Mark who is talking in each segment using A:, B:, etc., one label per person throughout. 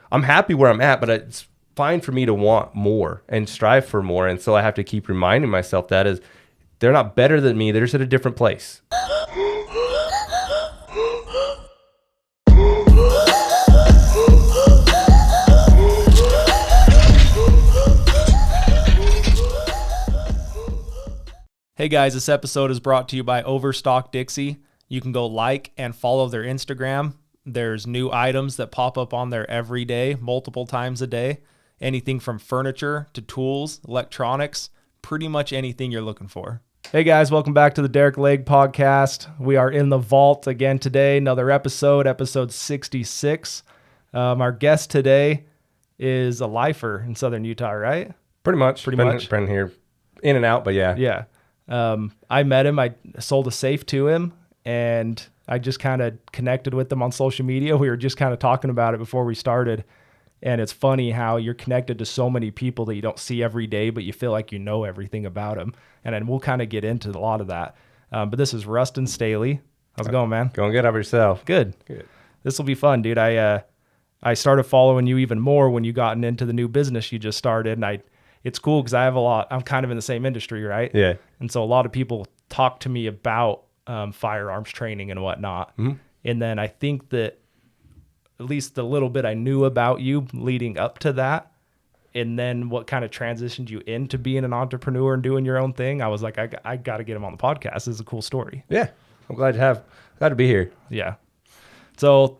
A: I'm happy where I'm at, but it's fine for me to want more and strive for more. And so I have to keep reminding myself that is they're not better than me. They're just at a different place.
B: Hey guys, this episode is brought to you by Overstock Dixie. You can go like and follow their Instagram. There's new items that pop up on there every day, multiple times a day. Anything from furniture to tools, electronics, pretty much anything you're looking for. Hey guys, welcome back to the Derek Legg Podcast. We are in the vault again today, another episode 66. Our guest today is a lifer in Southern Utah, right?
A: Pretty much. Been here in and out, but yeah.
B: Yeah. I met him, I sold a safe to him, and I just kind of connected with him on social media. We were just kind of talking about it before we started. And it's funny how you're connected to so many people that you don't see every day, but you feel like you know everything about them. And then we'll kind of get into a lot of that. But this is Rustin Staheli. How's it going, man?
A: Going good. How about yourself?
B: Good. This will be fun, dude. I started following you even more when you gotten into the new business you just started. And it's cool because I'm kind of in the same industry, right?
A: Yeah.
B: And so a lot of people talk to me about firearms training and whatnot. Mm-hmm. And then I think that at least the little bit I knew about you leading up to that, and then what kind of transitioned you into being an entrepreneur and doing your own thing, I was like, I got to get him on the podcast. This is a cool story.
A: Yeah. I'm glad to be here.
B: Yeah. So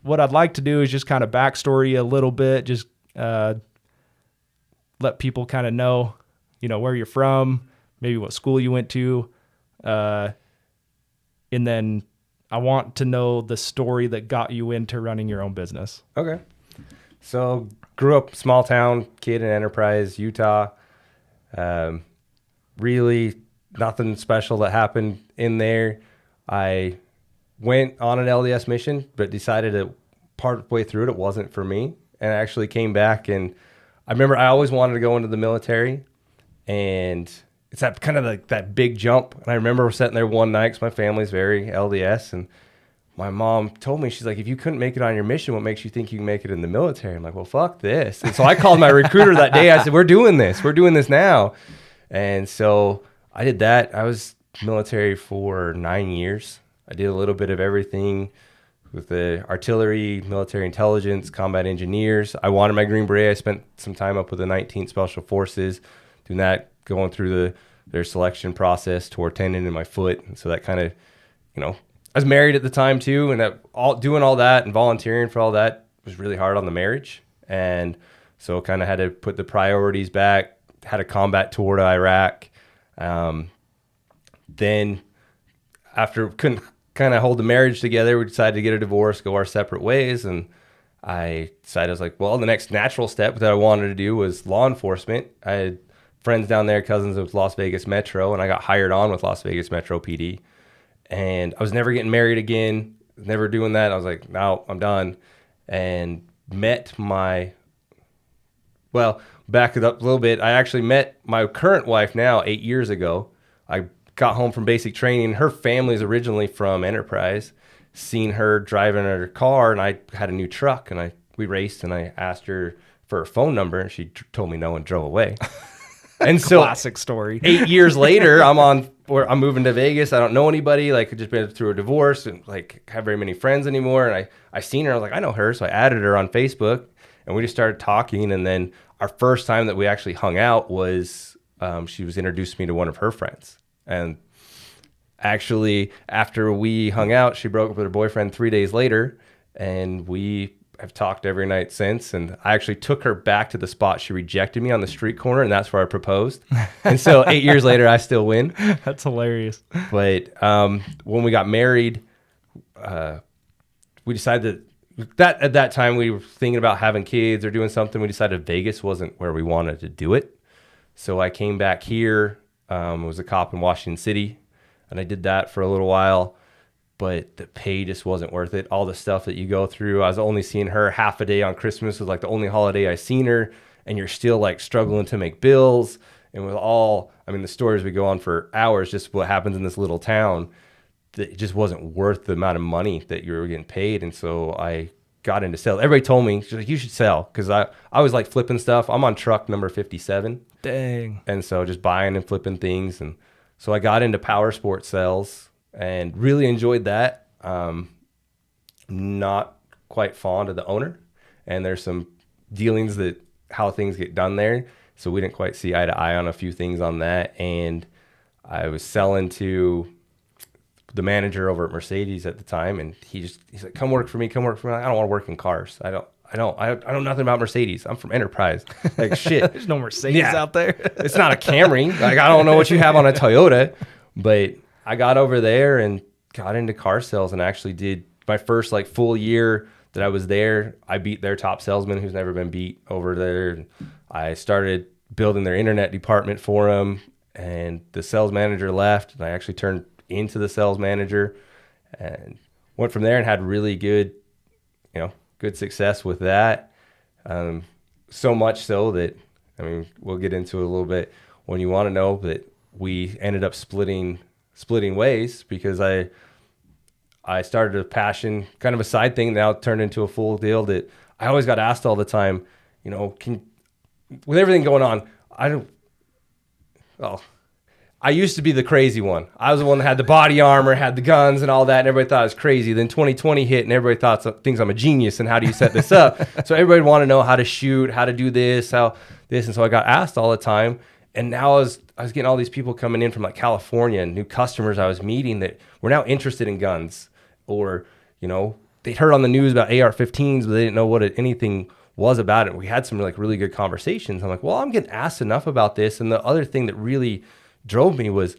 B: what I'd like to do is just kind of backstory a little bit, just let people kind of know, where you're from, maybe what school you went to. And then I want to know the story that got you into running your own business.
A: Okay. So grew up small town kid in Enterprise, Utah. Really nothing special that happened in there. I went on an LDS mission, but decided that partway through it wasn't for me, and I actually came back. And I remember I always wanted to go into the military, and it's that kind of like that big jump. And I remember sitting there one night because my family's very LDS, and my mom told me, she's like, if you couldn't make it on your mission, what makes you think you can make it in the military? I'm like, well, fuck this. And so I called my recruiter that day. I said, we're doing this now. And so I did that. I was military for 9 years. I did a little bit of everything with the artillery, military intelligence, combat engineers. I wanted my Green Beret. I spent some time up with the 19th Special Forces, doing that, going through their selection process, tore a tendon in my foot. And so that kind of, I was married at the time too. And doing all that and volunteering for all that was really hard on the marriage. And so kind of had to put the priorities back, had a combat tour to Iraq. Then after couldn't kind of hold the marriage together, we decided to get a divorce, go our separate ways. And I was like, well, the next natural step that I wanted to do was law enforcement. I had friends down there, cousins of Las Vegas Metro, and I got hired on with Las Vegas Metro PD. And I was never getting married again, never doing that. I was like, no, I'm done. And back it up a little bit. I actually met my current wife now 8 years ago. I got home from basic training. Her family's originally from Enterprise. Seen her driving her car, and I had a new truck, and we raced, and I asked her for her phone number, and she told me no and drove away. And so,
B: classic story.
A: 8 years later, I'm moving to Vegas. I don't know anybody. Like, I just been through a divorce and like have very many friends anymore. And I seen her. I was like, I know her. So I added her on Facebook, and we just started talking. And then our first time that we actually hung out was she was introduced me to one of her friends. And actually, after we hung out, she broke up with her boyfriend 3 days later, and we have talked every night since. And I actually took her back to the spot she rejected me on the street corner, and that's where I proposed. And so 8 years later, I still win.
B: That's hilarious.
A: But when we got married, we decided that at that time we were thinking about having kids or doing something. We decided Vegas wasn't where we wanted to do it. So I came back here, was a cop in Washington City, and I did that for a little while. But the pay just wasn't worth it. All the stuff that you go through. I was only seeing her half a day on Christmas. It was like the only holiday I seen her. And you're still like struggling to make bills. And with the stories we go on for hours, just what happens in this little town, that it just wasn't worth the amount of money that you were getting paid. And so I got into sales. Everybody told me, she's like, you should sell, because I was like flipping stuff. I'm on truck number 57.
B: Dang.
A: And so just buying and flipping things. And so I got into power sports sales and really enjoyed that. Not quite fond of the owner, and there's some dealings that how things get done there. So we didn't quite see eye to eye on a few things on that. And I was selling to the manager over at Mercedes at the time, and he's like, come work for me. I don't want to work in cars. I know nothing about Mercedes. I'm from Enterprise. Like, shit.
B: There's no Mercedes out there.
A: It's not a Camry. Like, I don't know what you have on a Toyota. But I got over there and got into car sales, and actually did my first like full year that I was there. I beat their top salesman who's never been beat over there. I started building their internet department for them, and the sales manager left, and I actually turned into the sales manager and went from there and had really good success with that. So much so that, I mean, we'll get into it a little bit when you want to know, that we ended up splitting ways, because I started a passion, kind of a side thing, now turned into a full deal, that I always got asked all the time, with everything going on, I used to be the crazy one. I was the one that had the body armor, had the guns and all that, and everybody thought I was crazy. Then 2020 hit, and everybody thinks I'm a genius, and how do you set this up? So everybody wanted to know how to shoot, how to do this, and so I got asked all the time. And now I was getting all these people coming in from like California, and new customers I was meeting that were now interested in guns, or they'd heard on the news about AR-15s, but they didn't know what anything was about it. We had some like really good conversations. I'm like, well, I'm getting asked enough about this. And the other thing that really drove me was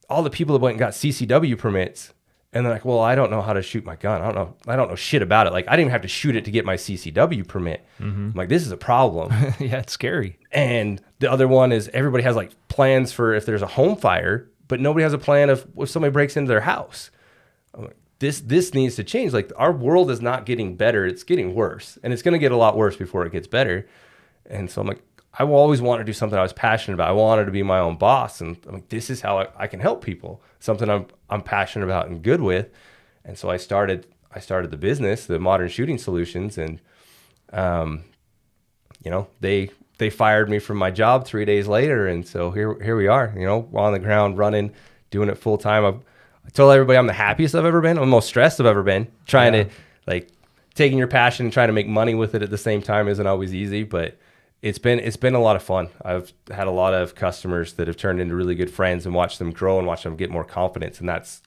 A: all the people that went and got CCW permits, and they're like, well, I don't know how to shoot my gun. I don't know shit about it. Like, I didn't even have to shoot it to get my CCW permit. I'm like, this is a problem.
B: Yeah, it's scary.
A: And the other one is, everybody has like plans for if there's a home fire, but nobody has a plan of if somebody breaks into their house. I'm like, this needs to change. Like, our world is not getting better. It's getting worse, and it's going to get a lot worse before it gets better. And so I'm like, I always wanted to do something I was passionate about. I wanted to be my own boss, and I'm like, this is how I can help people. Something I'm passionate about and good with. And so I started the business, the Modern Shooting Solutions, and they fired me from my job 3 days later, and so here we are. On the ground running, doing it full time. I told everybody I'm the happiest I've ever been. I'm the most stressed I've ever been. Trying to taking your passion and trying to make money with it at the same time isn't always easy, but it's been a lot of fun. I've had a lot of customers that have turned into really good friends, and watched them grow and watch them get more confidence. And that's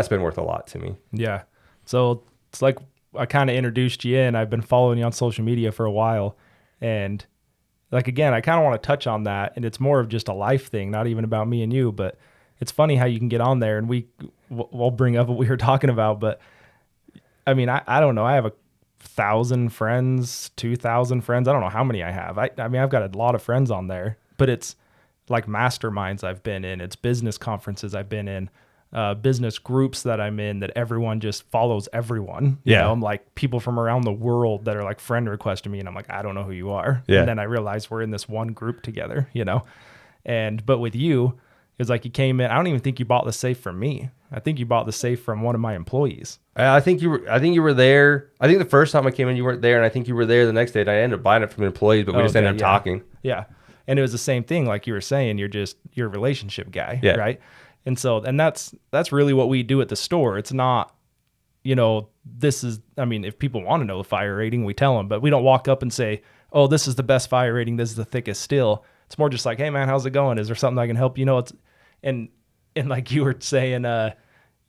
A: been worth a lot to me.
B: Yeah. So it's like, I kind of introduced you in, I've been following you on social media for a while. And like, again, I kind of want to touch on that, and it's more of just a life thing, not even about me and you, but it's funny how you can get on there, and we'll bring up what we were talking about. But I mean, I don't know. I have 1,000 friends, 2,000 friends. I don't know how many I have. I mean, I've got a lot of friends on there, but it's like masterminds I've been in. It's business conferences I've been in, business groups that I'm in, that everyone just follows everyone. You know, I'm like, people from around the world that are like friend requesting me, and I'm like, I don't know who you are. Yeah. And then I realize we're in this one group together, but with you, it's like you came in. I don't even think you bought the safe from me. I think you bought the safe from one of my employees.
A: I think you were there. I think the first time I came in, you weren't there, and I think you were there the next day. And I ended up buying it from employees, but we just ended up talking.
B: Yeah, and it was the same thing, like you were saying. You're a relationship guy, right? And so, and that's really what we do at the store. It's not, this is. I mean, if people want to know the fire rating, we tell them, but we don't walk up and say, "Oh, this is the best fire rating. This is the thickest steel." It's more just like, "Hey, man, how's it going? Is there something I can help you?" And like you were saying,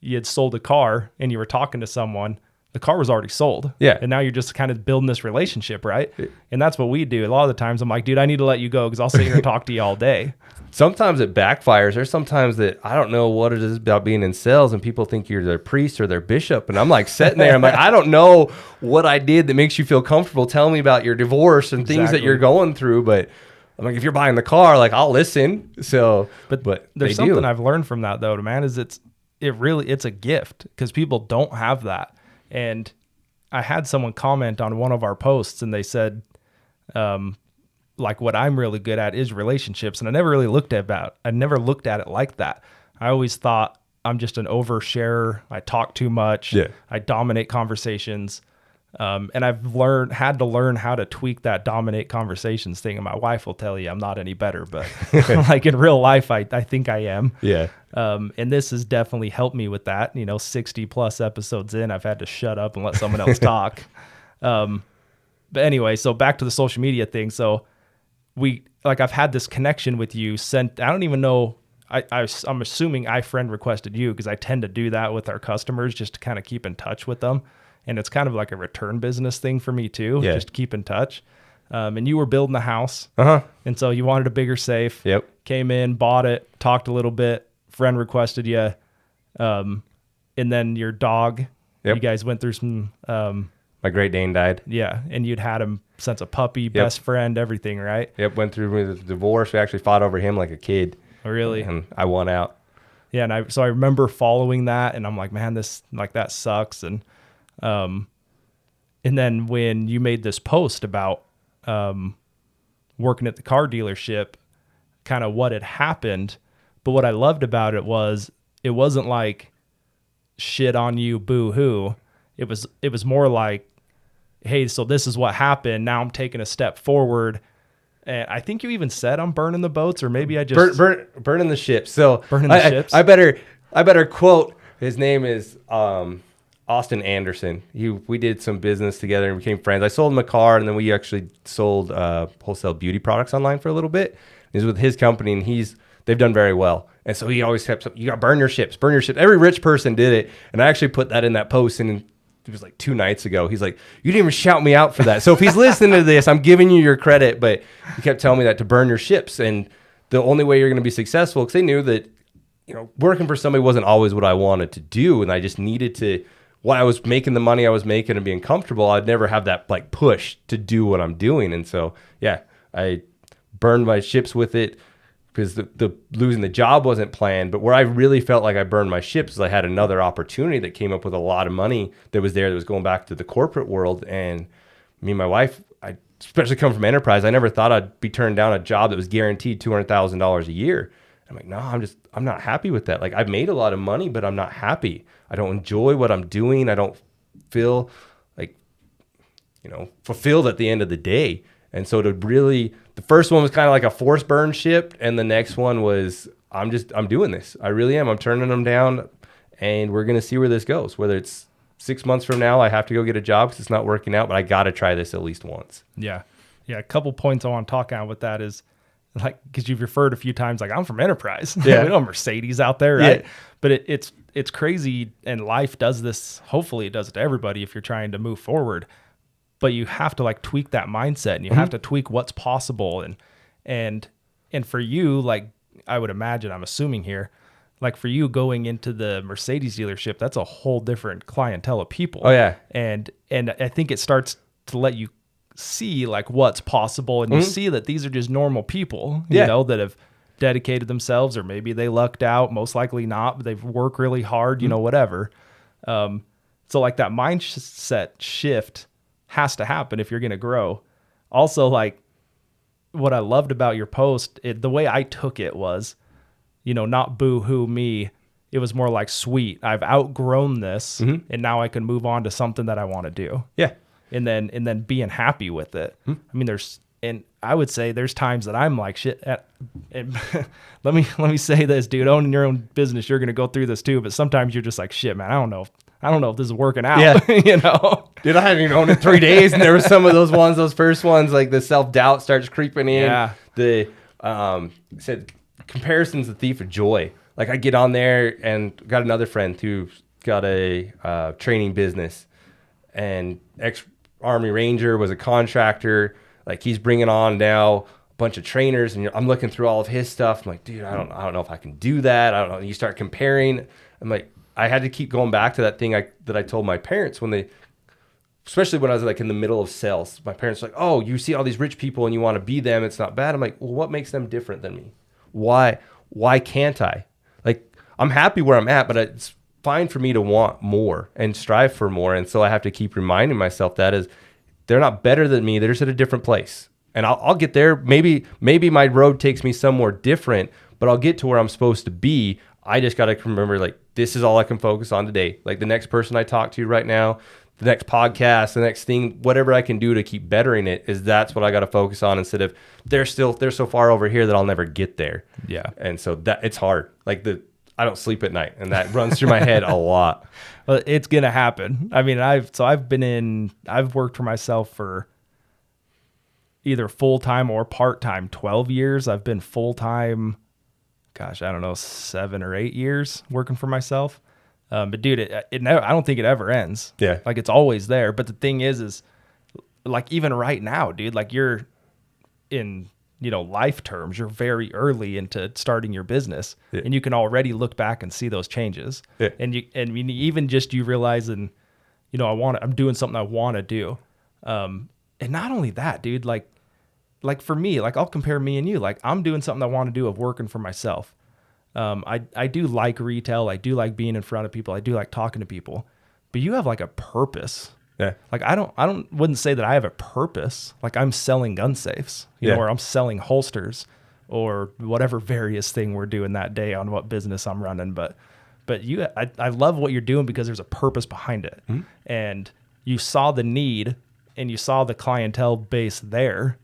B: you had sold a car and you were talking to someone. The car was already sold. Yeah. And now you're just kind of building this relationship, right? And that's what we do. A lot of the times I'm like, dude, I need to let you go because I'll sit here and talk to you all day.
A: Sometimes it backfires. There's sometimes that I don't know what it is about being in sales, and people think you're their priest or their bishop. And I'm like sitting there, I'm like, I don't know what I did that makes you feel comfortable. Tell me about your divorce and things that you're going through. But I'm like, if you're buying the car, like, I'll listen. So, but
B: there's something I've learned from that though, man, is it's a gift, because people don't have that. And I had someone comment on one of our posts, and they said, like, what I'm really good at is relationships. And I never really looked at it like that. I always thought I'm just an oversharer. I talk too much. Yeah. I dominate conversations. And I've had to learn how to tweak that dominate conversations thing. And my wife will tell you I'm not any better, but like in real life, I think I am.
A: Yeah.
B: And this has definitely helped me with that. 60 plus episodes in, I've had to shut up and let someone else talk. But anyway, so back to the social media thing. So I've had this connection with you I don't even know. I'm assuming I friend requested you because I tend to do that with our customers just to kind of keep in touch with them. And it's kind of like a return business thing for me too, just to keep in touch. And you were building a house. And so you wanted a bigger safe.
A: Yep.
B: Came in, bought it, talked a little bit, friend requested you. And then your dog, you guys went through some...
A: My Great Dane died.
B: Yeah, and you'd had him since a puppy, best friend, everything, right?
A: Yep, went through the divorce. We actually fought over him like a kid.
B: Oh, really?
A: And I won out.
B: Yeah, and I remember following that, and I'm like, man, that sucks. And then when you made this post about working at the car dealership, kind of what had happened, but what I loved about it wasn't like shit on you, boo hoo. It was more like, hey, so this is what happened. Now I'm taking a step forward. And I think you even said I'm burning the boats, or maybe I just
A: burning the ships. So
B: burning the ships.
A: I better quote. His name is Austin Anderson. We did some business together and became friends. I sold him a car, and then we actually sold wholesale beauty products online for a little bit. He's with his company, and they've done very well. And so he always kept, you got to burn your ships, burn your ships. Every rich person did it. And I actually put that in that post, and it was like 2 nights ago. He's like, you didn't even shout me out for that. So if he's listening to this, I'm giving you your credit, but he kept telling me that to burn your ships. And the only way you're going to be successful, because they knew that, working for somebody wasn't always what I wanted to do. And I just needed to, while I was making the money I was making and being comfortable, I'd never have that like push to do what I'm doing. And so, yeah, I burned my ships with it, because the losing the job wasn't planned. But where I really felt like I burned my ships is I had another opportunity that came up with a lot of money that was going back to the corporate world. And me and my wife, I especially come from enterprise, I never thought I'd be turning down a job that was guaranteed $200,000 a year. I'm like, no, I'm not happy with that. Like, I've made a lot of money, but I'm not happy. I don't enjoy what I'm doing. I don't feel like, fulfilled at the end of the day. And so the first one was kind of like a force burn ship. And the next one was, I'm doing this. I really am. I'm turning them down, and we're going to see where this goes. Whether it's 6 months from now, I have to go get a job because it's not working out, but I got to try this at least once. Yeah.
B: Yeah. A couple points I want to talk on with that is, like, because you've referred a few times, like, I'm from Enterprise.
A: Yeah.
B: We don't have Mercedes out there, right?
A: Yeah.
B: But it's crazy, and life does this. Hopefully it does it to everybody if you're trying to move forward. But you have to like tweak that mindset, and you have to tweak what's possible. And for you, like, I would imagine, I'm assuming here, like, for you going into the Mercedes dealership, that's a whole different clientele of people.
A: Oh yeah.
B: And I think it starts to let you see like what's possible, and you see that these are just normal people, that have dedicated themselves, or maybe they lucked out, most likely not, but they've worked really hard, whatever. So like that mindset shift has to happen if you're going to grow. Also, like, what I loved about your post, the way I took it was, not boo-hoo me. It was more like, sweet, I've outgrown this, and now I can move on to something that I want to do.
A: Yeah.
B: And then being happy with it. I mean, I would say there's times that I'm like, shit. Let me say this, dude. Owning your own business, you're going to go through this too. But sometimes you're just like, shit, man, I don't know if this is working out.
A: Yeah. Dude, I hadn't even owned it 3 days, and there were some of those first ones, like the self-doubt starts creeping in.
B: Yeah.
A: The said comparison's the thief of joy. Like, I get on there, and got another friend who's got a training business, and ex-Army Ranger, was a contractor. Like, he's bringing on now a bunch of trainers, and I'm looking through all of his stuff. I'm like, dude, I don't know if I can do that. I don't know. You start comparing. I'm like, I had to keep going back to that thing that I told my parents especially when I was like in the middle of sales. My parents were like, oh, you see all these rich people and you want to be them. It's not bad. I'm like, well, what makes them different than me? Why can't I? Like, I'm happy where I'm at, but it's fine for me to want more and strive for more. And so I have to keep reminding myself that is, they're not better than me. They're just at a different place. And I'll get there. Maybe my road takes me somewhere different, but I'll get to where I'm supposed to be. I just got to remember, like, this is all I can focus on today. Like, the next person I talk to right now, the next podcast, the next thing, whatever I can do to keep bettering it, that's what I got to focus on, instead of they're so far over here that I'll never get there.
B: Yeah.
A: And so that it's hard. Like I don't sleep at night, and that runs through my head a lot.
B: Well, it's going to happen. I mean, I've worked for myself for either full-time or part-time 12 years. I've been full-time, gosh, I don't know, 7 or 8 years working for myself. But dude, it never, I don't think it ever ends.
A: Yeah.
B: Like it's always there. But the thing is like even right now, dude, like you're in, life terms, you're very early into starting your business, and you can already look back and see those changes.
A: Yeah.
B: And even just you realizing, I'm doing something I want to do. And not only that, dude, like for me, like I'll compare me and you, like I'm doing something I want to do of working for myself. I do like retail. I do like being in front of people. I do like talking to people, but you have like a purpose.
A: Yeah.
B: Like wouldn't say that I have a purpose. Like I'm selling gun safes, or I'm selling holsters or whatever various thing we're doing that day on what business I'm running. But I love what you're doing because there's a purpose behind it. Mm-hmm. And you saw the need and you saw the clientele base there.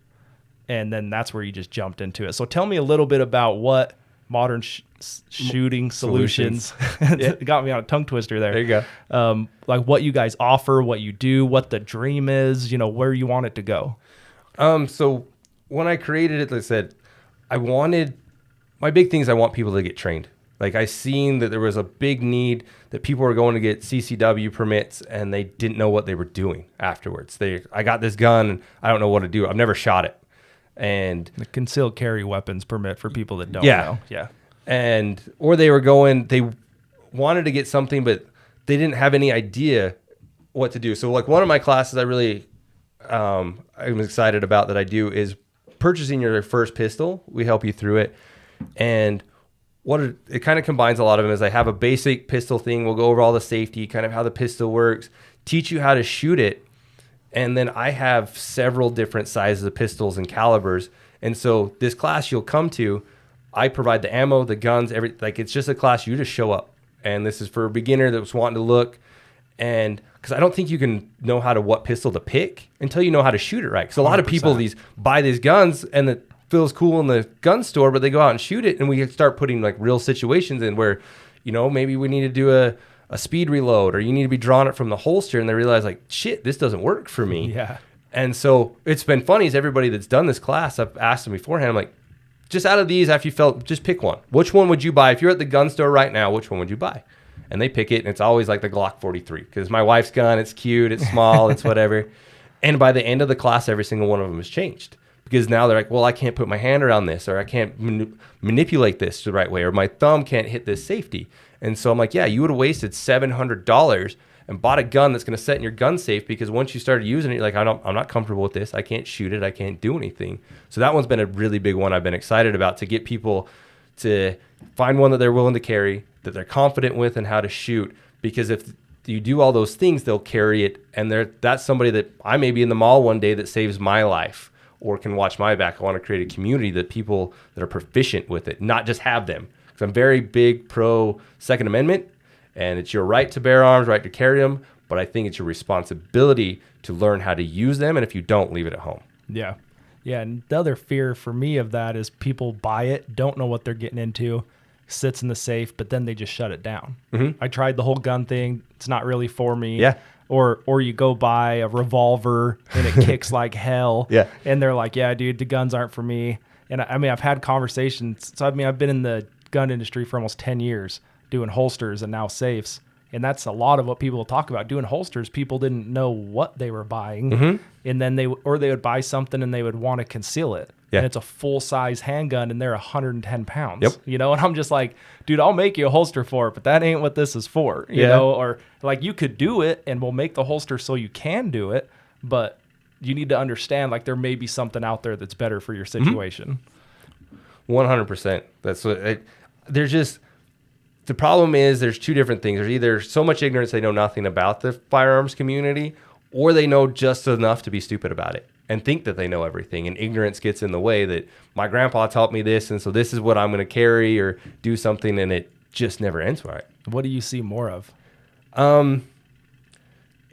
B: And then that's where you just jumped into it. So tell me a little bit about what Modern Shooting Solutions. It got me on a tongue twister there.
A: There you go.
B: Like what you guys offer, what you do, what the dream is, where you want it to go.
A: So when I created it, like I said, my big thing is I want people to get trained. Like I seen that there was a big need that people were going to get CCW permits and they didn't know what they were doing afterwards. I got this gun and I don't know what to do. I've never shot it. And
B: the concealed carry weapons permit for people that don't know. Yeah.
A: Or they wanted to get something, but they didn't have any idea what to do. So like one of my classes I'm excited about that I do is purchasing your first pistol. We help you through it. And it kind of combines a lot of them is I have a basic pistol thing. We'll go over all the safety, kind of how the pistol works, teach you how to shoot it. And then I have several different sizes of pistols and calibers. And so this class you'll come to, I provide the ammo, the guns, it's just a class. You just show up. And this is for a beginner that was wanting to look. And because I don't think you can know what pistol to pick until you know how to shoot it right. Because a lot of people buy these guns and it feels cool in the gun store, but they go out and shoot it. And we start putting like real situations in where, maybe we need to do a speed reload, or you need to be drawing it from the holster, and they realize like, shit, this doesn't work for me.
B: Yeah.
A: And so it's been funny is everybody that's done this class, I've asked them beforehand, I'm like, just out of these, after you felt, just pick one. Which one would you buy? If you're at the gun store right now, which one would you buy? And they pick it, and it's always like the Glock 43, because my wife's gun, it's cute, it's small, it's whatever. And by the end of the class, every single one of them has changed. Because now they're like, well, I can't put my hand around this, or I can't manipulate this the right way, or my thumb can't hit this safety. And so I'm like, yeah, you would have wasted $700 and bought a gun that's going to set in your gun safe, because once you started using it, you're like, I'm not comfortable with this. I can't shoot it. I can't do anything. So that one's been a really big one I've been excited about, to get people to find one that they're willing to carry, that they're confident with, and how to shoot. Because if you do all those things, they'll carry it. And that's somebody that I may be in the mall one day that saves my life or can watch my back. I want to create a community that people that are proficient with it, not just have them. Because I'm very big pro Second Amendment, and it's your right to bear arms, right to carry them. But I think it's your responsibility to learn how to use them. And if you don't, leave it at home.
B: Yeah. Yeah. And the other fear for me of that is people buy it, don't know what they're getting into, sits in the safe, but then they just shut it down. Mm-hmm. I tried the whole gun thing. It's not really for me.
A: Yeah.
B: Or you go buy a revolver and it kicks like hell.
A: Yeah.
B: And they're like, yeah, dude, the guns aren't for me. And I mean, I've had conversations. So, I've been in the gun industry for almost 10 years doing holsters and now safes. And that's a lot of what people talk about. Doing holsters, people didn't know what they were buying. Mm-hmm. And then they would buy something and they would want to conceal it. Yeah. And it's a full-size handgun and they're 110 pounds.
A: Yep.
B: And I'm just like, dude, I'll make you a holster for it, but that ain't what this is for. You know, or like you could do it and we'll make the holster so you can do it, but you need to understand like there may be something out there that's better for your situation.
A: 100%. That's what the problem is there's two different things. There's either so much ignorance they know nothing about the firearms community, or they know just enough to be stupid about it and think that they know everything, and ignorance gets in the way that my grandpa taught me this, and so this is what I'm going to carry or do something, and it just never ends right.
B: What do you see more of?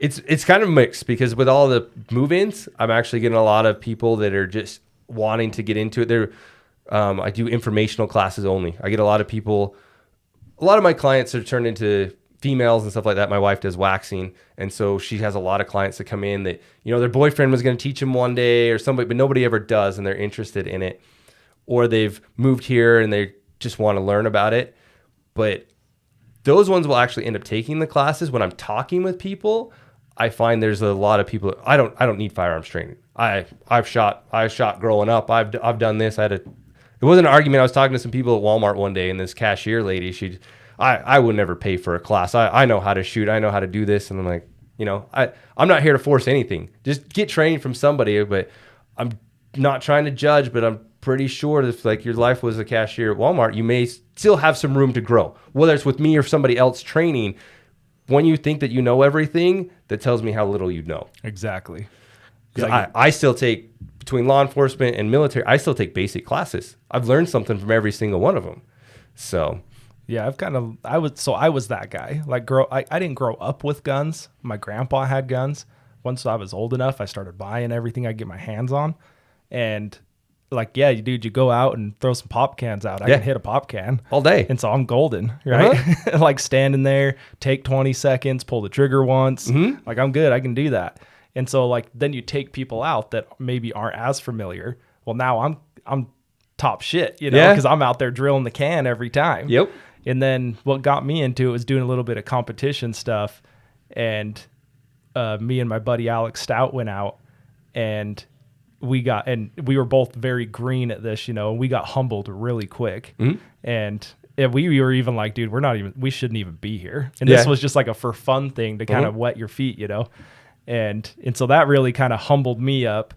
A: It's kind of mixed because with all the move-ins, I'm actually getting a lot of people that are just wanting to get into it. I do informational classes only. I get a lot of people. A lot of my clients are turned into females and stuff like that. My wife does waxing, and so she has a lot of clients that come in that, you know, their boyfriend was going to teach them one day or somebody, but nobody ever does, and they're interested in it, or they've moved here and they just want to learn about it. But those ones will actually end up taking the classes. When I'm talking with people, I find there's a lot of people. I don't need firearms training. I've shot growing up. I've done this. It was an argument. I was talking to some people at Walmart one day, and this cashier lady, I would never pay for a class. I know how to shoot. I know how to do this. And I'm like, you know, I'm not here to force anything. Just get training from somebody. But I'm not trying to judge, but I'm pretty sure that if like your life was a cashier at Walmart, you may still have some room to grow. Whether it's with me or somebody else training, when you think that you know everything, that tells me how little you know.
B: Exactly.
A: I still take, between law enforcement and military, I still take basic classes. I've learned something from every single one of them. So...
B: yeah, I was that guy. Like, I didn't grow up with guns. My grandpa had guns. Once I was old enough, I started buying everything I could get my hands on. And like, yeah, you go out and throw some pop cans out. I can hit a pop can
A: all day.
B: And so I'm golden, right? Uh-huh. Like standing there, take 20 seconds, pull the trigger once. Mm-hmm. Like, I'm good. I can do that. And so like, then you take people out that maybe aren't as familiar. Well, now I'm top shit, you know, because I'm out there drilling the can every time.
A: Yep.
B: And then what got me into it was doing a little bit of competition stuff. And me and my buddy Alex Stout went out, and we were both very green at this, you know, and we got humbled really quick. Mm-hmm. And we were even like, dude, we shouldn't even be here. And this was just like a for fun thing to kind of wet your feet, you know? And so that really kind of humbled me up.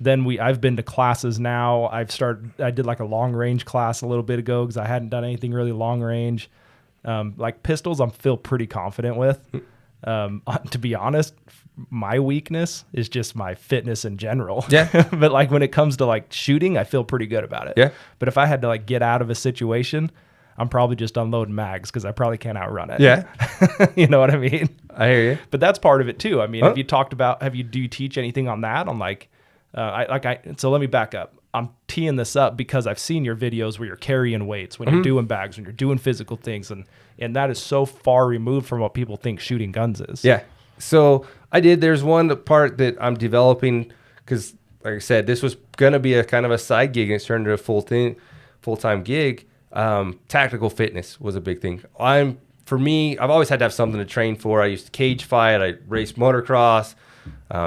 B: Then I've been to classes now. I did like a long range class a little bit ago because I hadn't done anything really long range. Like pistols, I feel pretty confident with. To be honest, my weakness is just my fitness in general. Yeah. But like when it comes to like shooting, I feel pretty good about it. Yeah. But if I had to like get out of a situation, I'm probably just unloading mags because I probably can't outrun it. Yeah. You know what I mean?
A: I hear you.
B: But that's part of it too. I mean, have you talked about, do you teach anything on that? On like, so let me back up. I'm teeing this up because I've seen your videos where you're carrying weights, when you're doing bags, when you're doing physical things. And that is so far removed from what people think shooting guns is.
A: Yeah. So there's one part that I'm developing because, like I said, this was going to be a kind of a side gig, and it's turned into a full-time gig. Tactical fitness was a big thing. For me, I've always had to have something to train for. I used to cage fight. I raced motocross,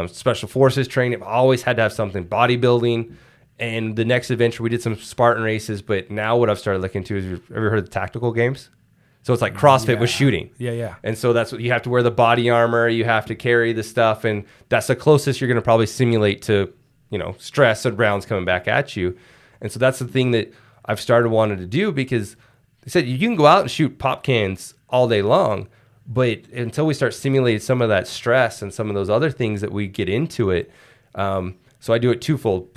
A: special forces training. I've always had to have something. Bodybuilding. And the next adventure, we did some Spartan races. But now what I've started looking to is, have you ever heard of the tactical games? So it's like CrossFit with shooting. Yeah, yeah. And so that's what you have to wear, the body armor. You have to carry the stuff. And that's the closest you're going to probably simulate to, you know, stress and rounds coming back at you. And so that's the thing that I've started wanting to do, because they said you can go out and shoot pop cans all day long, but until we start simulating some of that stress and some of those other things that we get into it. So I do it twofold.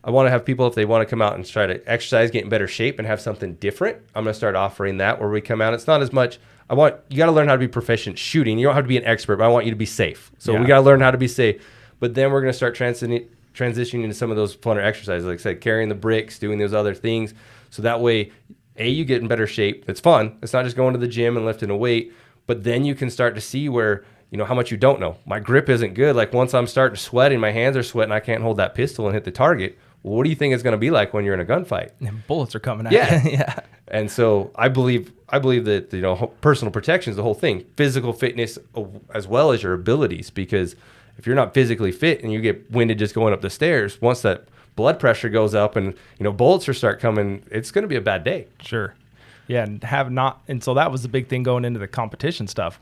A: I want to have people, if they want to come out and try to exercise, get in better shape and have something different, I'm going to start offering that where we come out. It's not as much, you got to learn how to be proficient shooting. You don't have to be an expert, but I want you to be safe. So we got to learn how to be safe. But then we're going to start transitioning into some of those funner exercises, like I said, carrying the bricks, doing those other things. So that way, you get in better shape. It's fun. It's not just going to the gym and lifting a weight, but then you can start to see where, you know, how much you don't know. My grip isn't good. Like once I'm starting to sweat and my hands are sweating, I can't hold that pistol and hit the target. Well, what do you think it's going to be like when you're in a gunfight?
B: And bullets are coming at you. Yeah.
A: And so I believe that, you know, personal protection is the whole thing. Physical fitness as well as your abilities, because if you're not physically fit and you get winded just going up the stairs, once that blood pressure goes up and, you know, bullets start coming, it's going to be a bad day.
B: Sure. Yeah. And so that was the big thing going into the competition stuff.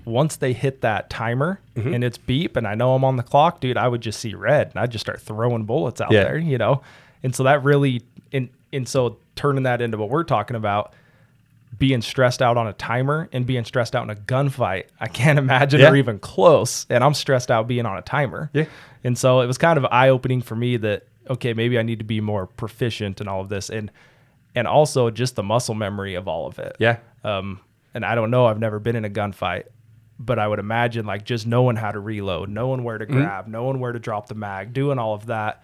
B: Once they hit that timer and it's beep and I know I'm on the clock, dude, I would just see red and I'd just start throwing bullets out there, you know? And so that really, and so turning that into what we're talking about, being stressed out on a timer and being stressed out in a gunfight, I can't imagine or even close. And I'm stressed out being on a timer. Yeah. And so it was kind of eye-opening for me that, okay, maybe I need to be more proficient in all of this. And also just the muscle memory of all of it. Yeah. And I don't know, I've never been in a gunfight. But I would imagine like just knowing how to reload, knowing where to grab, knowing where to drop the mag, doing all of that,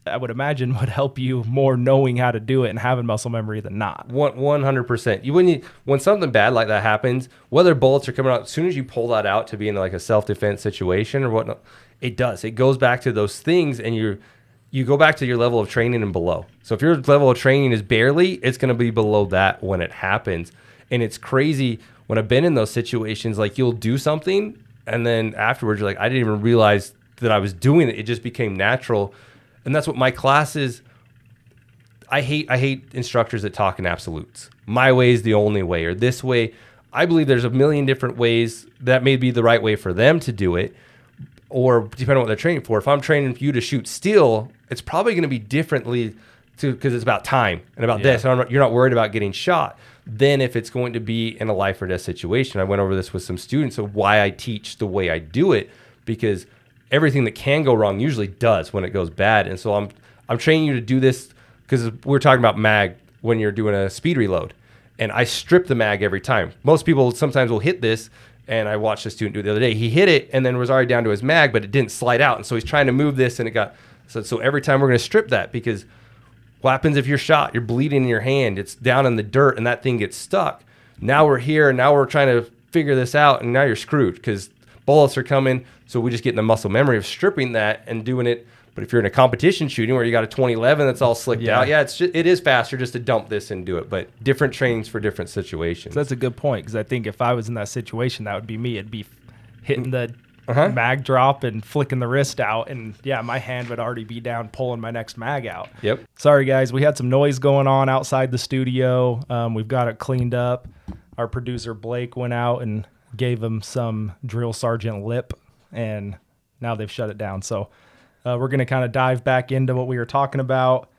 B: I would imagine would help you more knowing how to do it and having muscle memory than not.
A: 100%. When something bad like that happens, whether bullets are coming out, as soon as you pull that out to be in like a self-defense situation or whatnot, it does. It goes back to those things, and you go back to your level of training and below. So if your level of training is barely, it's going to be below that when it happens. And it's crazy when I've been in those situations, like you'll do something and then afterwards you're like, I didn't even realize that I was doing it. It just became natural. And that's what my classes, I hate instructors that talk in absolutes. My way is the only way, or this way. I believe there's a million different ways that may be the right way for them to do it, or depending on what they're training for. If I'm training you to shoot steel, it's probably going to be differently because it's about time and about this. And you're not worried about getting shot. Then if it's going to be in a life or death situation, I went over this with some students of why I teach the way I do it, because everything that can go wrong usually does when it goes bad. And so I'm training you to do this because we're talking about mag when you're doing a speed reload, and I strip the mag every time. Most people sometimes will hit this, and I watched a student do it the other day. He hit it and then was already down to his mag, but it didn't slide out. And so he's trying to move this, and it got, so every time we're going to strip that, because what happens if you're shot, you're bleeding in your hand, it's down in the dirt, and that thing gets stuck. Now we're here, and now we're trying to figure this out, and now you're screwed because bullets are coming. So we just get in the muscle memory of stripping that and doing it. But if you're in a competition shooting where you got a 2011 that's all slicked out, it is faster just to dump this and do it. But different trainings for different situations.
B: So that's a good point, because I think if I was in that situation, that would be me. It'd be hitting the mag drop and flicking the wrist out, and my hand would already be down pulling my next mag out.
A: Yep.
B: Sorry guys, we had some noise going on outside the studio. We've got it cleaned up. Our producer Blake went out and gave him some drill sergeant lip, and now they've shut it down. So we're going to kind of dive back into what we were talking about.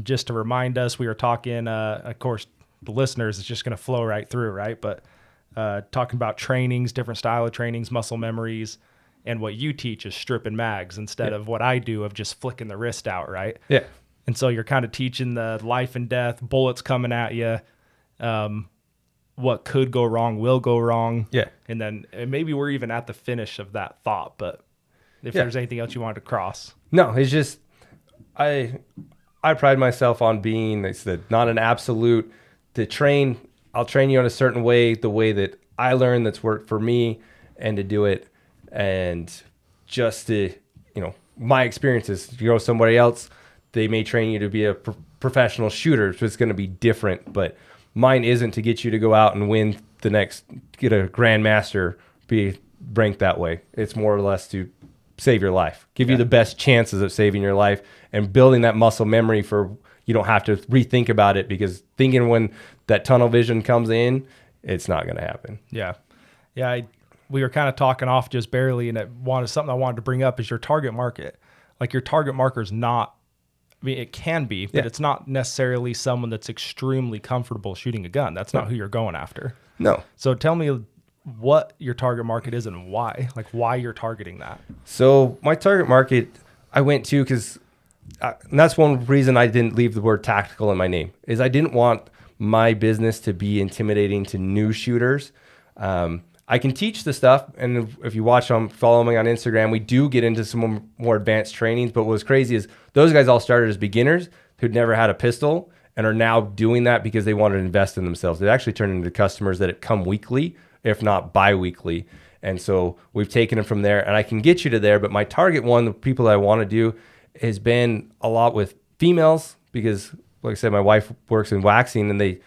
B: Just to remind us, we were talking, of course, the listeners, it's just going to flow right through, right? But talking about trainings, different style of trainings, muscle memories, and what you teach is stripping mags instead of what I do of just flicking the wrist out, right?
A: Yeah.
B: And so you're kind of teaching the life and death, bullets coming at you, what could go wrong will go wrong.
A: Yeah.
B: And then maybe we're even at the finish of that thought, but if there's anything else you wanted to cross.
A: No, it's just, I pride myself on being, it's not an absolute. To train, I'll train you in a certain way, the way that I learned that's worked for me, and to do it. And just to, my experiences, you go somebody else, they may train you to be a professional shooter, so it's going to be different. But mine isn't to get you to go out and win the next, get a grandmaster, be ranked that way. It's more or less to save your life, give you the best chances of saving your life and building that muscle memory for, you don't have to rethink about it, because thinking when that tunnel vision comes in, it's not going to happen.
B: Yeah. Yeah. We were kind of talking off just barely, and something I wanted to bring up is your target market. Like your target marker is not, I mean, it can be, but it's not necessarily someone that's extremely comfortable shooting a gun. That's not who you're going after.
A: No.
B: So tell me what your target market is and why, like why you're targeting that.
A: So my target market, I went to, because that's one reason I didn't leave the word tactical in my name, is I didn't want my business to be intimidating to new shooters. I can teach the stuff, and if you follow me on Instagram, we do get into some more advanced trainings. But what's crazy is those guys all started as beginners who'd never had a pistol and are now doing that because they wanted to invest in themselves. They actually turned into customers that come weekly, if not bi-weekly. And so we've taken them from there, and I can get you to there. But my target one, the people that I want to do, has been a lot with females, because like I said, my wife works in waxing, and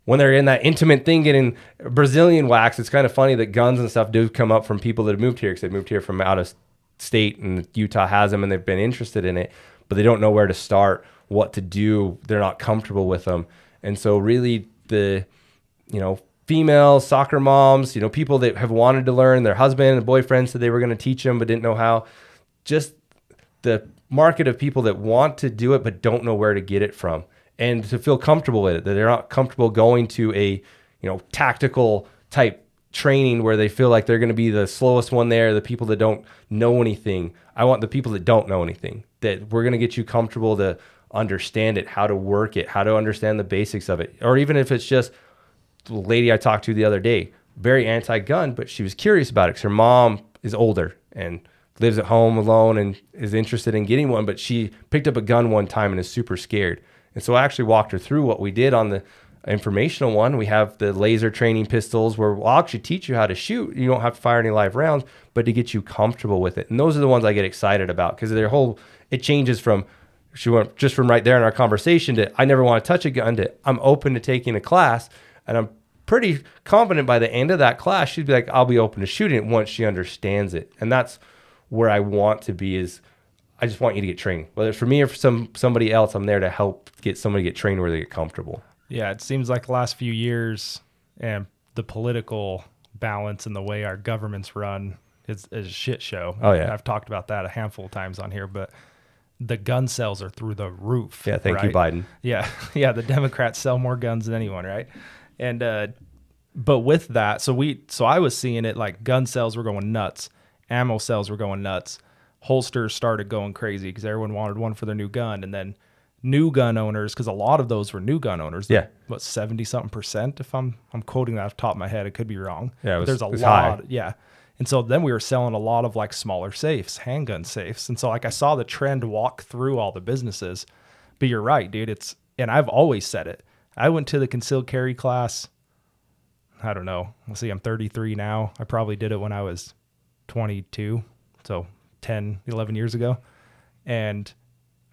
A: when they're in that intimate thing getting Brazilian wax, it's kind of funny that guns and stuff do come up from people that have moved here, because they moved here from out of state, and Utah has them and they've been interested in it, but they don't know where to start, what to do. They're not comfortable with them. And so really the, female soccer moms, people that have wanted to learn, their husband and boyfriend said they were going to teach them but didn't know how. Just the market of people that want to do it but don't know where to get it from, and to feel comfortable with it, that they're not comfortable going to a, tactical type training where they feel like they're going to be the slowest one there, the people that don't know anything. I want the people that don't know anything, that we're going to get you comfortable to understand it, how to work it, how to understand the basics of it. Or even if it's just the lady I talked to the other day, very anti-gun, but she was curious about it because her mom is older and lives at home alone and is interested in getting one, but she picked up a gun one time and is super scared. And so I actually walked her through what we did on the informational one. We have the laser training pistols where we'll actually teach you how to shoot. You don't have to fire any live rounds, but to get you comfortable with it. And those are the ones I get excited about because it changes from, she went just from right there in our conversation to, I never want to touch a gun, to I'm open to taking a class. And I'm pretty confident by the end of that class, she'd be like, I'll be open to shooting it once she understands it. And that's where I want to be, is I just want you to get training. Whether it's for me or for somebody else, I'm there to help get somebody get trained where they get comfortable.
B: Yeah, it seems like the last few years and the political balance and the way our government's run is a shit show.
A: Oh, yeah.
B: I've talked about that a handful of times on here, but the gun sales are through the roof.
A: Yeah, thank you, Biden.
B: Yeah, yeah, the Democrats sell more guns than anyone, right? And but with that, so I was seeing it like gun sales were going nuts, ammo sales were going nuts, holsters started going crazy because everyone wanted one for their new gun, and then new gun owners, because a lot of those were new gun owners.
A: Yeah.
B: What, 70-something%? If I'm quoting that off the top of my head, it could be wrong.
A: Yeah,
B: there's a lot.
A: High.
B: Yeah. And so then we were selling a lot of like smaller safes, handgun safes. And so like I saw the trend walk through all the businesses. But you're right, dude. And I've always said it. I went to the concealed carry class. I don't know. Let's see, I'm 33 now. I probably did it when I was 22. So 10, 11 years ago. And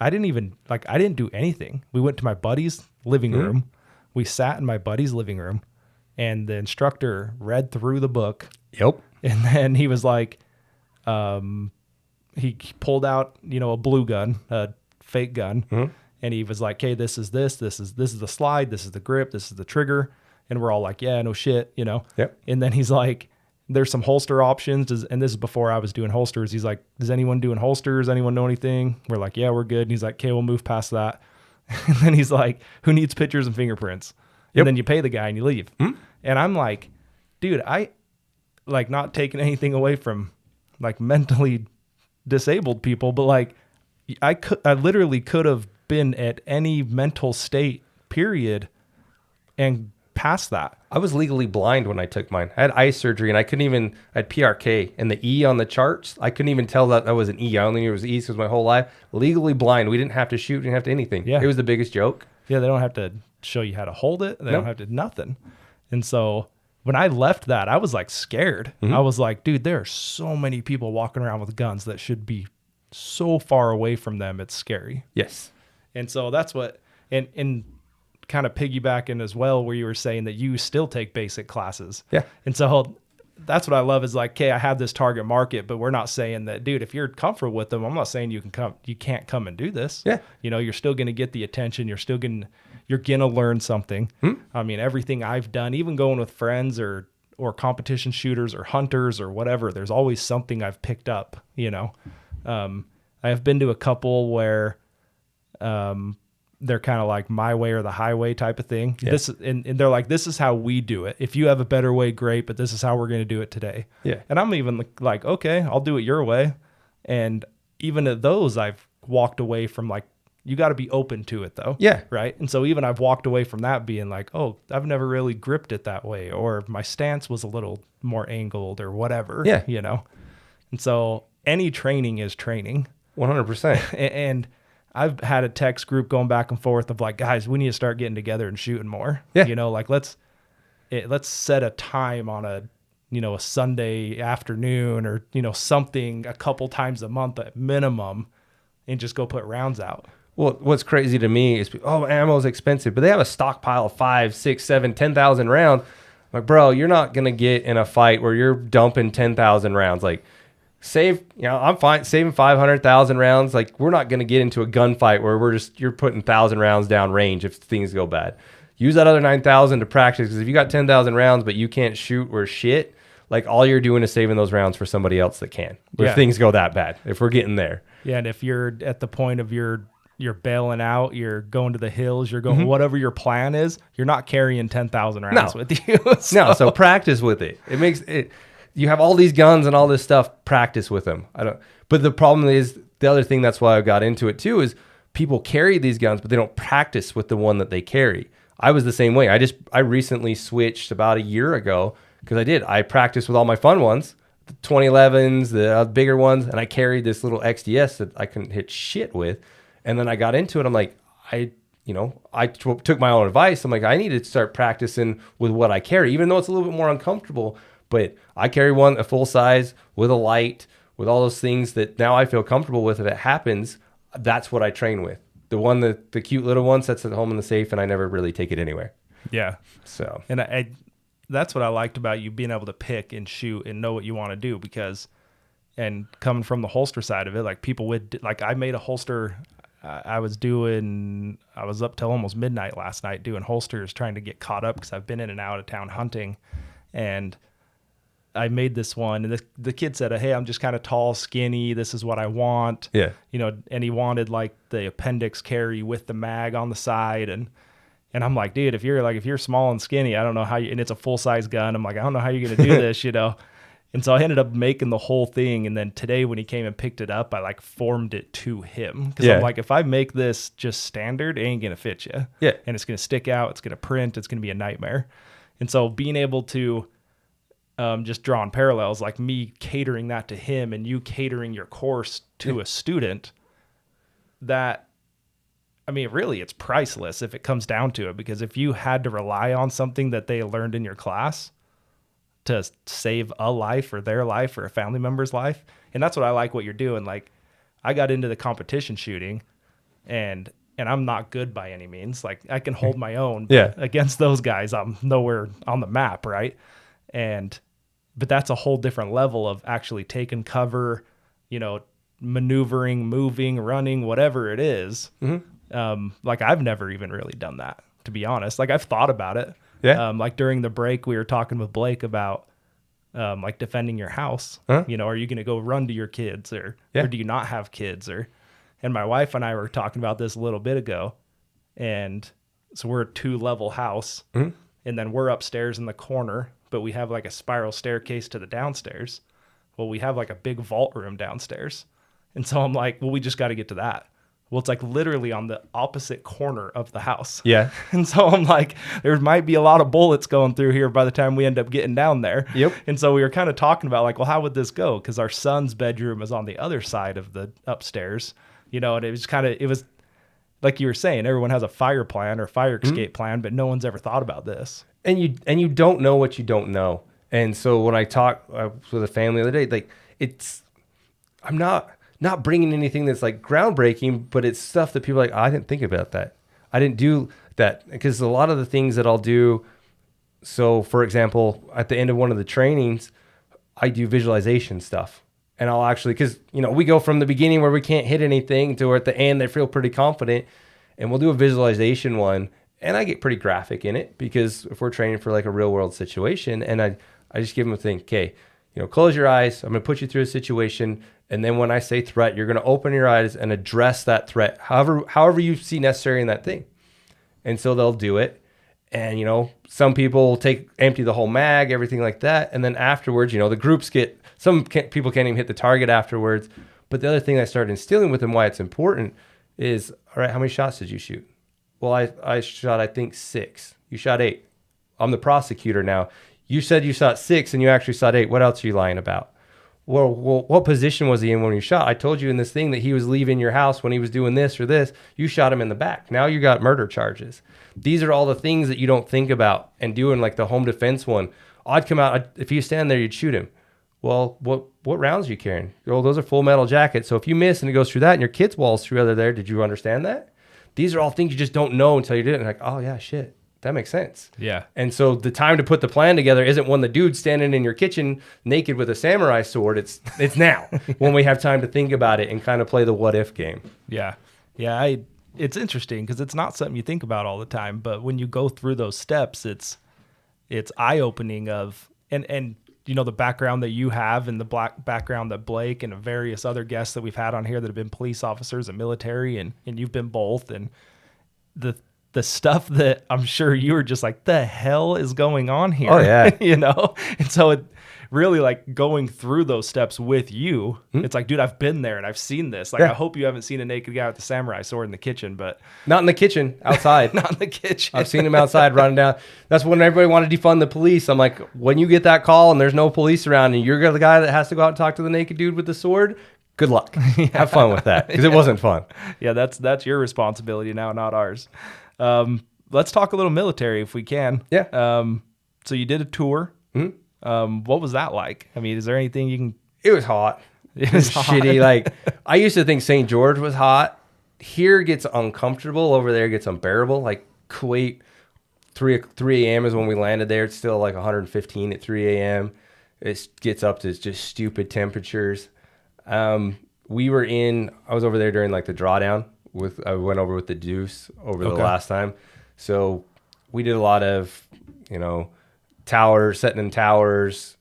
B: I didn't do anything. We went to my buddy's living room. We sat in my buddy's living room, and the instructor read through the book.
A: Yep.
B: And then he was like, he pulled out, a blue gun, a fake gun. And he was like, hey, this is the slide, this is the grip, this is the trigger. And we're all like, yeah, no shit,
A: Yep.
B: And then he's like, there's some holster options. And this is before I was doing holsters. He's like, does anyone doing holsters? Anyone know anything? We're like, yeah, we're good. And he's like, okay, we'll move past that. And then he's like, who needs pictures and fingerprints?
A: Yep.
B: And then you pay the guy and you leave. And I'm like, dude, I like not taking anything away from like mentally disabled people, but like I literally could have been at any mental state period and past that.
A: I was legally blind when I took mine. I had eye surgery and I had PRK, and the E on the charts, I couldn't even tell that was an E. I only knew it was E because my whole life. Legally blind. We didn't have to shoot. We didn't have to anything.
B: Yeah.
A: It was the biggest joke.
B: Yeah, they don't have to show you how to hold it. They don't have to nothing. And so when I left that, I was like scared. I was like, dude, there are so many people walking around with guns that should be so far away from them. It's scary.
A: Yes.
B: And so that's what, and kind of piggybacking as well, where you were saying that you still take basic classes.
A: Yeah.
B: And so that's what I love is like, okay, I have this target market, but we're not saying that, dude, if you're comfortable with them, I'm not saying you can't come and do this.
A: Yeah.
B: You're still going to get the attention. You're going to learn something. I mean, everything I've done, even going with friends or competition shooters or hunters or whatever, there's always something I've picked up, I have been to a couple where, they're kind of like my way or the highway type of thing.
A: Yeah.
B: And they're like, this is how we do it. If you have a better way, great, but this is how we're going to do it today.
A: Yeah.
B: And I'm even like, okay, I'll do it your way. And even at those, I've walked away from like, you got to be open to it though.
A: Yeah.
B: Right. And so even I've walked away from that being like, oh, I've never really gripped it that way. Or my stance was a little more angled or whatever.
A: Yeah.
B: And so any training is training.
A: 100%.
B: And I've had a text group going back and forth of like, guys, we need to start getting together and shooting more.
A: Yeah.
B: Like let's set a time on a Sunday afternoon or, something a couple times a month at minimum and just go put rounds out.
A: Well, what's crazy to me is, ammo is expensive, but they have a stockpile of 5, 6, 7, 10,000 rounds. Like, bro, you're not going to get in a fight where you're dumping 10,000 rounds. Like, I'm fine saving 500,000 rounds. Like, we're not going to get into a gunfight where you're putting 1,000 rounds down range if things go bad. Use that other 9,000 to practice, because if you got 10,000 rounds but you can't shoot or shit, like all you're doing is saving those rounds for somebody else that can. If things go that bad, if we're getting there.
B: Yeah, and if you're at the point of you're bailing out, you're going to the hills, you're going whatever your plan is, you're not carrying 10,000 rounds with you.
A: So practice with it. It makes it. You have all these guns and all this stuff, practice with them. But the problem is, the other thing, that's why I got into it too, is people carry these guns, but they don't practice with the one that they carry. I was the same way. I recently switched about a year ago because I practiced with all my fun ones, the 2011s, the bigger ones, and I carried this little XDS that I couldn't hit shit with. And then I got into it. I'm like, took my own advice. I'm like, I need to start practicing with what I carry, even though it's a little bit more uncomfortable. But I carry a full size with a light, with all those things that now I feel comfortable with. If it happens, that's what I train with. The one that the cute little one sits at home in the safe, and I never really take it anywhere.
B: Yeah.
A: So,
B: and I that's what I liked about you being able to pick and shoot and know what you want to do, because, and coming from the holster side of it, like people would, like I made a holster. I was up till almost midnight last night doing holsters, trying to get caught up because I've been in and out of town hunting, and I made this one, and the kid said, "Hey, I'm just kind of tall, skinny. This is what I want."
A: Yeah.
B: And he wanted like the appendix carry with the mag on the side, and I'm like, dude, if you're small and skinny, I don't know how you. And it's a full size gun. I'm like, I don't know how you're gonna do this, And so I ended up making the whole thing, and then today when he came and picked it up, I like formed it to him, because I'm like, if I make this just standard, it ain't gonna fit you.
A: Yeah.
B: And it's gonna stick out. It's gonna print. It's gonna be a nightmare. And so being able to just drawing parallels, like me catering that to him and you catering your course to a student, that, I mean, really, it's priceless if it comes down to it, because if you had to rely on something that they learned in your class to save a life or their life or a family member's life, and that's what I like what you're doing. Like, I got into the competition shooting, and I'm not good by any means. Like, I can hold my own, but against those guys, I'm nowhere on the map, right? But that's a whole different level of actually taking cover, maneuvering, moving, running, whatever it is. Mm-hmm. Like, I've never even really done that, to be honest. Like, I've thought about it.
A: Yeah.
B: Like during the break, we were talking with Blake about like defending your house.
A: Huh?
B: Are you going to go run to your kids, or do you not have kids? And my wife and I were talking about this a little bit ago. And so we're a 2-level house, mm-hmm. and then we're upstairs in the corner, but we have like a spiral staircase to the downstairs. Well, we have like a big vault room downstairs. And so I'm like, well, we just got to get to that. Well, it's like literally on the opposite corner of the house.
A: Yeah.
B: And so I'm like, there might be a lot of bullets going through here by the time we end up getting down there.
A: Yep.
B: And so we were kind of talking about like, well, how would this go? Because our son's bedroom is on the other side of the upstairs, and it was like you were saying, everyone has a fire plan or fire escape plan, but no one's ever thought about this.
A: And you don't know what you don't know. And so when I talked with a family the other day, like I'm not bringing anything that's like groundbreaking, but it's stuff that people are like, I didn't think about that. I didn't do that, because a lot of the things that I'll do. So for example, at the end of one of the trainings, I do visualization stuff, and I'll actually, cause we go from the beginning where we can't hit anything to where at the end they feel pretty confident, and we'll do a visualization one. And I get pretty graphic in it, because if we're training for like a real world situation, and I just give them a thing, okay, close your eyes. I'm going to put you through a situation. And then when I say threat, you're going to open your eyes and address that threat, however you see necessary in that thing. And so they'll do it. And, some people empty the whole mag, everything like that. And then afterwards, the groups people can't even hit the target afterwards. But the other thing I started instilling with them, why it's important, is, all right, how many shots did you shoot? Well, I shot, I think 6. You shot 8. I'm the prosecutor now. You said you shot 6 and you actually shot 8. What else are you lying about? Well, what position was he in when you shot? I told you in this thing that he was leaving your house when he was doing this or this. You shot him in the back. Now you got murder charges. These are all the things that you don't think about. And doing like the home defense one, I'd come out, if you stand there, you'd shoot him. Well, what rounds are you carrying? Oh, those are full metal jackets. So if you miss and it goes through that and your kid's walls through other there, did you understand that? These are all things you just don't know until you do it. And like, oh yeah, shit. That makes sense.
B: Yeah.
A: And so the time to put the plan together isn't when the dude's standing in your kitchen naked with a samurai sword. It's now when we have time to think about it and kind of play the what if game.
B: Yeah. Yeah. It's interesting because it's not something you think about all the time, but when you go through those steps, it's eye-opening of, and the background that you have and the background that Blake and various other guests that we've had on here that have been police officers and military, and you've been both, and the stuff that I'm sure you were just like, the hell is going on here?
A: Oh, yeah.
B: You know? And so it really like going through those steps with you, it's like, dude, I've been there and I've seen this. Like, I hope you haven't seen a naked guy with a samurai sword in the kitchen, but
A: Not in the kitchen, outside.
B: not in the kitchen.
A: I've seen him outside running down. That's when everybody wanted to defund the police. I'm like, when you get that call and there's no police around and you're the guy that has to go out and talk to the naked dude with the sword, good luck. Have fun with that, because it wasn't fun.
B: Yeah, that's your responsibility now, not ours. Let's talk a little military if we can.
A: Yeah.
B: So you did a tour. What was that like? I mean, is there anything you can...
A: It was hot.
B: It was hot.
A: Shitty. Like, I used to think St. George was hot. Here gets uncomfortable. Over there gets unbearable. Like Kuwait, 3 a.m. is when we landed there. It's still like 115 at 3 a.m. It gets up to just stupid temperatures. I was over there during like the drawdown. I went over with the Deuce over the last time. So we did a lot of, towers, setting in towers,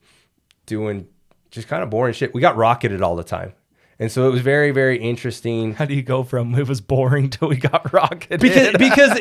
A: doing just kind of boring shit. We got rocketed all the time. And so it was very, very interesting.
B: How do you go from it was boring till we got rocketed?
A: Because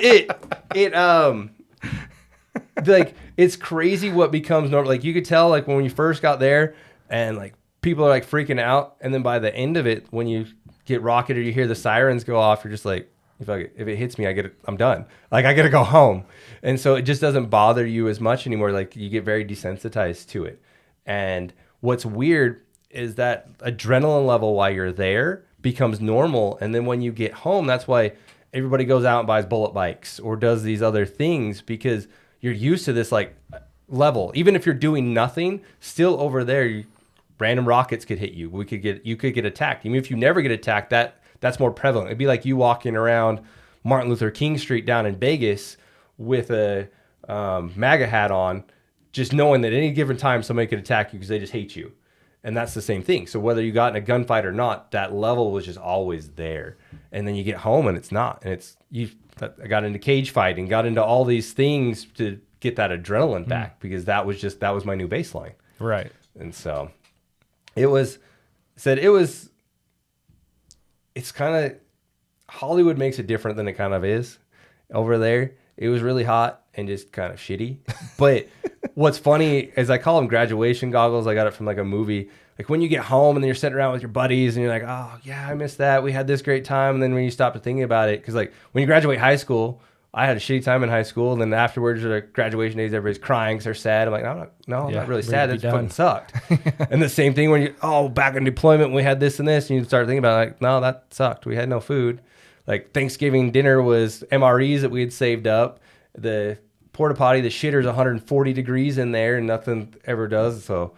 A: like, it's crazy what becomes normal. Like, you could tell, like, when you first got there and like people are like freaking out, and then by the end of it, when you get rocketed, you hear the sirens go off, you're just like, if it hits me, I'm done. Like, I gotta go home. And so it just doesn't bother you as much anymore. Like, you get very desensitized to it. And what's weird is that adrenaline level while you're there becomes normal. And then when you get home, that's why everybody goes out and buys bullet bikes or does these other things, because you're used to this like level. Even if you're doing nothing, still over there, random rockets could hit you. You could get attacked. Even if you never get attacked, that's more prevalent. It'd be like you walking around Martin Luther King Street down in Vegas with a MAGA hat on, just knowing that at any given time somebody could attack you because they just hate you. And that's the same thing. So whether you got in a gunfight or not, that level was just always there. And then you get home and it's not. And I got into cage fighting, got into all these things to get that adrenaline back, because that was my new baseline.
B: Right.
A: And so it's kind of, Hollywood makes it different than it kind of is over there. It was really hot and just kind of shitty. But what's funny is I call them graduation goggles. I got it from like a movie. Like, when you get home and then you're sitting around with your buddies and you're like, oh yeah, I missed that. We had this great time. And then when you stop to thinking about it, because like when you graduate high school, I had a shitty time in high school. And then afterwards, at graduation days, everybody's crying because they're sad. I'm like, I'm not really sad. That fucking sucked. And the same thing when back in deployment, we had this and this. And you start thinking about it, like, no, that sucked. We had no food. Like, Thanksgiving dinner was MREs that we had saved up. The porta potty, the shitter's 140 degrees in there and nothing ever does. So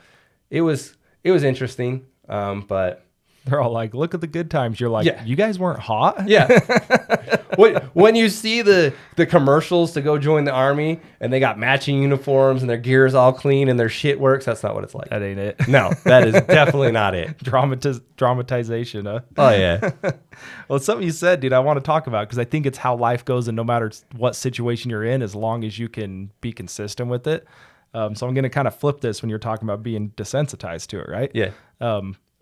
A: it was interesting. But
B: they're all like, look at the good times. You're like, you guys weren't hot?
A: Yeah. When you see the commercials to go join the Army and they got matching uniforms and their gear is all clean and their shit works, that's not what it's like.
B: That ain't it.
A: No, that is definitely not it.
B: Dramatization, huh?
A: Oh, yeah.
B: Well, it's something you said, dude, I want to talk about, because I think it's how life goes, and no matter what situation you're in, as long as you can be consistent with it. So I'm going to kind of flip this when you're talking about being desensitized to it, right?
A: Yeah.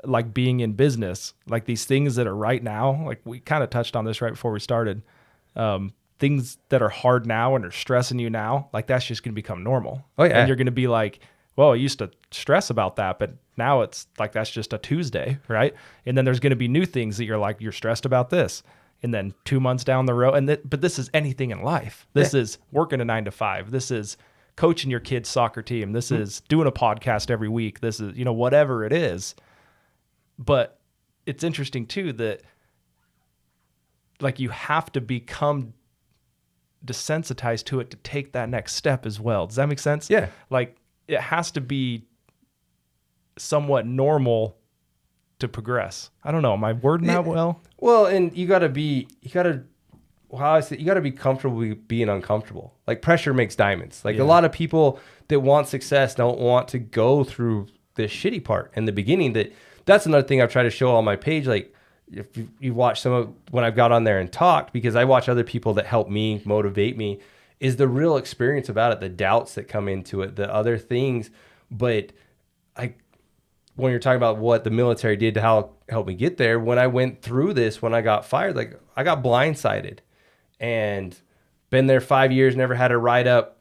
B: Like being in business, like these things that are right now, like we kind of touched on this right before we started, things that are hard now and are stressing you now, like that's just going to become normal.
A: Oh yeah.
B: And you're going to be like, well, I used to stress about that, but now it's like, that's just a Tuesday. Right. And then there's going to be new things that you're like, you're stressed about this. And then 2 months down the road, but this is anything in life. This is working a 9 to 5. This is coaching your kid's soccer team. This is doing a podcast every week. This is, whatever it is. But it's interesting too that like you have to become desensitized to it to take that next step as well. Does that make sense?
A: Yeah.
B: Like it has to be somewhat normal to progress. I don't know. Am I wording that well?
A: Well, and you gotta be comfortable being uncomfortable. Like, pressure makes diamonds. Like a lot of people that want success don't want to go through the shitty part in the beginning. That's another thing I've tried to show on my page. Like, if you watch some of when I've got on there and talked, because I watch other people that help me, motivate me, is the real experience about it, the doubts that come into it, the other things. But when you're talking about what the military did to help me get there, when I went through this, when I got fired, like I got blindsided. And been there 5 years, never had a write up.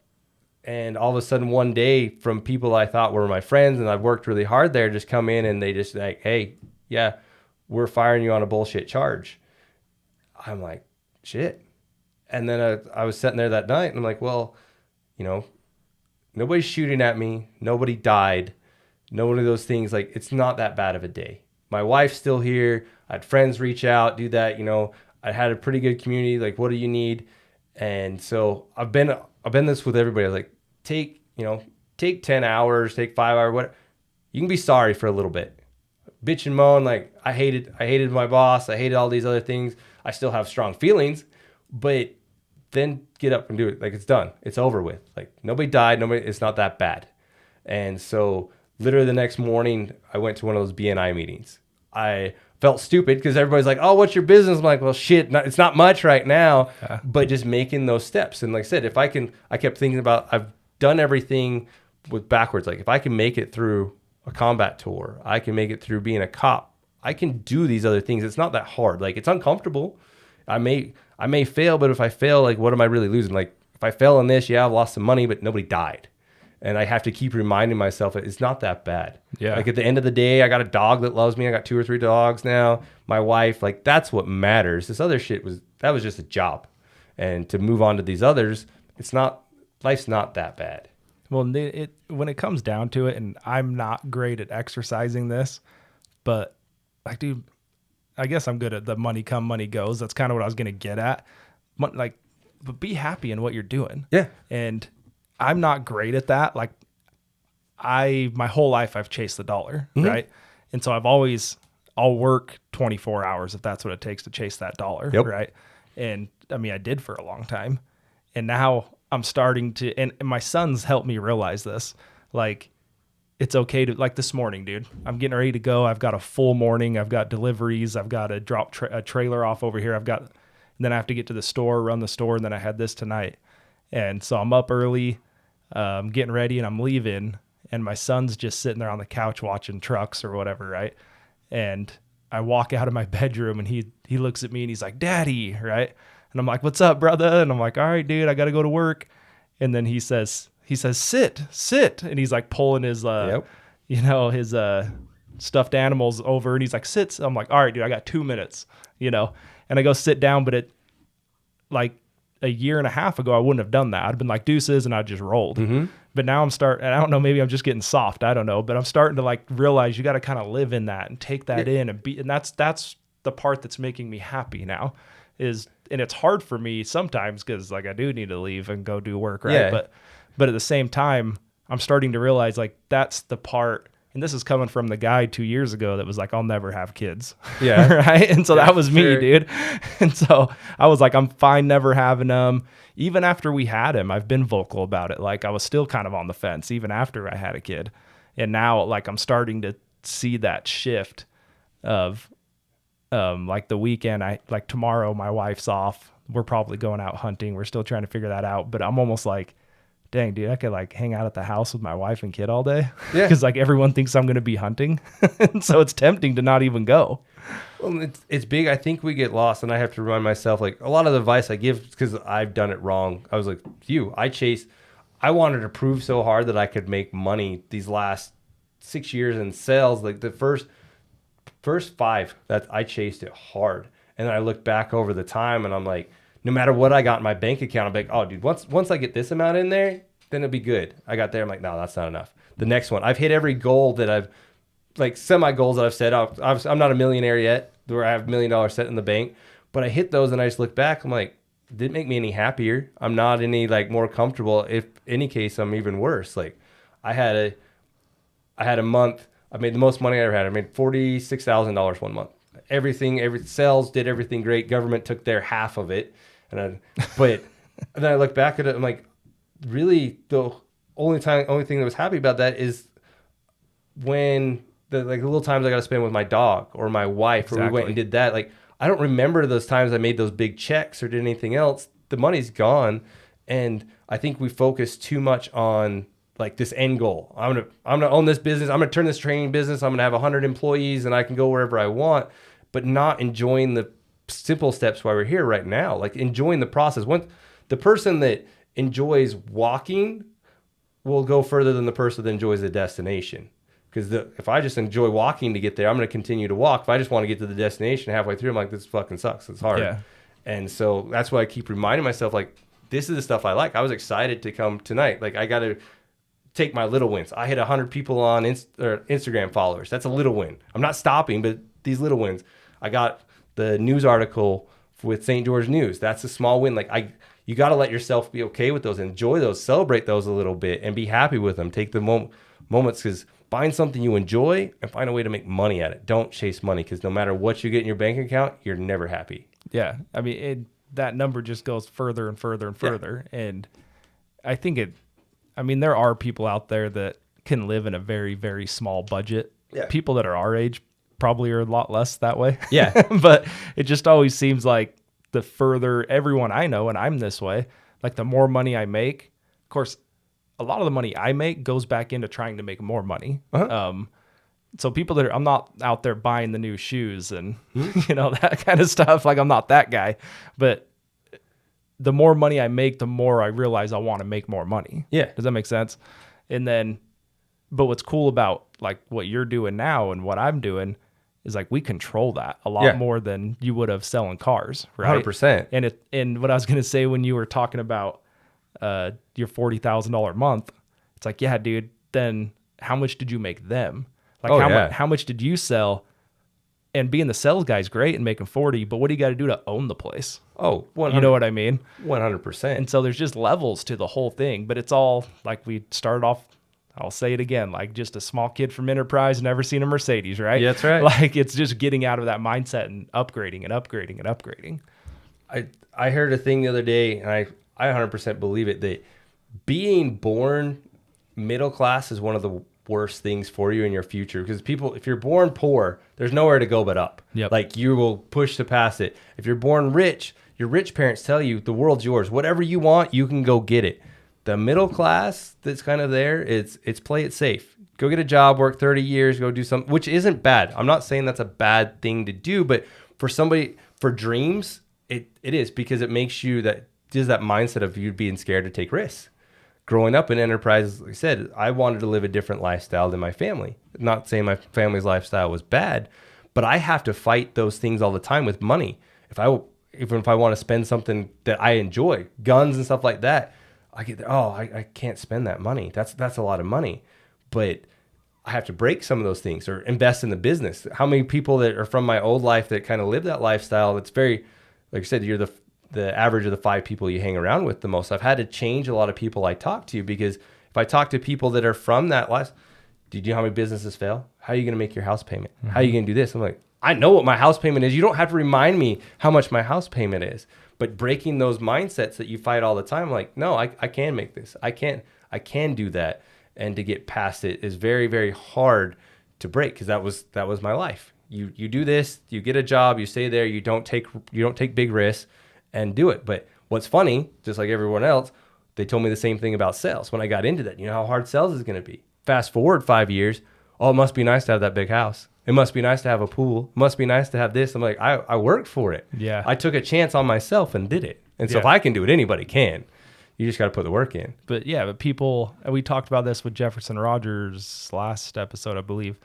A: And all of a sudden one day from people I thought were my friends and I've worked really hard there, just come in and they just like, hey, yeah, we're firing you on a bullshit charge. I'm like, shit. And then I was sitting there that night and I'm like, well, you know, nobody's shooting at me. Nobody died. No one of those things. Like, it's not that bad of a day. My wife's still here. I had friends reach out, do that. You know, I had a pretty good community. Like, what do you need? And so I've been this with everybody. I was like, take 10 hours, take 5 hours, what you can be sorry for a little bit. Bitch and moan, like I hated my boss. I hated all these other things. I still have strong feelings, but then get up and do it. Like, it's done. It's over with. Like, nobody died. It's not that bad. And so literally the next morning I went to one of those BNI meetings. I felt stupid because everybody's like, oh, what's your business? I'm like, well, shit, it's not much right now, but just making those steps. And like I said, I kept thinking about, I've done everything with backwards. Like, if I can make it through a combat tour, I can make it through being a cop. I can do these other things. It's not that hard. Like, it's uncomfortable. I may fail, but if I fail, like, what am I really losing? Like, if I fail in this, yeah, I've lost some money, but nobody died. And I have to keep reminding myself that it's not that bad.
B: Yeah.
A: Like, at the end of the day, I got a dog that loves me. I got 2 or 3 dogs now. My wife, like, that's what matters. This other shit was just a job. And to move on to these others, life's not that bad.
B: Well, when it comes down to it, and I'm not great at exercising this, but like, dude, I guess I'm good at the money come, money goes. That's kind of what I was going to get at. But be happy in what you're doing.
A: Yeah.
B: And I'm not great at that. Like, my whole life I've chased the dollar, right? And so I'll work 24 hours if that's what it takes to chase that dollar, right? And I mean, I did for a long time. And now I'm starting to, and my sons helped me realize this. Like, it's okay to, like, this morning, dude, I'm getting ready to go. I've got a full morning. I've got deliveries. I've got to drop a trailer off over here. And then I have to get to the store, run the store. And then I had this tonight. And so I'm up early, getting ready, and I'm leaving. And my son's just sitting there on the couch watching trucks or whatever, right? And I walk out of my bedroom and he looks at me and he's like, "Daddy," right? And I'm like, "What's up, brother?" And I'm like, "All right, dude, I got to go to work." And then he says, sit. And he's like pulling his, his stuffed animals over. And he's like, "Sit." So I'm like, "All right, dude, I got 2 minutes," And I go sit down, but it, like, a year and a half ago, I wouldn't have done that. I'd been like, deuces, and I just rolled. But now and I don't know, maybe I'm just getting soft. I don't know, but I'm starting to, like, realize you got to kind of live in that and take that in and that's the part that's making me happy now and it's hard for me sometimes because, like, I do need to leave and go do work, right?
A: Yeah.
B: But at the same time, I'm starting to realize, like, that's the part. And this is coming from the guy 2 years ago that was like, "I'll never have kids."
A: Yeah.
B: Right. And so that was me, dude. And so I was like, I'm fine never having them. Even after we had him, I've been vocal about it. Like, I was still kind of on the fence even after I had a kid. And now, like, I'm starting to see that shift of, like, the weekend, like, tomorrow my wife's off. We're probably going out hunting. We're still trying to figure that out. But I'm almost like, dang, dude, I could, like, hang out at the house with my wife and kid all day. Yeah. Because, like, everyone thinks I'm going to be hunting. And so it's tempting to not even go.
A: Well, it's big. I think we get lost, and I have to remind myself, like, a lot of the advice I give because I've done it wrong. I was like, I wanted to prove so hard that I could make money these last 6 years in sales. Like, the first 5, that I chased it hard. And then I look back over the time and I'm like, no matter what I got in my bank account, I'm like, oh, dude, once I get this amount in there, then it'll be good. I got there. I'm like, no, that's not enough. The next one, I've hit every goal that I've, like, semi goals that I've set out. I'm not a millionaire yet where I have $1 million set in the bank, but I hit those and I just look back. I'm like, didn't make me any happier. I'm not any, like, more comfortable. If any case, I'm even worse. Like, I had a month. I made the most money I ever had. I made $46,000 one month. Every sales did everything great. Government took their half of it. And then I look back at it. I'm like, really, the only thing that was happy about that is when the little times I got to spend with my dog or my wife, exactly. Or we went and did that. Like, I don't remember those times I made those big checks or did anything else. The money's gone, and I think we focus too much on, like, this end goal. I'm gonna own this business. I'm gonna turn this training business. I'm gonna have 100 employees, and I can go wherever I want. But not enjoying the simple steps while we're here right now. Like, enjoying the process. Once the person that enjoys walking will go further than the person that enjoys the destination. Because if I just enjoy walking to get there, I'm going to continue to walk. If I just want to get to the destination halfway through, I'm like, this fucking sucks. It's hard. Yeah. And so that's why I keep reminding myself, like, this is the stuff I like. I was excited to come tonight. Like, I got to take my little wins. I hit 100 people on Instagram followers. That's a little win. I'm not stopping, but these little wins. I got the news article with St. George News. That's a small win. Like, you got to let yourself be okay with those, enjoy those, celebrate those a little bit, and be happy with them. Take the moments, because find something you enjoy and find a way to make money at it. Don't chase money, because no matter what you get in your bank account, you're never happy.
B: Yeah. I mean, that number just goes further and further and further. Yeah. And I think there are people out there that can live in a very, very small budget. Yeah. People that are our age probably are a lot less that way.
A: Yeah.
B: But it just always seems like the further everyone I know, and I'm this way, like the more money I make, of course, a lot of the money I make goes back into trying to make more money. Uh-huh. So people I'm not out there buying the new shoes and, that kind of stuff. Like, I'm not that guy, but the more money I make, the more I realize I want to make more money.
A: Yeah.
B: Does that make sense? But what's cool about like what you're doing now and what I'm doing is like, we control that a lot more than you would have selling cars. Right.
A: 100%.
B: And what I was going to say when you were talking about, your $40,000 a month, it's like, yeah, dude, then how much did you make them? Like, how much did you sell? And being the sales guy's great and making 40, but what do you got to do to own the place?
A: Oh, 100%.
B: You know what I mean?
A: 100%.
B: And so there's just levels to the whole thing, but it's all like, we started off, I'll say it again, like just a small kid from Enterprise, never seen a Mercedes, right?
A: Yeah, that's right.
B: Like, it's just getting out of that mindset and upgrading and upgrading and upgrading.
A: I heard a thing the other day, and I 100% believe it, that being born middle class is one of the worst things for you in your future. Because if you're born poor, there's nowhere to go but up.
B: Yep.
A: Like, you will push to pass it. If you're born rich, your rich parents tell you the world's yours. Whatever you want, you can go get it. The middle class that's kind of there, it's play it safe. Go get a job, work 30 years, go do something, which isn't bad. I'm not saying that's a bad thing to do, but for dreams, it is, because it makes you just that mindset of you being scared to take risks. Growing up in Enterprise, like I said, I wanted to live a different lifestyle than my family. Not saying my family's lifestyle was bad, but I have to fight those things all the time with money. Even if I want to spend something that I enjoy, guns and stuff like that, I can't spend that money. That's a lot of money. But I have to break some of those things or invest in the business. How many people that are from my old life that kind of live that lifestyle, it's very, like I said, you're the average of the 5 people you hang around with the most. I've had to change a lot of people I talk to, because if I talk to people that are from that life, do you know how many businesses fail? How are you going to make your house payment? Mm-hmm. How are you going to do this? I'm like, I know what my house payment is. You don't have to remind me how much my house payment is. But breaking those mindsets that you fight all the time, like, no, I can make this. I can do that. And to get past it is very, very hard to break, because that was my life. You do this, you get a job, you stay there, you don't take big risks and do it. But what's funny, just like everyone else, they told me the same thing about sales when I got into that. You know how hard sales is going to be. Fast forward 5 years, oh, it must be nice to have that big house. It must be nice to have a pool. It must be nice to have this. I'm like, I worked for it.
B: Yeah.
A: I took a chance on myself and did it. And so if I can do it, anybody can. You just got to put the work in.
B: But people, and we talked about this with Jefferson Rogers last episode, I believe.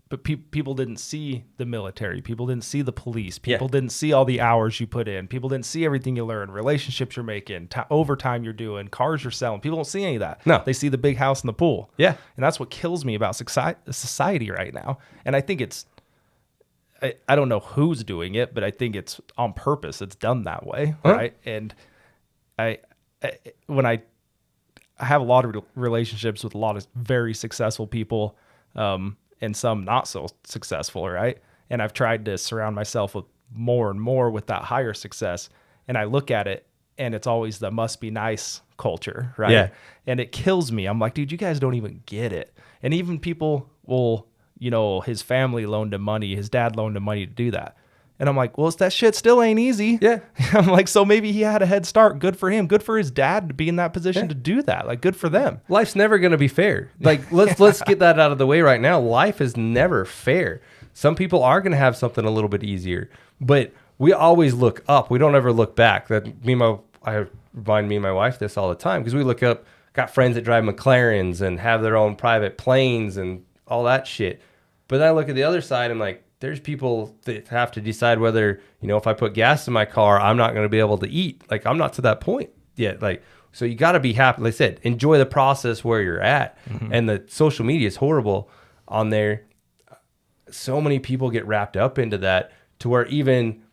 B: But people didn't see the military. People didn't see the police. People didn't see all the hours you put in. People didn't see everything you learn, relationships you're making, overtime you're doing, cars you're selling. People don't see any of that.
A: No.
B: They see the big house and the pool.
A: Yeah.
B: And that's what kills me about society right now. And I think I don't know who's doing it, but I think it's on purpose. It's done that way, right? And I have a lot of relationships with a lot of very successful people, and some not so successful, right? And I've tried to surround myself with more and more with that higher success. And I look at it, and it's always the must be nice culture, right?
A: Yeah.
B: And it kills me. I'm like, dude, you guys don't even get it. And even people will, his family loaned him money, his dad loaned him money to do that. And I'm like, well, that shit still ain't easy.
A: Yeah.
B: I'm like, so maybe he had a head start. Good for him. Good for his dad to be in that position to do that. Like, good for them.
A: Life's never going to be fair. Like, let's get that out of the way right now. Life is never fair. Some people are going to have something a little bit easier, but we always look up. We don't ever look back. That I remind me and my wife this all the time because we look up, got friends that drive McLarens and have their own private planes and all that shit. But then I look at the other side, I'm like, there's people that have to decide whether, if I put gas in my car, I'm not going to be able to eat. Like, I'm not to that point yet. Like, so you got to be happy. Like I said, enjoy the process where you're at. Mm-hmm. And the social media is horrible on there. So many people get wrapped up into that to where even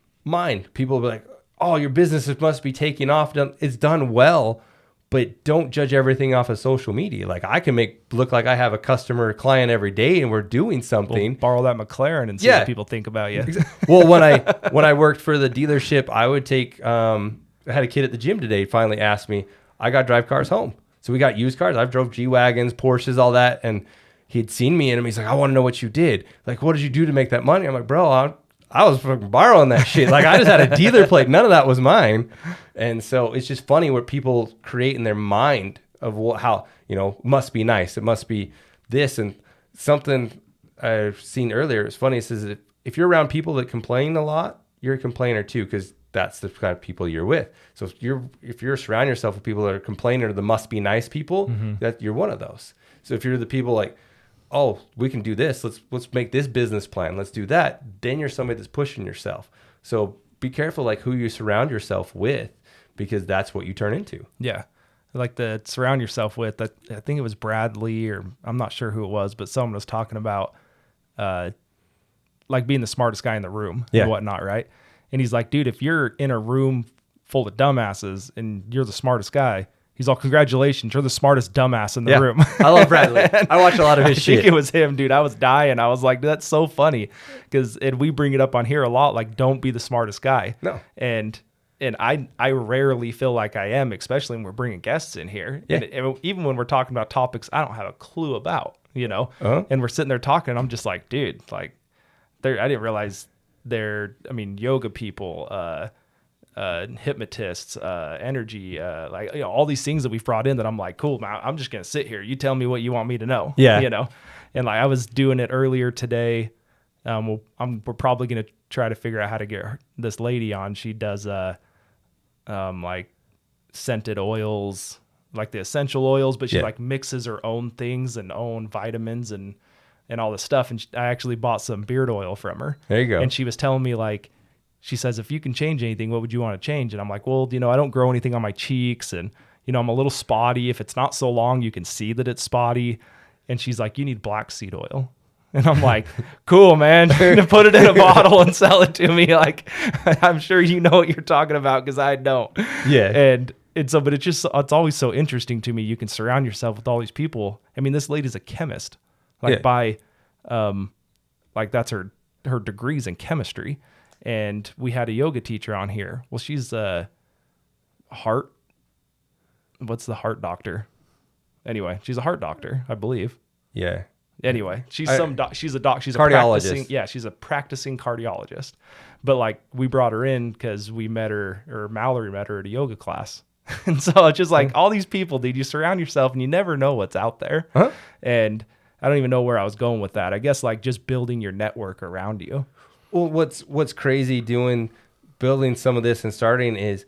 A: people will be like, oh, your business must be taking off. It's done well. But don't judge everything off of social media. Like I can look like I have a customer or client every day and we're doing something.
B: We'll borrow that McLaren and see what people think about you.
A: Well, when I worked for the dealership, I would take, I had a kid at the gym today finally asked me, I got to drive cars home. So we got used cars. I've drove G-Wagons, Porsches, all that. And he'd seen me in them. He's like, I want to know what you did. Like, what did you do to make that money? I'm like, bro, I was fucking borrowing that shit. Like I just had a dealer plate. None of that was mine. And so it's just funny what people create in their mind of how, must be nice. It must be this. And something I've seen earlier, it's funny. It says if you're around people that complain a lot, you're a complainer too, because that's the kind of people you're with. So if you're surrounding yourself with people that are complaining or the must be nice people, that you're one of those. So if you're the people like, oh, we can do this. Let's make this business plan. Let's do that. Then you're somebody that's pushing yourself. So be careful like who you surround yourself with, because that's what you turn into.
B: Yeah. Like the surround yourself with, I think it was Bradley, or I'm not sure who it was, but someone was talking about like being the smartest guy in the room and whatnot, right? And he's like, dude, if you're in a room full of dumbasses and you're the smartest guy, he's all, congratulations, you're the smartest dumbass in the room.
A: I love Bradley. I watch a lot of his shit.
B: I think it was him, dude. I was dying. I was like, that's so funny. And we bring it up on here a lot, like, don't be the smartest guy.
A: No.
B: And I rarely feel like I am, especially when we're bringing guests in here. Yeah. And even when we're talking about topics I don't have a clue about, and we're sitting there talking, and I'm just like, dude, like, I didn't realize yoga people, hypnotists, energy, all these things that we've brought in that I'm like, cool, man, I'm just going to sit here. You tell me what you want me to know.
A: Yeah.
B: And like I was doing it earlier today. We're probably going to try to figure out how to get this lady on. She does, like scented oils, like the essential oils, but she like mixes her own things and own vitamins and all this stuff. And I actually bought some beard oil from her.
A: There you go.
B: And she was telling me like, she says, if you can change anything, what would you want to change? And I'm like, well, I don't grow anything on my cheeks. And, I'm a little spotty. If it's not so long, you can see that it's spotty. And she's like, you need black seed oil. And I'm like, cool, man. To put it in a bottle and sell it to me. Like, I'm sure you know what you're talking about because I don't.
A: Yeah.
B: And so, but it's always so interesting to me. You can surround yourself with all these people. I mean, this lady's a chemist. Like like that's her degrees in chemistry. And we had a yoga teacher on here. Well, she's what's the heart doctor? Anyway, she's a heart doctor, I believe.
A: Yeah.
B: Anyway, she's a
A: cardiologist.
B: She's a practicing cardiologist. But like we brought her in because Mallory met her at a yoga class. And so it's just like all these people, dude, you surround yourself and you never know what's out there.
A: Huh?
B: And I don't even know where I was going with that. I guess like just building your network around you.
A: Well, what's crazy building some of this and starting is,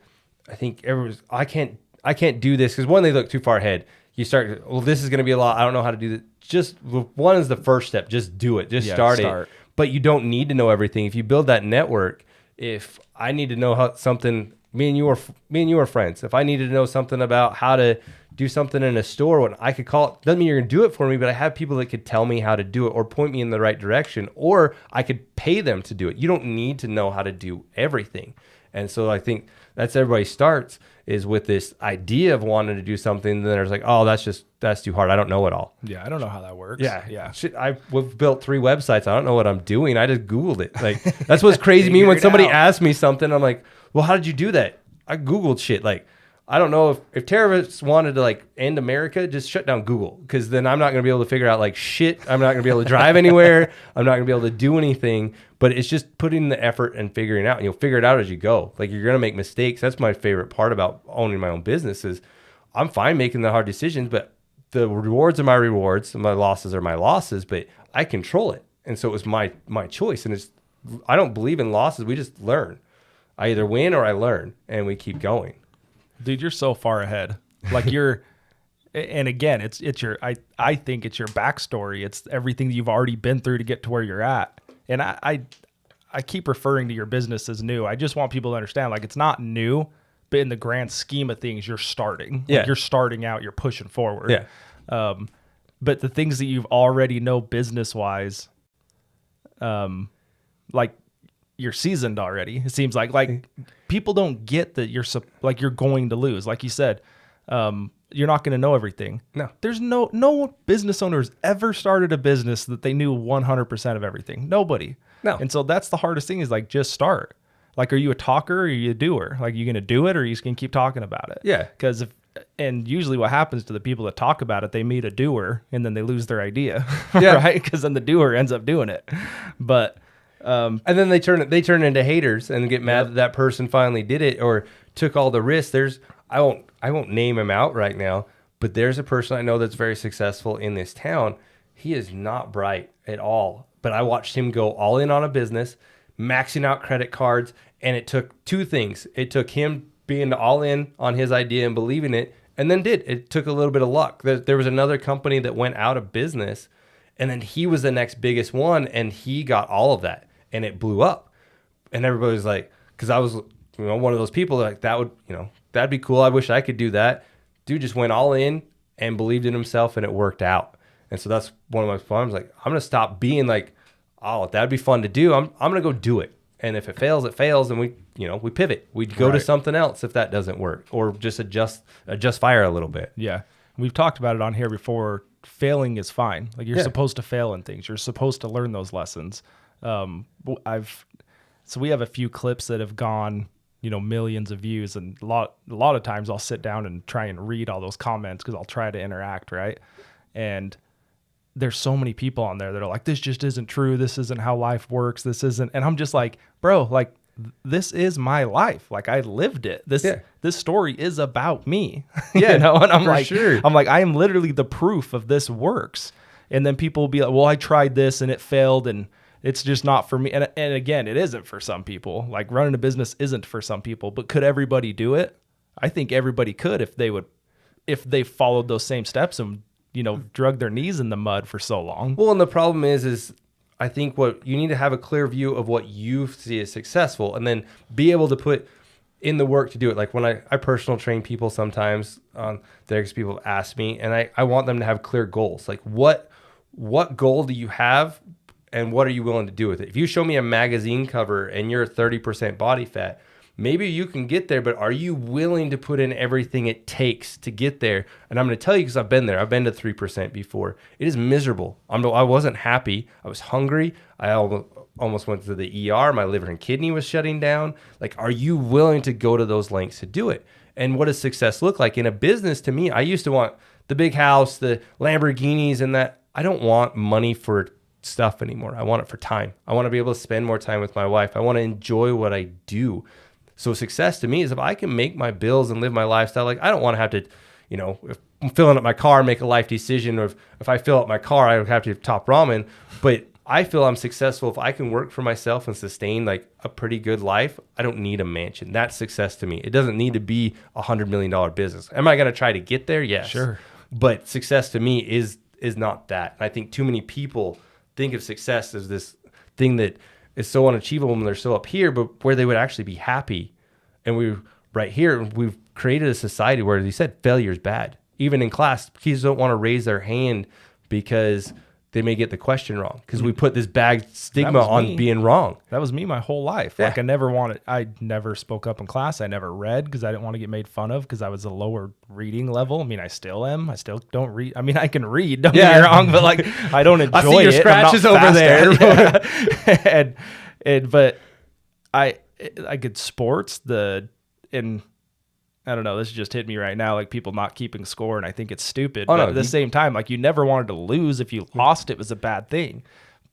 A: I think I can't do this because one, they look too far ahead. You start, well, this is going to be a lot. I don't know how to do this. Just one is the first step. Just do it. Just start it. But you don't need to know everything. If you build that network, if I need to know how something, me and you are friends. If I needed to know something about how to do something in a store, when I could call it, doesn't mean you're going to do it for me, but I have people that could tell me how to do it or point me in the right direction, or I could pay them to do it. You don't need to know how to do everything. And so I think that's everybody starts is with this idea of wanting to do something. Then there's like, oh, that's too hard. I don't know it all.
B: Yeah. I don't know how that works.
A: Yeah. Shit, we've built 3 websites. I don't know what I'm doing. I just Googled it. Like, that's what's crazy to me when somebody asks me something, I'm like, well, how did you do that? I Googled shit. Like, I don't know if terrorists wanted to like end America, just shut down Google, because then I'm not going to be able to figure out like shit. I'm not going to be able to drive anywhere. I'm not going to be able to do anything. But it's just putting the effort and figuring it out. And you'll figure it out as you go. Like, you're going to make mistakes. That's my favorite part about owning my own business is I'm fine making the hard decisions, but the rewards are my rewards and my losses are my losses, but I control it. And so it was my choice. And I don't believe in losses. We just learn. I either win or I learn, and we keep going.
B: Dude, you're so far ahead. Like and again, it's your, I think it's your backstory. It's everything that you've already been through to get to where you're at. And I keep referring to your business as new. I just want people to understand, like, it's not new, but in the grand scheme of things, you're starting.
A: Yeah.
B: Like, you're starting out, you're pushing forward.
A: Yeah.
B: But the things that you've already know business wise, like, you're seasoned already. It seems like people don't get that you're going to lose. Like you said, you're not going to know everything.
A: No.
B: There's no business owners ever started a business that they knew 100% of everything. Nobody.
A: No.
B: And so that's the hardest thing is, like, just start. Like, are you a talker or are you a doer? Like, you going to do it or are you just going to keep talking about it?
A: Yeah.
B: Because and usually what happens to the people that talk about it, they meet a doer and then they lose their idea.
A: Yeah.
B: Right? Because then the doer ends up doing it. But
A: and then they turn into haters and get mad that person finally did it or took all the risks. I won't name him out right now, but there's a person I know that's very successful in this town. He is not bright at all, but I watched him go all in on a business, maxing out credit cards, and it took two things. It took him being all in on his idea and believing it, and then it took a little bit of luck. There was another company that went out of business, and then he was the next biggest one, and he got all of that, and it blew up. And everybody was like, because I was one of those people like that would, that'd be cool. I wish I could do that. Dude just went all in and believed in himself, and it worked out. And so that's one of my farms. Like, I'm going to stop being like, oh, that'd be fun to do. I'm going to go do it. And if it fails, it fails. And we pivot. We go to something else if that doesn't work, or just adjust fire a little bit.
B: yeah, we've talked about it on here before. Failing is fine. Like, you're supposed to fail in things. You're supposed to learn those lessons. So we have a few clips that have gone, millions of views, and a lot of times I'll sit down and try and read all those comments because I'll try to interact, right? And there's so many people on there that are like, this just isn't true. This isn't how life works. This isn't. And I'm just like, bro, like, this is my life. Like, I lived it. This story is about me.
A: Yeah,
B: and I'm
A: for
B: like,
A: sure.
B: I'm like, I am literally the proof of this works. And then people will be like, well, I tried this and it failed and it's just not for me. And again, it isn't for some people. Like, running a business isn't for some people, but could everybody do it? I think everybody could if they followed those same steps and, drug their knees in the mud for so long.
A: Well, and the problem is I think what you need to have a clear view of what you see as successful, and then be able to put in the work to do it. Like, when I personal train people sometimes, because people have asked me, and I want them to have clear goals. Like, what goal do you have, and what are you willing to do with it? If you show me a magazine cover and you're 30% body fat, maybe you can get there, but are you willing to put in everything it takes to get there? And I'm going to tell you, because I've been there. I've been to 3% before. It is miserable. I wasn't happy. I was hungry. I almost went to the ER. My liver and kidney was shutting down. Like, are you willing to go to those lengths to do it? And what does success look like? In a business, to me, I used to want the big house, the Lamborghinis, and that. I don't want money for stuff anymore. I want it for time. I want to be able to spend more time with my wife. I want to enjoy what I do. So success to me is if I can make my bills and live my lifestyle. Like, I don't want to have to, if I'm filling up my car, make a life decision, or if I fill up my car, I would have to have top ramen. But I feel I'm successful if I can work for myself and sustain like a pretty good life. I don't need a mansion. That's success to me. It doesn't need to be $100 million business. Am I going to try to get there? Yes.
B: Sure.
A: But success to me is not that. And I think too many people think of success as this thing that is so unachievable when they're so up here, but where they would actually be happy. And we've created a society where, as you said, failure is bad. Even in class, kids don't want to raise their hand because they may get the question wrong, because we put this bad stigma on being wrong.
B: That was me my whole life.
A: Yeah.
B: Like, I never spoke up in class. I never read because I didn't want to get made fun of because I was a lower reading level. I mean, I still am. I still don't read. I mean, I can read, don't get me wrong, but like, I don't enjoy it.
A: I see your scratches over there.
B: But I get sports, and I don't know, this just hit me right now, like people not keeping score, and I think it's stupid. But at the same time, like, you never wanted to lose. If you lost, it was a bad thing.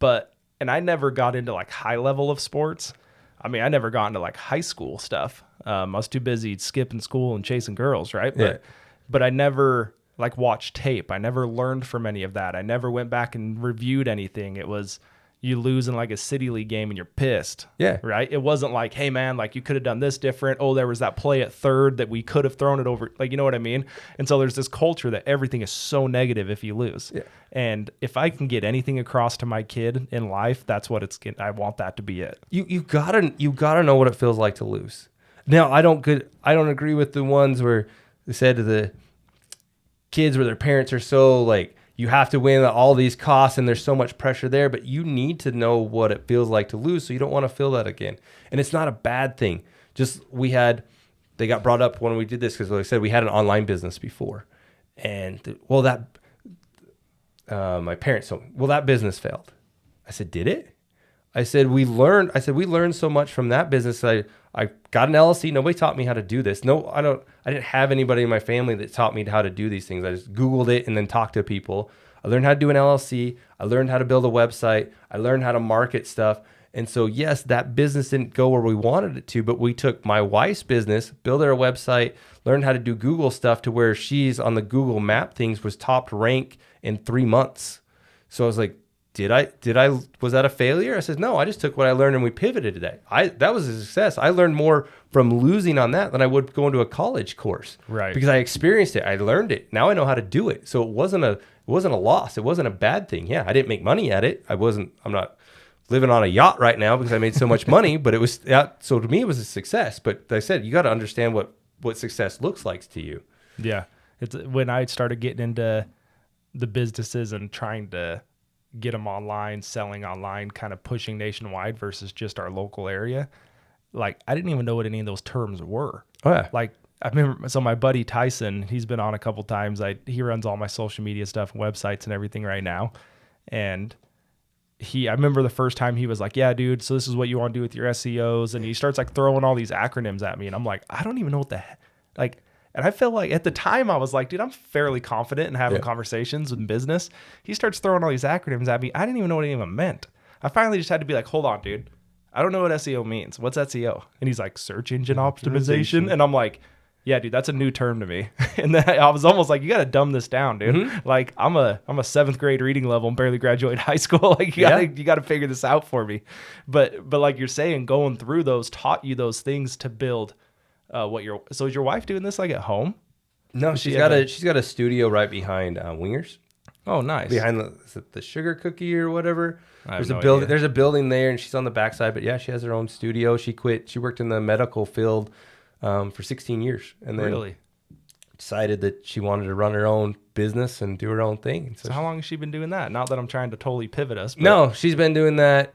B: And I never got into like high level of sports. I mean, I never got into like high school stuff. I was too busy skipping school and chasing girls, right? But I never like watched tape. I never learned from any of that. I never went back and reviewed anything. It was, you lose in like a city league game and you're pissed.
A: Yeah.
B: Right. It wasn't like, hey man, like you could have done this different. Oh, there was that play at third that we could have thrown it over. Like, you know what I mean? And so there's this culture that everything is so negative if you lose.
A: Yeah.
B: And if I can get anything across to my kid in life, that's what I want that to be it.
A: You gotta know what it feels like to lose. Now, I don't agree with the ones where they said to the kids where their parents are so like, you have to win at all these costs and there's so much pressure there, but you need to know what it feels like to lose, so you don't want to feel that again. And it's not a bad thing. Just they got brought up when we did this because, like I said, we had an online business before. And, my parents told me, well, that business failed. I said, did it? I said, we learned so much from that business. I got an LLC. Nobody taught me how to do this. No, I didn't have anybody in my family that taught me how to do these things. I just Googled it and then talked to people. I learned how to do an LLC. I learned how to build a website. I learned how to market stuff. And so, yes, that business didn't go where we wanted it to, but we took my wife's business, built her a website, learned how to do Google stuff to where she's on the Google map things was top rank in 3 months. So I was like, was that a failure? I said, no, I just took what I learned and we pivoted to that. That was a success. I learned more from losing on that than I would going to a college course.
B: Right.
A: Because I experienced it. I learned it. Now I know how to do it. So it wasn't a loss. It wasn't a bad thing. Yeah, I didn't make money at it. I'm not living on a yacht right now because I made so much money, but it was, so to me it was a success. But like I said, you got to understand what success looks like to you.
B: Yeah. It's when I started getting into the businesses and trying to get them online, selling online, kind of pushing nationwide versus just our local area. Like, I didn't even know what any of those terms were.
A: Oh, yeah.
B: Like, I remember, so my buddy Tyson, he's been on a couple times. He runs all my social media stuff and websites and everything right now. And I remember the first time he was like, yeah, dude, so this is what you want to do with your SEOs. And he starts like throwing all these acronyms at me. And I'm like, I don't even know what the heck, like, and I felt like at the time I was like, dude, I'm fairly confident in having conversations in business. He starts throwing all these acronyms at me. I didn't even know what any of them meant. I finally just had to be like, hold on, dude. I don't know what SEO means. What's SEO? And he's like, search engine optimization. And I'm like, yeah, dude, that's a new term to me. And then I was almost like, you got to dumb this down, dude. Mm-hmm. Like I'm a 7th grade reading level and barely graduated high school. Like you got to figure this out for me. But like you're saying, going through those taught you those things to build so is your wife doing this like at home?
A: No, she's got a studio right behind Wingers.
B: Oh, nice.
A: Behind the sugar cookie or whatever.
B: There's a
A: building there, and she's on the backside. But yeah, she has her own studio. She quit. She worked in the medical field for 16 years, and then decided that she wanted to run her own business and do her own thing.
B: So how long has she been doing that? Not that I'm trying to totally pivot us. But...
A: No, she's been doing that.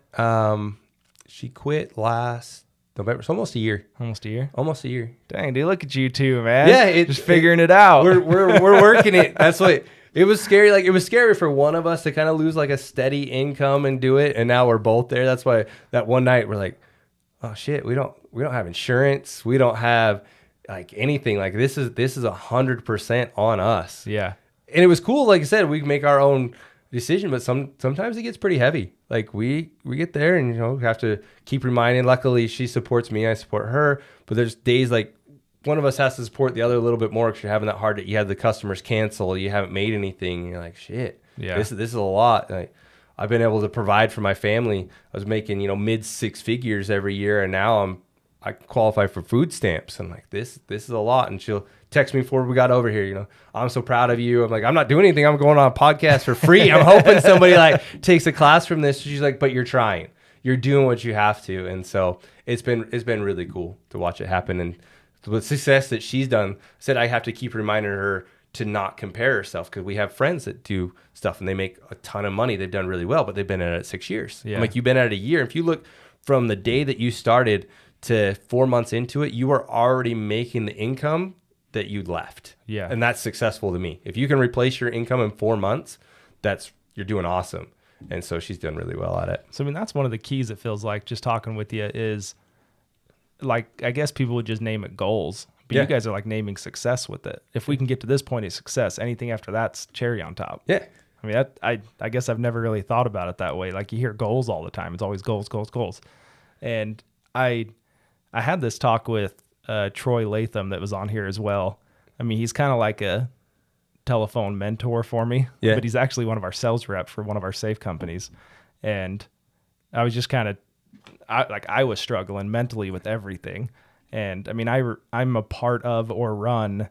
A: She quit last November. It's almost a year.
B: Almost a year?
A: Almost a year.
B: Dang, dude, look at you two, man.
A: Yeah.
B: Just figuring it out.
A: We're working it. That's what... It was scary. Like, it was scary for one of us to kind of lose like a steady income and do it. And now we're both there. That's why that one night we're like, oh shit, we don't have insurance. We don't have like anything. Like this is 100% on us.
B: Yeah.
A: And it was cool. Like I said, we make our own decision, but sometimes it gets pretty heavy. Like we get there and, we have to keep reminding. Luckily she supports me. I support her, but there's days like, one of us has to support the other a little bit more because you're having that hard that you have the customers cancel, you haven't made anything, and you're like, shit, this is a lot. Like, I've been able to provide for my family. I was making, mid 6 figures every year, and now I qualify for food stamps. And like, this is a lot. And she'll text me before we got over here, I'm so proud of you. I'm like, I'm not doing anything. I'm going on a podcast for free. I'm hoping somebody like takes a class from this. She's like, but you're trying. You're doing what you have to. And so it's been really cool to watch it happen. And the success that she's done, said I have to keep reminding her to not compare herself, because we have friends that do stuff and they make a ton of money. They've done really well, but they've been at it 6 years. Yeah. I'm like, you've been at it a year. If you look from the day that you started to 4 months into it, you are already making the income that you left.
B: Yeah.
A: And that's successful to me. If you can replace your income in 4 months, you're doing awesome. And so she's done really well at it.
B: So, I mean, that's one of the keys, it feels like, just talking with you, is like, I guess people would just name it goals, but you guys are like naming success with it. If we can get to this point of success, anything after that's cherry on top.
A: Yeah.
B: I mean, I guess I've never really thought about it that way. Like, you hear goals all the time. It's always goals, goals, goals. And I had this talk with Troy Latham that was on here as well. I mean, he's kind of like a telephone mentor for me, but he's actually one of our sales reps for one of our safe companies. And I was just kind of, I was struggling mentally with everything. And I mean, I'm a part of or run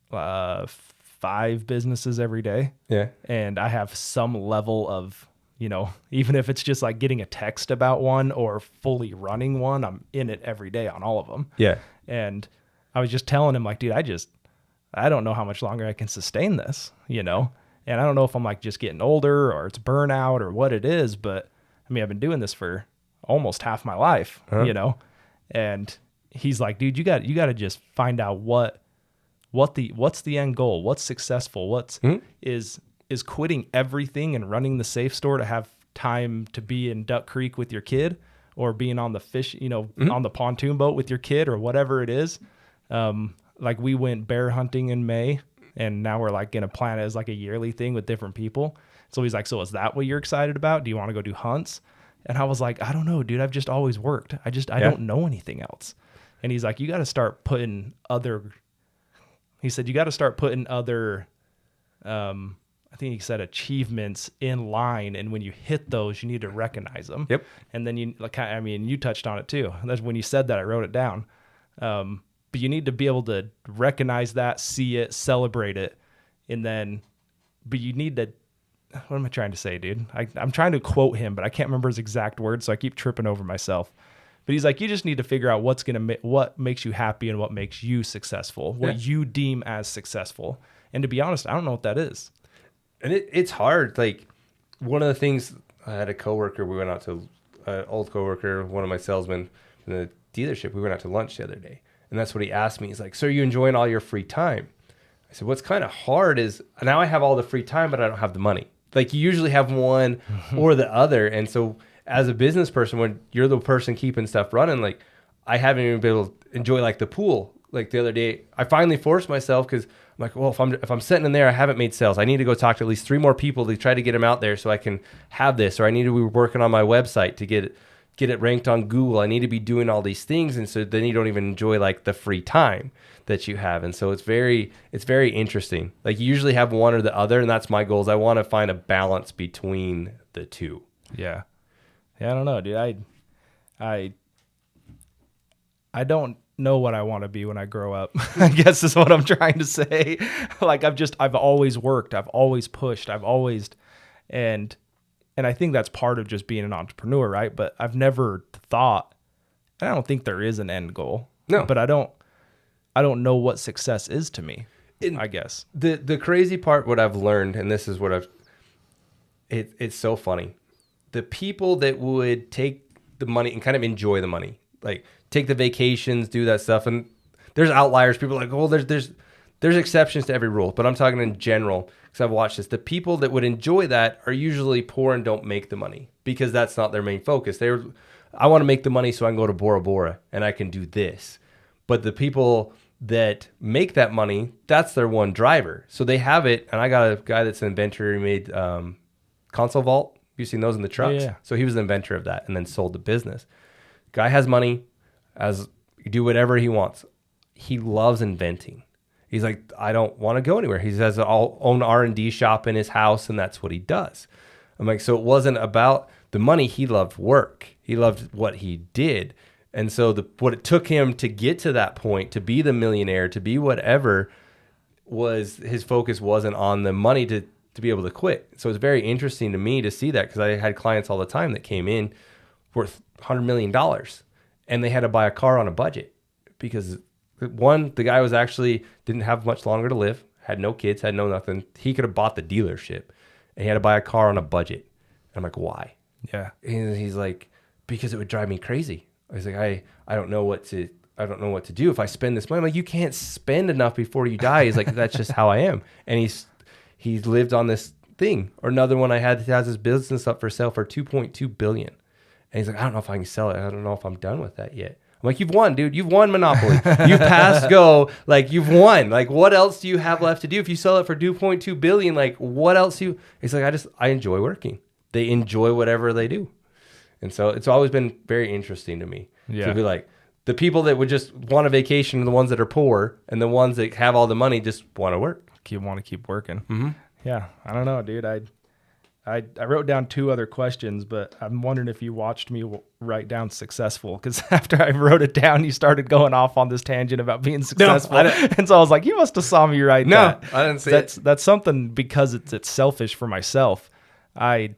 B: 5 businesses every day.
A: Yeah.
B: And I have some level of, even if it's just like getting a text about one or fully running one, I'm in it every day on all of them.
A: Yeah.
B: And I was just telling him like, dude, I don't know how much longer I can sustain this, and I don't know if I'm like just getting older or it's burnout or what it is, but I mean, I've been doing this for almost half my life, and he's like, dude, you got to just find out what's the end goal, what's successful, is quitting everything and running the safe store to have time to be in Duck Creek with your kid, or being on the fish, on the pontoon boat with your kid, or whatever it is. Like we went bear hunting in May, and now we're like going to plan it as like a yearly thing with different people. So he's like, so is that what you're excited about? Do you want to go do hunts? And I was like, I don't know, dude. I've just always worked. I don't know anything else. And he's like, you got to start putting other, I think he said achievements in line. And when you hit those, you need to recognize them.
A: Yep.
B: And then you touched on it too. That's when you said that, I wrote it down. But you need to be able to recognize that, see it, celebrate it. But you need to, what am I trying to say, dude? I'm trying to quote him, but I can't remember his exact words, so I keep tripping over myself. But he's like, you just need to figure out what makes you happy and what makes you successful, what you deem as successful. And to be honest, I don't know what that is.
A: And it's hard. Like, one of the things, I had a coworker, we went out to, an old coworker, one of my salesmen in the dealership, we went out to lunch the other day. And that's what he asked me. He's like, so are you enjoying all your free time? I said, what's kind of hard is now I have all the free time, but I don't have the money. Like, you usually have one or the other. And so as a business person, when you're the person keeping stuff running, like, I haven't even been able to enjoy like the pool. Like the other day, I finally forced myself because I'm like, well, if I'm sitting in there, I haven't made sales. I need to go talk to at least 3 more people to try to get them out there so I can have this. Or I need to be working on my website to get it ranked on Google. I need to be doing all these things. And so then you don't even enjoy like the free time that you have. And so it's very interesting. Like, you usually have one or the other, and that's my goal. Is I want to find a balance between the two.
B: Yeah. I don't know, dude. I don't know what I want to be when I grow up. I guess is what I'm trying to say. Like, I've always worked. I've always pushed. And I think that's part of just being an entrepreneur, right? But I've never thought, and I don't think there is an end goal.
A: No.
B: But I don't know what success is to me, I guess.
A: The crazy part, what I've learned, and this is what it's so funny. The people that would take the money and kind of enjoy the money, like take the vacations, do that stuff. And there's outliers. People are like, oh, there's exceptions to every rule, but I'm talking in general because I've watched this. The people that would enjoy that are usually poor and don't make the money because that's not their main focus. I want to make the money so I can go to Bora Bora and I can do this. But the people that make that money, that's their one driver. So they have it. And I got a guy that's an inventor. He made console vault. You've seen those in the trucks.
B: Yeah.
A: So he was the inventor of that and then sold the business. Guy has money, do whatever he wants. He loves inventing. He's like, I don't want to go anywhere. He has an own R&D shop in his house, and that's what he does. I'm like, so it wasn't about the money. He loved work. He loved what he did. And so what it took him to get to that point, to be the millionaire, to be whatever, was his focus wasn't on the money to be able to quit. So it's very interesting to me to see that because I had clients all the time that came in worth $100 million and they had to buy a car on a budget because one, the guy was actually didn't have much longer to live, had no kids, had no nothing. He could have bought the dealership and he had to buy a car on a budget. And I'm like, why?
B: Yeah.
A: And he's like, because it would drive me crazy. I was like, I don't know what to do if I spend this money. I'm like, you can't spend enough before you die. He's like, that's just how I am. And he's lived on this thing. Or another one I had that has his business up for sale for $2.2 billion. And he's like, I don't know if I can sell it. I don't know if I'm done with that yet. I'm like, you've won, dude. You've won Monopoly. You've passed go. Like, you've won. Like, what else do you have left to do? If you sell it for $2.2 billion, like, what else He's like, I enjoy working. They enjoy whatever they do. And so it's always been very interesting to me.
B: Yeah.
A: To be like, the people that would just want a vacation are the ones that are poor, and the ones that have all the money just want to work.
B: Want to keep working.
A: Mm-hmm.
B: Yeah. I don't know, dude. I wrote down 2 other questions, but I'm wondering if you watched me write down successful, because after I wrote it down, you started going off on this tangent about being successful. And so I was like, you must have saw me write that.
A: No, I didn't see
B: it. That's something, because it's selfish for myself. I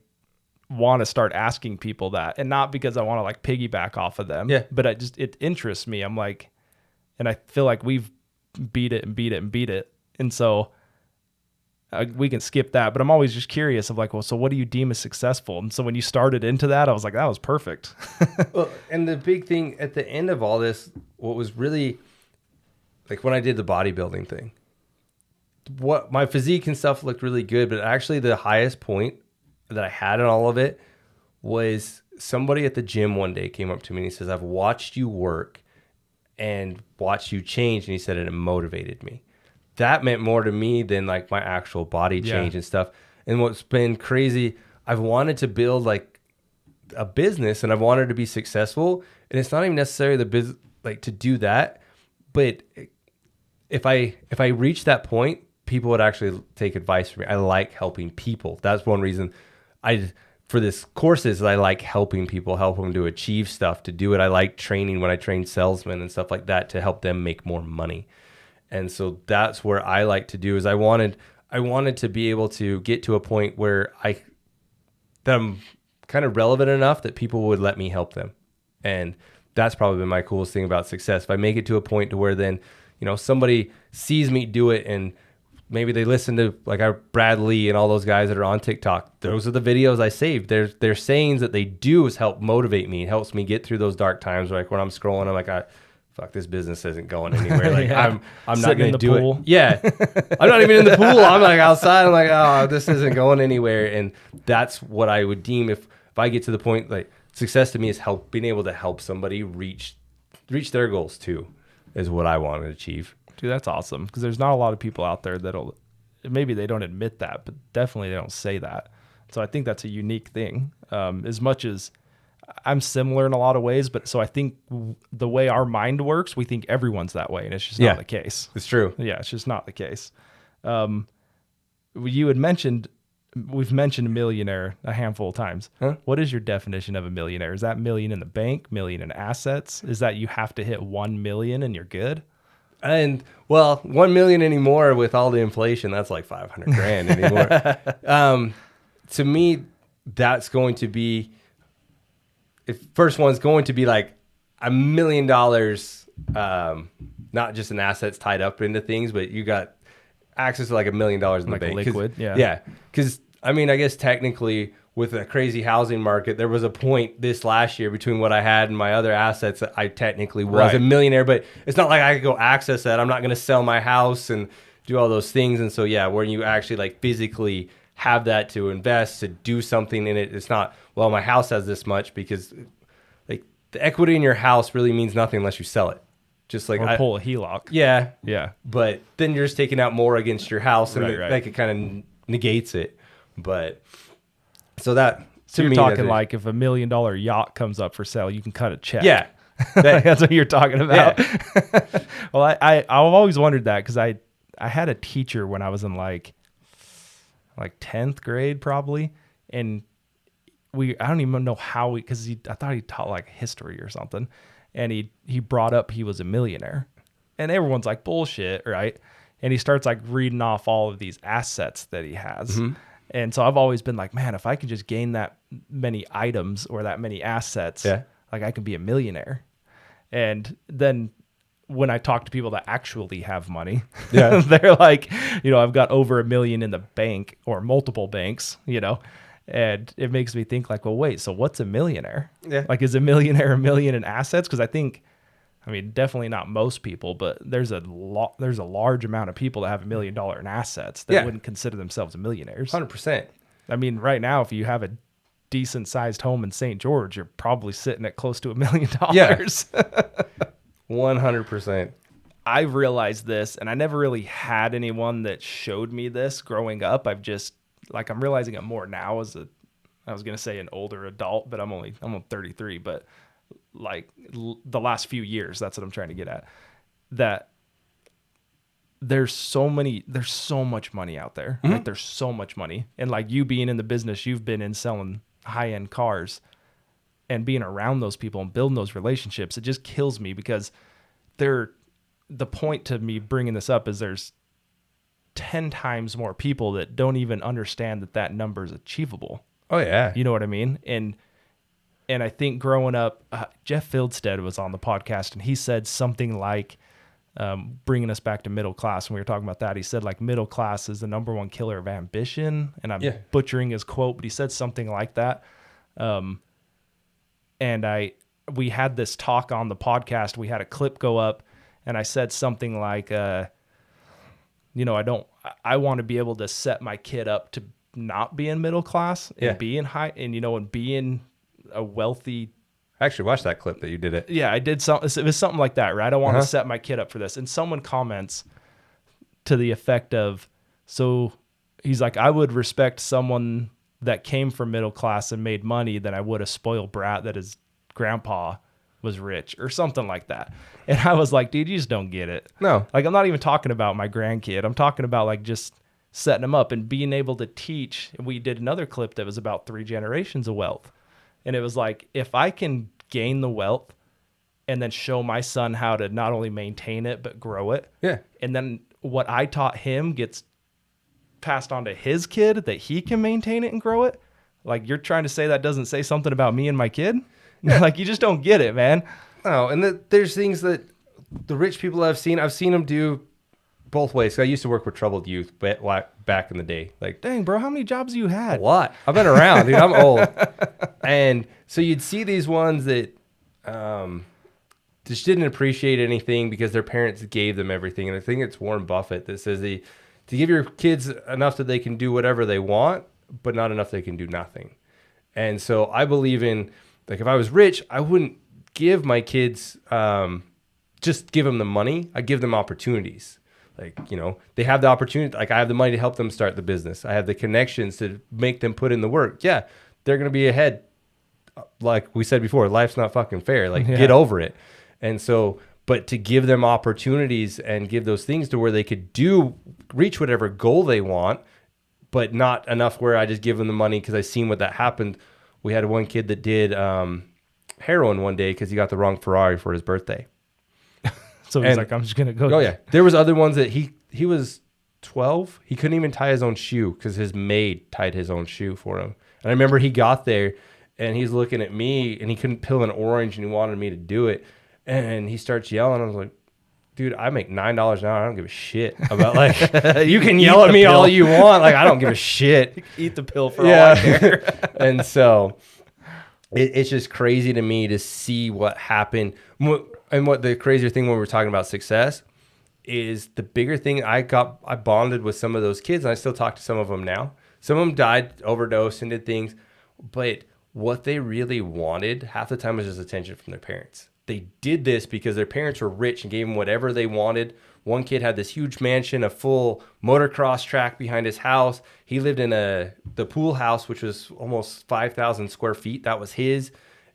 B: want to start asking people that, and not because I want to like piggyback off of them.
A: Yeah.
B: But it interests me. I'm like, and I feel like we've beat it. And so we can skip that, but I'm always just curious of like, well, so what do you deem as successful? And so when you started into that, I was like, that was perfect.
A: Well, and the big thing at the end of all this, what was really like when I did the bodybuilding thing, what my physique and stuff looked really good, but actually the highest point that I had in all of it was somebody at the gym one day came up to me and he says, I've watched you work and watched you change. And he said, and it motivated me. That meant more to me than like my actual body change and stuff. And what's been crazy, I've wanted to build like a business and I've wanted to be successful. And it's not even necessarily the business, like to do that. But if I reach that point, people would actually take advice from me. I like helping people. That's one reason for this courses, I like helping people, help them to achieve stuff, to do it. I like training when I train salesmen and stuff like that to help them make more money. And so that's where I like to do is I wanted to be able to get to a point where I'm kind of relevant enough that people would let me help them. And that's probably been my coolest thing about success. If I make it to a point to where then, somebody sees me do it and maybe they listen to like our Brad Lee and all those guys that are on TikTok. Those are the videos I saved. Their sayings that they do is help motivate me. It helps me get through those dark times. Like when I'm scrolling, I'm like, fuck, this business isn't going anywhere. Like I'm not going to do
B: pool.
A: it. Yeah. I'm not even in the pool. I'm like outside. I'm like, oh, this isn't going anywhere. And that's what I would deem if I get to the point, like success to me is being able to help somebody reach their goals too, is what I want to achieve.
B: Dude, that's awesome. Because there's not a lot of people out there maybe they don't admit that, but definitely they don't say that. So I think that's a unique thing. As much as I'm similar in a lot of ways, but so I think the way our mind works, we think everyone's that way, and it's just not the case.
A: It's true.
B: Yeah, it's just not the case. You had mentioned, we've mentioned millionaire a handful of times.
A: Huh?
B: What is your definition of a millionaire? Is that million in the bank, million in assets? Is that you have to hit 1 million and you're good?
A: And well, 1 million anymore with all the inflation, that's like 500 grand anymore. To me, that's going to be, first one's going to be like $1 million, not just in assets tied up into things, but you got access to like $1 million in the bank.
B: Liquid, yeah.
A: Yeah. Because, I mean, I guess technically with a crazy housing market, there was a point this last year between what I had and my other assets that I technically was a millionaire, but it's not like I could go access that. I'm not going to sell my house and do all those things. And so, yeah, when you actually like physically have that to invest, to do something in it, it's not, well, my house has this much, because like the equity in your house really means nothing unless you sell it. Just like
B: or pull a HELOC.
A: Yeah.
B: Yeah.
A: But then you're just taking out more against your house, and
B: Right.
A: it kind of negates it. But so that,
B: So you're
A: me,
B: talking like if $1 million yacht comes up for sale, you can cut a check.
A: Yeah.
B: That's what you're talking about.
A: Yeah.
B: Well, I've always wondered that, because I had a teacher when I was in like 10th grade probably, and I don't even know how because I thought he taught like history or something, and he brought up he was a millionaire, and everyone's like, bullshit, right? And he starts like reading off all of these assets that he has. Mm-hmm. And so I've always been like, man, if I can just gain that many items or that many assets, like I can be a millionaire. And then when I talk to people that actually have money, they're like, I've got over $1 million in the bank or multiple banks, and it makes me think like, well, wait, so what's a millionaire? Yeah. Like, is a millionaire $1 million in assets? Because definitely not most people, but there's a large amount of people that have $1 million in assets that wouldn't consider themselves millionaires.
A: 100%.
B: Right now, if you have a decent sized home in St. George, you're probably sitting at close to $1 million.
A: Yeah. 100%.
B: I realized this, and I never really had anyone that showed me this growing up. I'm realizing it more now as I was going to say an older adult, but I'm 33, but like the last few years, that's what I'm trying to get at. That there's so much money out there.
A: Mm-hmm.
B: Like there's so much money. And like you being in the business you've been in selling high-end cars and being around those people and building those relationships, it just kills me because the point to me bringing this up is there's 10 times more people that don't even understand that number is achievable.
A: Oh yeah.
B: You know what I mean? And I think growing up, Jeff Fieldstead was on the podcast and he said something like, bringing us back to middle class. When we were talking about that, he said like middle class is the number one killer of ambition. And I'm butchering his quote, but he said something like that. And we had this talk on the podcast. We had a clip go up and I said something like, I want to be able to set my kid up to not be in middle class and be in high and, and be in a wealthy.
A: I actually watched that clip that you did it.
B: Yeah, I did something. It was something like that, right? I want to set my kid up for this. And someone comments to the effect of, so he's like, I would respect someone that came from middle class and made money than I would a spoiled brat that his grandpa was rich or something like that. And I was like, dude, you just don't get it.
A: No.
B: Like, I'm not even talking about my grandkid. I'm talking about like just setting him up and being able to teach. We did another clip that was about 3 generations of wealth. And it was like, if I can gain the wealth and then show my son how to not only maintain it, but grow it.
A: Yeah.
B: And then what I taught him gets passed on to his kid that he can maintain it and grow it. Like, you're trying to say that doesn't say something about me and my kid? Yeah. Like, you just don't get it, man.
A: No. And there's things that the rich people I've seen them do both ways. So I used to work with troubled youth back in the day. Like,
B: dang, bro, how many jobs have you had?
A: A lot. I've been around, dude. I'm old. And so you'd see these ones that just didn't appreciate anything because their parents gave them everything. And I think it's Warren Buffett that says to give your kids enough that they can do whatever they want, but not enough they can do nothing. And so I believe in, like, if I was rich, I wouldn't give my kids, just give them the money. I give them opportunities. Like, they have the opportunity. Like, I have the money to help them start the business. I have the connections to make them put in the work. Yeah, they're going to be ahead. Like we said before, life's not fucking fair. Like, get over it. And so, but to give them opportunities and give those things to where they could reach whatever goal they want, but not enough where I just give them the money because I seen what that happened. We had one kid that did heroin one day because he got the wrong Ferrari for his birthday.
B: So he's like, I'm just going to go.
A: Oh, yeah. There was other ones that he was 12. He couldn't even tie his own shoe because his maid tied his own shoe for him. And I remember he got there and he's looking at me and he couldn't peel an orange and he wanted me to do it. And he starts yelling. I was like, dude, I make $9 an hour. I don't give a shit about, like, you can yell at me all you want. Like, I don't give a shit.
B: Eat the pill for all I care.
A: And so it's just crazy to me to see what happened. And what the crazier thing when we're talking about success is the bigger thing. I bonded with some of those kids and I still talk to some of them now. Some of them died, overdosed and did things, but what they really wanted half the time was just attention from their parents. They did this because their parents were rich and gave them whatever they wanted. One kid had this huge mansion, a full motocross track behind his house. He lived in the pool house, which was almost 5,000 square feet. That was his.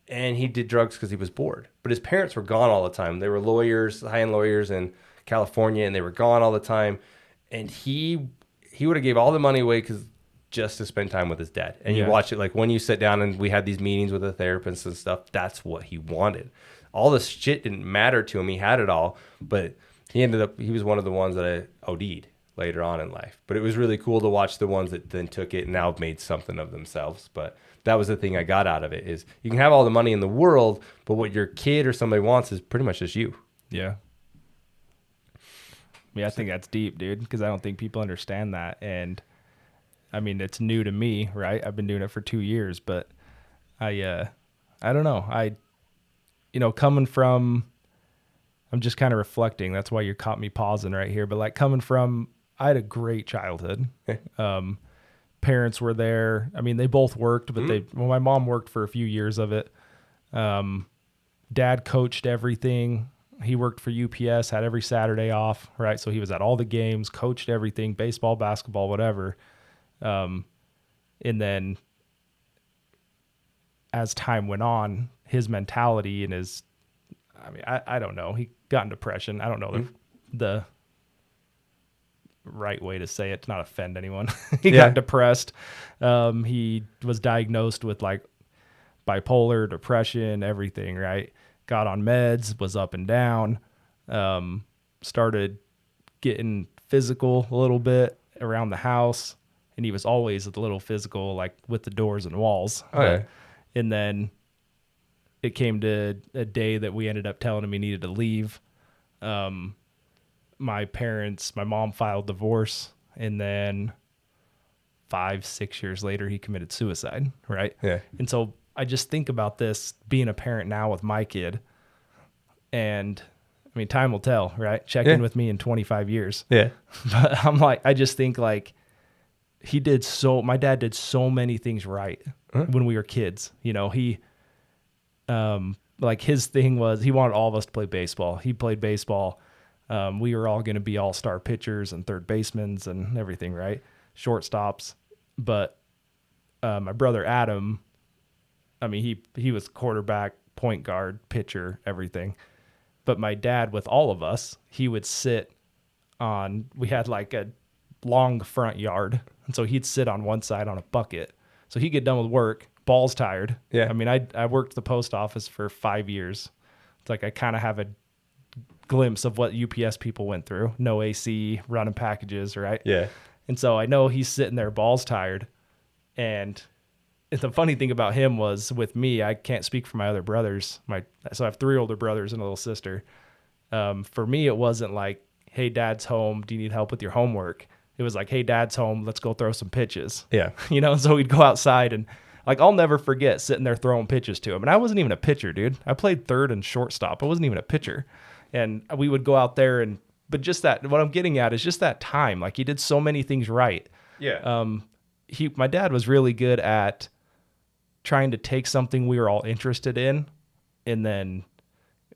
A: And he did drugs because he was bored. But his parents were gone all the time. They were lawyers, high-end lawyers in California, and they were gone all the time. And he would have gave all the money away just to spend time with his dad. And you watch it, like when you sit down and we had these meetings with the therapists and stuff, that's what he wanted. All this shit didn't matter to him. He had it all. But he was one of the ones that I OD'd later on in life. But it was really cool to watch the ones that then took it and now have made something of themselves. But that was the thing I got out of it is you can have all the money in the world, but what your kid or somebody wants is pretty much just you.
B: Yeah. Yeah, I think that's deep, dude, because I don't think people understand that. And I mean, it's new to me, right? I've been doing it for 2 years, but I don't know. Coming from, I'm just kind of reflecting. That's why you caught me pausing right here. But like coming from, I had a great childhood. Parents were there. I mean, they both worked, but my mom worked for a few years of it. Dad coached everything. He worked for UPS, had every Saturday off, right? So he was at all the games, coached everything, baseball, basketball, whatever. And then as time went on, his mentality and I don't know, he got in depression. I don't know right way to say it to not offend anyone. He got depressed. He was diagnosed with like bipolar, depression, everything, right? Got on meds, was up and down, started getting physical a little bit around the house. And he was always a little physical, like with the doors and walls.
A: Okay.
B: And then it came to a day that we ended up telling him he needed to leave. My mom filed divorce, and then 5-6 years later, he committed suicide, right?
A: Yeah.
B: And so I just think about this being a parent now with my kid. And I mean, time will tell, right? Check in with me in 25 years.
A: Yeah.
B: But I'm like, I just think like my dad did so many things right when we were kids. You know, he, like his thing was he wanted all of us to play baseball. He played baseball. We were all going to be all-star pitchers and third basemen and everything, right? Shortstops. But my brother Adam, I mean, he was quarterback, point guard, pitcher, everything. But my dad, with all of us, he would sit we had like a long front yard. And so he'd sit on one side on a bucket. So he'd get done with work, balls tired.
A: Yeah.
B: I mean, I worked the post office for 5 years. It's like I kind of have a glimpse of what UPS people went through. No AC, running packages, right?
A: Yeah.
B: And so I know he's sitting there balls tired. And the funny thing about him was with me, I can't speak for my other brothers. So I have 3 older brothers and a little sister. For me, it wasn't like, hey, dad's home. Do you need help with your homework? It was like, hey, dad's home. Let's go throw some pitches.
A: Yeah.
B: You know, so we'd go outside and like, I'll never forget sitting there throwing pitches to him. And I wasn't even a pitcher, dude. I played third and shortstop. I wasn't even a pitcher. And we would go out there but just that, what I'm getting at is just that time. Like he did so many things right.
A: Yeah.
B: My dad was really good at trying to take something we were all interested in, and then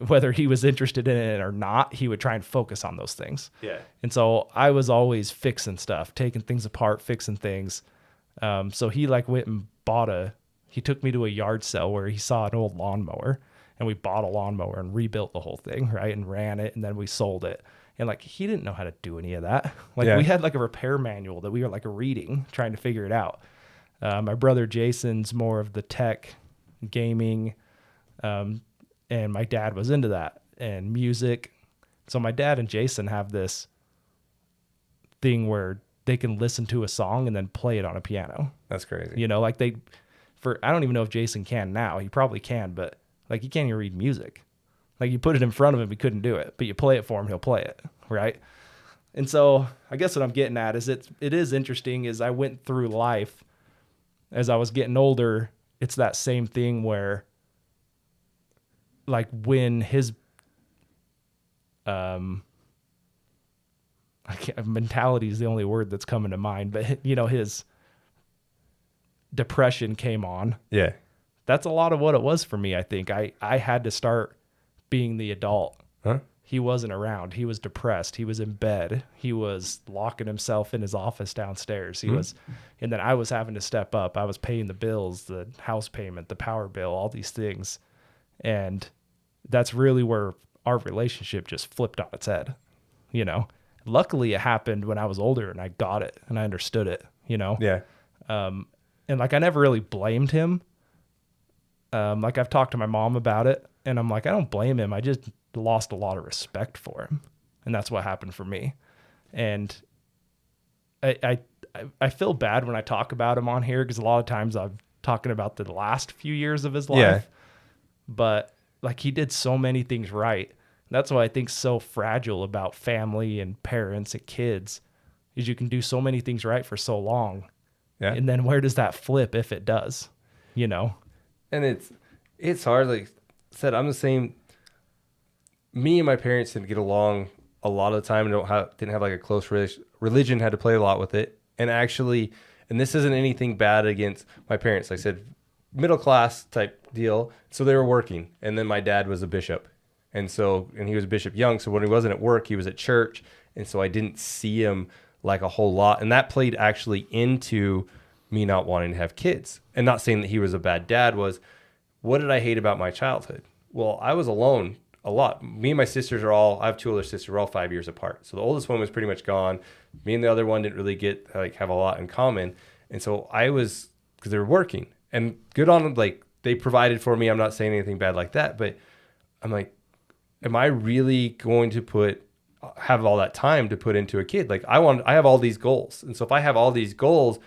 B: whether he was interested in it or not, he would try and focus on those things.
A: Yeah.
B: And so I was always fixing stuff, taking things apart, fixing things. So he like went and he took me to a yard sale where he saw an old lawnmower, and we bought a lawnmower and rebuilt the whole thing, right? And ran it, and then we sold it. And like, he didn't know how to do any of that. Like we had like a repair manual that we were like reading, trying to figure it out. My brother Jason's more of the tech, gaming, and my dad was into that and music. So my dad and Jason have this thing where they can listen to a song and then play it on a piano.
A: That's crazy.
B: You know, like I don't even know if Jason can now. He probably can, but like he can't even read music. Like you put it in front of him, he couldn't do it, but you play it for him, he'll play it, right? And so I guess what I'm getting at is it is interesting as I went through life, as I was getting older, it's that same thing where like when his mentality is the only word that's coming to mind, but you know, his depression came on.
A: Yeah.
B: That's a lot of what it was for me. I think I had to start being the adult.
A: Huh?
B: He wasn't around. He was depressed. He was in bed. He was locking himself in his office downstairs. He was, and then I was having to step up. I was paying the bills, the house payment, the power bill, all these things. And that's really where our relationship just flipped on its head. You know, luckily it happened when I was older and I got it and I understood it, you know?
A: Yeah.
B: And like, I never really blamed him. Like I've talked to my mom about it and I'm like, I don't blame him. I just lost a lot of respect for him. And that's what happened for me. And I feel bad when I talk about him on here, because a lot of times I'm talking about the last few years of his life,
A: Yeah.
B: but like he did so many things right. That's why I think so fragile about family and parents and kids is you can do so many things right for so long.
A: Yeah.
B: And then where does that flip if it does, you know?
A: And it's hard. Like I said, I'm the same. Me and my parents didn't get along a lot of the time. Didn't have like a close religion had to play a lot with it. And actually, and this isn't anything bad against my parents. Like I said, middle class type deal. So they were working. And then my dad was a bishop. And he was Bishop Young. So when he wasn't at work, he was at church. And so I didn't see him like a whole lot. And that played actually into me not wanting to have kids. And not saying that he was a bad dad, was what did I hate about my childhood? Well, I was alone a lot. Me and my sisters I have two older sisters, we're all 5 years apart. So the oldest one was pretty much gone. Me and the other one didn't really have a lot in common. And so because they were working, and good on them, like they provided for me. I'm not saying anything bad like that, but I'm like, am I really going to have all that time to put into a kid? Like I have all these goals. And so if I have all these goals,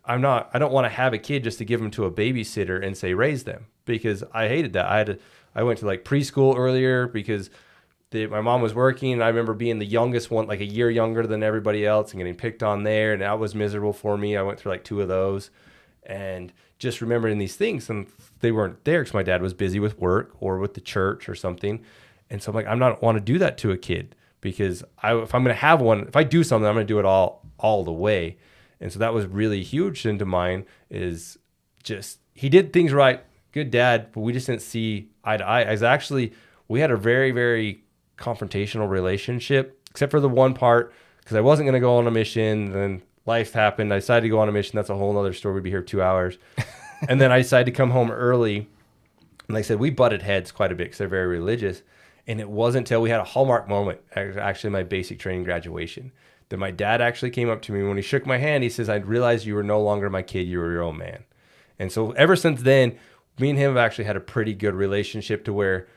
A: I don't want to have a kid just to give them to a babysitter and say, raise them, because I hated that. I went to like preschool earlier because my mom was working, and I remember being the youngest one, like a year younger than everybody else, and getting picked on there. And that was miserable for me. I went through like 2 of those, and just remembering these things, and they weren't there because my dad was busy with work or with the church or something. And so I'm like, I don't want to do that to a kid, because if I'm going to have one, if I do something, I'm going to do it all the way. And so that was really huge into mine, is just, he did things right, good dad, but we just didn't see eye to eye. We had a very, very confrontational relationship, except for the one part, because I wasn't going to go on a mission. Then life happened. I decided to go on a mission. That's a whole other story. We'd be here 2 hours. And then I decided to come home early. And like I said, we butted heads quite a bit because they're very religious. And it wasn't until we had a hallmark moment, actually my basic training graduation, that my dad actually came up to me. When he shook my hand, he says, I realized you were no longer my kid. You were your own man. And so ever since then, me and him have actually had a pretty good relationship, to where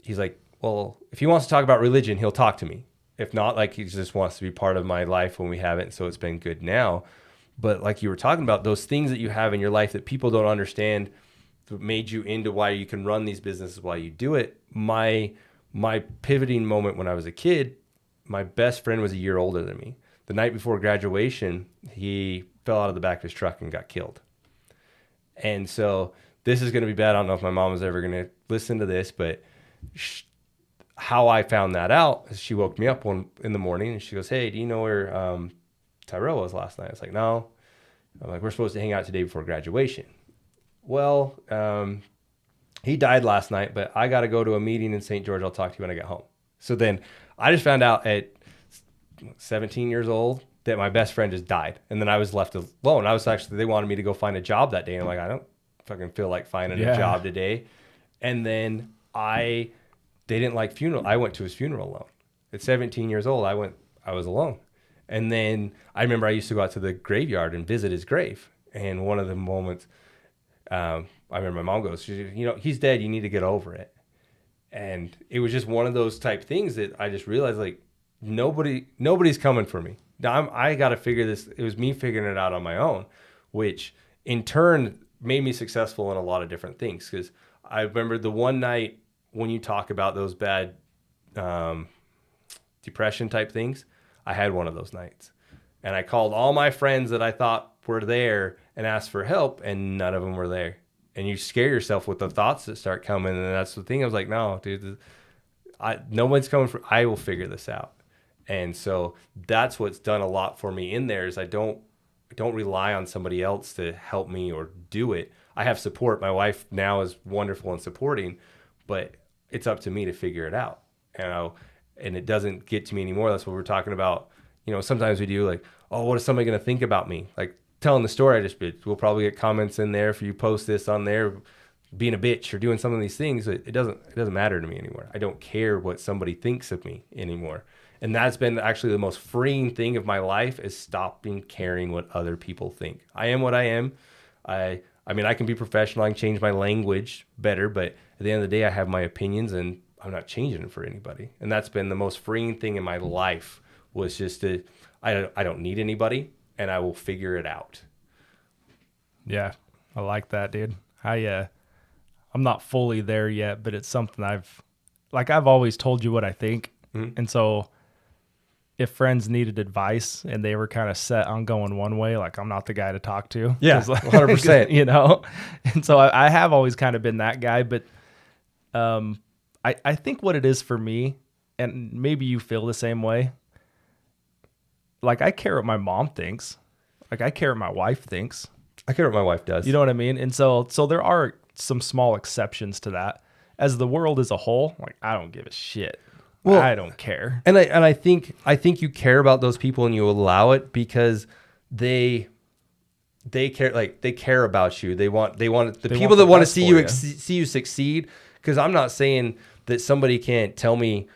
A: he's like, well, if he wants to talk about religion, he'll talk to me. If not, like, he just wants to be part of my life when we have it. So it's been good now. But like you were talking about, those things that you have in your life that people don't understand, that made you into why you can run these businesses, why you do it. My pivoting moment when I was a kid, my best friend was a year older than me. The night before graduation, he fell out of the back of his truck and got killed. And so this is going to be bad. I don't know if my mom was ever going to listen to this, but how I found that out is she woke me up in the morning, and she goes, hey, do you know where Tyrell was last night? I was like, no. I'm like, we're supposed to hang out today before graduation. Well, he died last night, but I got to go to a meeting in St. George. I'll talk to you when I get home. So then I just found out at 17 years old that my best friend just died. And then I was left alone. They wanted me to go find a job that day. And I'm like, I don't fucking feel like finding a job today. And then they didn't like funeral. I went to his funeral alone. At 17 years old, I was alone. And then I remember I used to go out to the graveyard and visit his grave. And one of the moments, I remember my mom goes, he's dead. You need to get over it. And it was just one of those type things that I just realized, like, nobody's coming for me. Now I got to figure this. It was me figuring it out on my own, which in turn made me successful in a lot of different things. Because I remember the one night when you talk about those bad depression type things, I had one of those nights. And I called all my friends that I thought were there and asked for help, and none of them were there. And you scare yourself with the thoughts that start coming. And that's the thing. I was like, no, dude, no one's coming for, I will figure this out. And so that's what's done a lot for me in there, is I don't rely on somebody else to help me or do it. I have support. My wife now is wonderful and supporting, but it's up to me to figure it out. And it doesn't get to me anymore. That's what we're talking about. Sometimes we do like, oh, what is somebody going to think about me? Like telling the story I just did. We'll probably get comments in there if you post this on there, being a bitch or doing some of these things. It doesn't matter to me anymore. I don't care what somebody thinks of me anymore. And that's been actually the most freeing thing of my life, is stopping caring what other people think. I am what I am. I mean, I can be professional. I can change my language better, but at the end of the day, I have my opinions, and I'm not changing it for anybody. And that's been the most freeing thing in my life, was just I don't need anybody, and I will figure it out.
B: Yeah, I like that, dude. I'm not fully there yet, but it's something I've always told you what I think. Mm-hmm. And so if friends needed advice and they were kind of set on going one way, like, I'm not the guy to talk to.
A: Yeah, 100%.
B: And so I have always kind of been that guy, but I think what it is for me, and maybe you feel the same way, like, I care what my mom thinks. Like, I care what my wife thinks.
A: I care what my wife does.
B: You know what I mean? And so there are some small exceptions to that. As the world as a whole, like, I don't give a shit. Well, I don't care.
A: And I think you care about those people, and you allow it because they care, like, they care about you. They want the people that want to see you succeed. Because I'm not saying that somebody can't tell me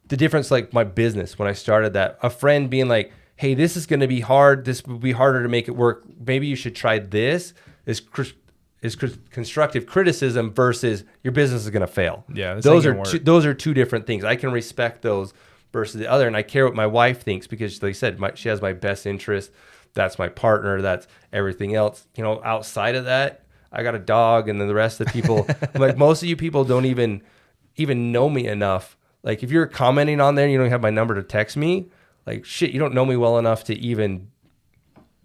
A: the difference. Like my business, when I started that, a friend being like, hey, this is going to be hard. This would be harder to make it work. Maybe you should try this. Is constructive criticism versus your business is going to fail.
B: Yeah,
A: those are two different things. I can respect those versus the other, and I care what my wife thinks because, like I said, she has my best interest. That's my partner. That's everything else. You know, outside of that, I got a dog, and then the rest of the people, like most of you people, don't even know me enough. Like if you're commenting on there, and you don't have my number to text me. Like shit, you don't know me well enough to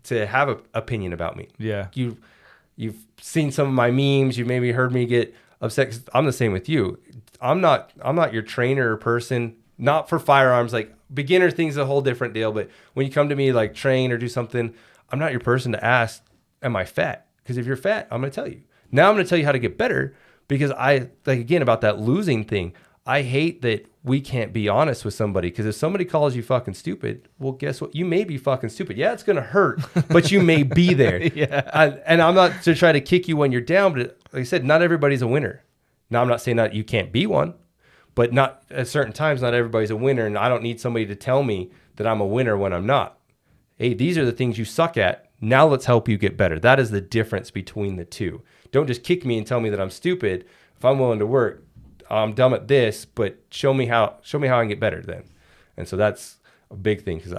A: have an opinion about me.
B: Yeah,
A: you've seen some of my memes. You maybe heard me get upset. 'Cause I'm the same with you. I'm not your trainer or person. Not for firearms. Like beginner things, a whole different deal. But when you come to me like train or do something, I'm not your person to ask, am I fat? Because if you're fat, I'm going to tell you. Now I'm going to tell you how to get better because I, like, again, about that losing thing. I hate that we can't be honest with somebody because if somebody calls you fucking stupid, well, guess what? You may be fucking stupid. Yeah, it's going to hurt, but you may be there.
B: Yeah.
A: And I'm not to try to kick you when you're down, but like I said, not everybody's a winner. Now, I'm not saying that you can't be one, but not at certain times, not everybody's a winner. And I don't need somebody to tell me that I'm a winner when I'm not. Hey, these are the things you suck at. Now let's help you get better. That is the difference between the two. Don't just kick me and tell me that I'm stupid. If I'm willing to work, I'm dumb at this, but show me how I can get better then. And so that's a big thing because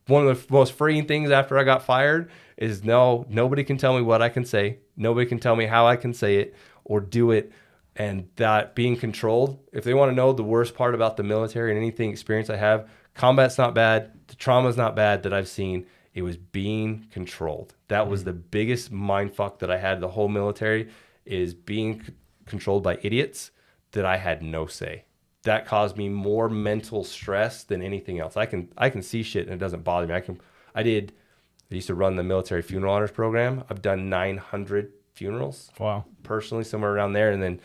A: one of the most freeing things after I got fired is nobody can tell me what I can say. Nobody can tell me how I can say it or do it. And that being controlled, if they want to know the worst part about the military and anything experience I have, combat's not bad. The trauma's not bad that I've seen. It was being controlled. That was the biggest mind fuck that I had the whole military is being controlled by idiots that I had no say. That caused me more mental stress than anything else. I can see shit and it doesn't bother me. I used to run the military funeral honors program. I've done 900 funerals.
B: Wow.
A: Personally, somewhere around there, and then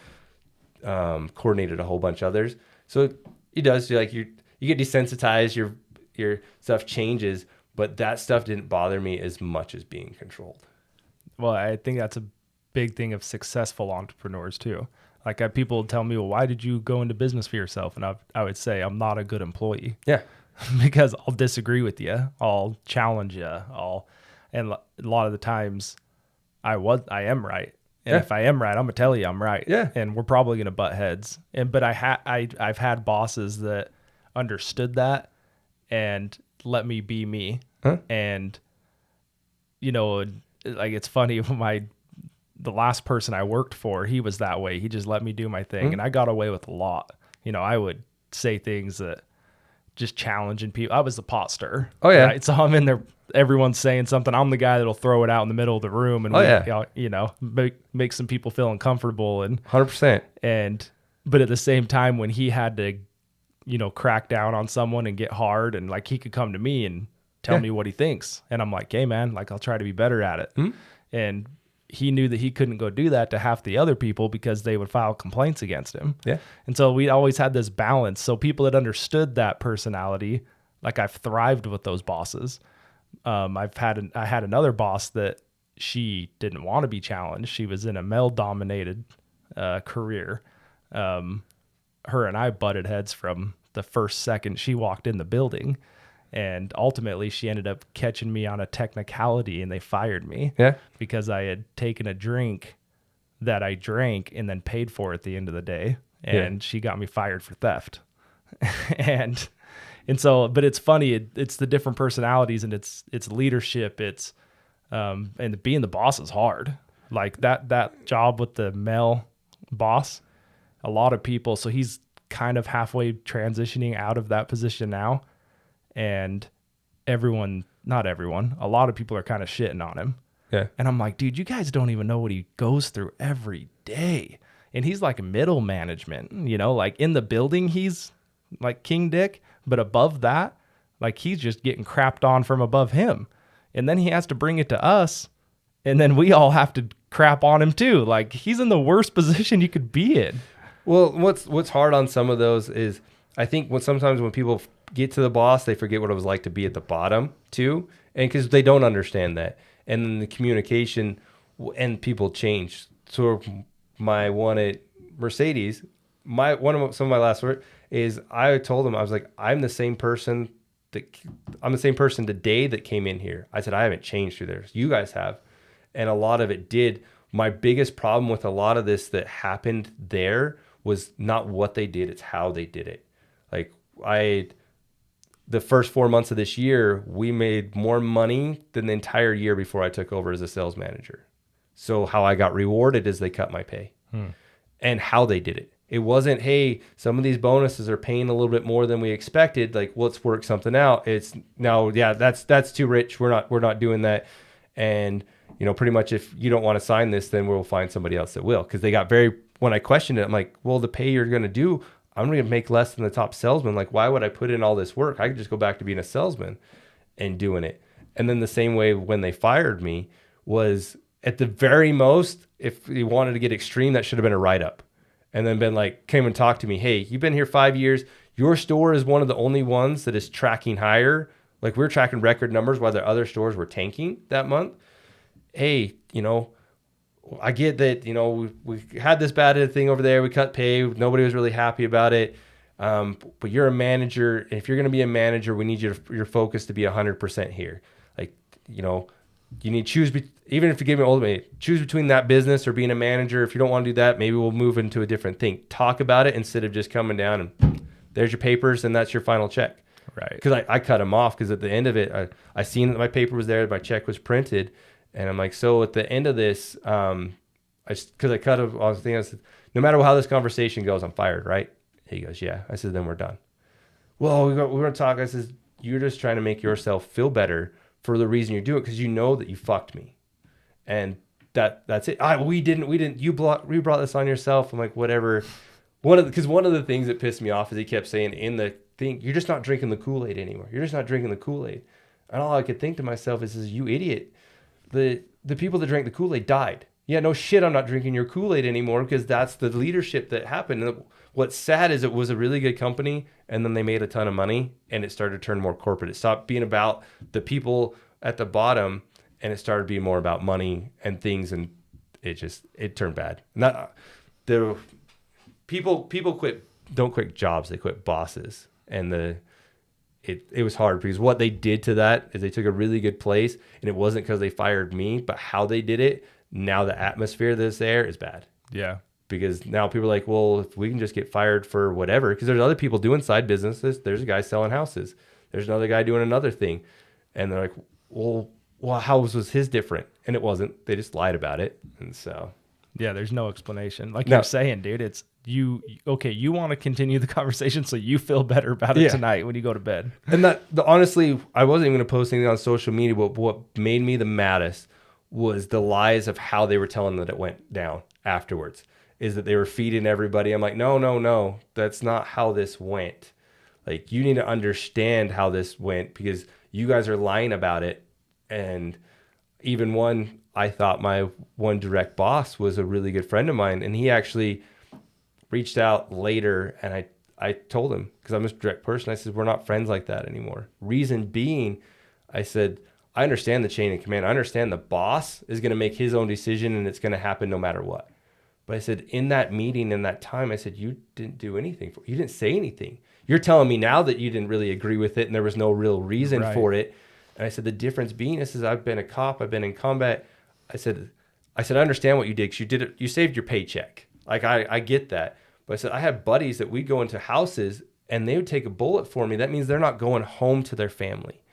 A: coordinated a whole bunch of others. So it does. You get desensitized. Your stuff changes, but that stuff didn't bother me as much as being controlled.
B: Well, I think that's a big thing of successful entrepreneurs too. Like people tell me, well, why did you go into business for yourself? And I would say I'm not a good employee.
A: Yeah.
B: Because I'll disagree with you. I'll challenge you. And a lot of the times I am right. And if I am right, I'm gonna tell you I'm right.
A: Yeah.
B: And we're probably gonna butt heads. But I've had bosses that understood that and let me be me.
A: Huh?
B: And like it's funny, the last person I worked for, he was that way. He just let me do my thing, and I got away with a lot. I would say things that just challenging people. I was the pot stirrer.
A: Oh yeah.
B: Right? So I'm in there. Everyone's saying something. I'm the guy that'll throw it out in the middle of the room and make some people feel uncomfortable and
A: 100%.
B: But at the same time, when he had to, crack down on someone and get hard, and like he could come to me and tell me what he thinks, and I'm like, hey man, like I'll try to be better at it. And he knew that he couldn't go do that to half the other people because they would file complaints against him.
A: Yeah.
B: And so we always had this balance. So people that understood that personality, like I've thrived with those bosses. I had another boss that she didn't want to be challenged. She was in a male-dominated career. Her and I butted heads from the first second she walked in the building. And ultimately, she ended up catching me on a technicality, and they fired me because I had taken a drink that I drank and then paid for at the end of the day. And she got me fired for theft. and so, but it's funny. It's the different personalities, and it's leadership. It's and being the boss is hard. Like that job with the male boss, a lot of people. So he's kind of halfway transitioning out of that position now. And not everyone, a lot of people are kind of shitting on him.
A: Yeah.
B: And I'm like, dude, you guys don't even know what he goes through every day. And he's like middle management, like in the building, he's like King Dick, but above that, like he's just getting crapped on from above him. And then he has to bring it to us. And then we all have to crap on him too. Like he's in the worst position you could be in.
A: Well, what's hard on some of those is I think sometimes when people get to the boss, they forget what it was like to be at the bottom too. And because they don't understand that. And then the communication and people change. So my one at Mercedes, some of my last words is I told him, I was like, I'm the same person today that came in here. I said, I haven't changed through there. You guys have. And a lot of it did. My biggest problem with a lot of this that happened there was not what they did, it's how they did it. Like the first 4 months of this year, we made more money than the entire year before I took over as a sales manager. So how I got rewarded is they cut my pay and how they did it. It wasn't, hey, some of these bonuses are paying a little bit more than we expected. Like, let's work something out. It's no, yeah, that's too rich. We're not doing that. And, you know, pretty much if you don't want to sign this, then we'll find somebody else that will. Because they got when I questioned it, I'm like, well, the pay you're going to do, I'm going to make less than the top salesman. Like, why would I put in all this work? I could just go back to being a salesman and doing it. And then the same way when they fired me was at the very most, if you wanted to get extreme, that should have been a write-up. And then came and talked to me. Hey, you've been here 5 years. Your store is one of the only ones that is tracking higher. Like, we're tracking record numbers while the other stores were tanking that month. Hey, you know, I get that, you know, we had this bad thing over there. We cut pay. Nobody was really happy about it. But you're a manager. And if you're going to be a manager, we need your focus to be 100% here. Like, you know, you need to choose, even if you give me ultimate, choose between that business or being a manager. If you don't want to do that, maybe we'll move into a different thing. Talk about it instead of just coming down and there's your papers and that's your final check.
B: Right.
A: Because I cut him off because at the end of it, I seen that my paper was there, my check was printed. And I'm like, so at the end of this, because I cut him off, I said, no matter how this conversation goes, I'm fired, right? He goes, yeah. I said, then we're done. Well, we're going to talk. I said, you're just trying to make yourself feel better for the reason you're doing it, because you know that you fucked me. And that's it. We didn't. You brought this on yourself. I'm like, whatever. Because one of the things that pissed me off is he kept saying in the thing, you're just not drinking the Kool-Aid anymore. You're just not drinking the Kool-Aid. And all I could think to myself is you idiot. The people that drank the Kool-Aid died. Yeah, no shit, I'm not drinking your Kool-Aid anymore, because that's the leadership that happened. And what's sad is it was a really good company, and then they made a ton of money, and it started to turn more corporate. It stopped being about the people at the bottom, and it started being more about money and things, and it turned bad. Not the people don't quit jobs, they quit bosses. And it was hard because what they did to that is they took a really good place, and it wasn't because they fired me, but how they did it. Now the atmosphere that's there is bad. Yeah. Because now people are like, well, if we can just get fired for whatever, because there's other people doing side businesses. There's a guy selling houses. There's another guy doing another thing. And they're like, well, how was his different? And it wasn't. They just lied about it. And so.
B: Yeah, there's no explanation. Like you're saying, dude, it's you want to continue the conversation so you feel better about it tonight when you go to bed.
A: And honestly, I wasn't even going to post anything on social media, but what made me the maddest was the lies of how they were telling that it went down afterwards. Is that they were feeding everybody. I'm like, no, that's not how this went. Like, you need to understand how this went, because you guys are lying about it. And even I thought my one direct boss was a really good friend of mine, and he actually reached out later, and I told him, because I'm a direct person, I said, we're not friends like that anymore. Reason being, I said, I understand the chain of command. I understand the boss is going to make his own decision, and it's going to happen no matter what. But I said, in that meeting, in that time, I said, you didn't do anything for it. You didn't say anything. You're telling me now that you didn't really agree with it and there was no real reason for it. And I said, the difference being is I've been a cop. I've been in combat. I said, I understand what you did, because you did it. You saved your paycheck. Like, I get that. But I said, I have buddies that we'd go into houses and they would take a bullet for me. That means they're not going home to their family.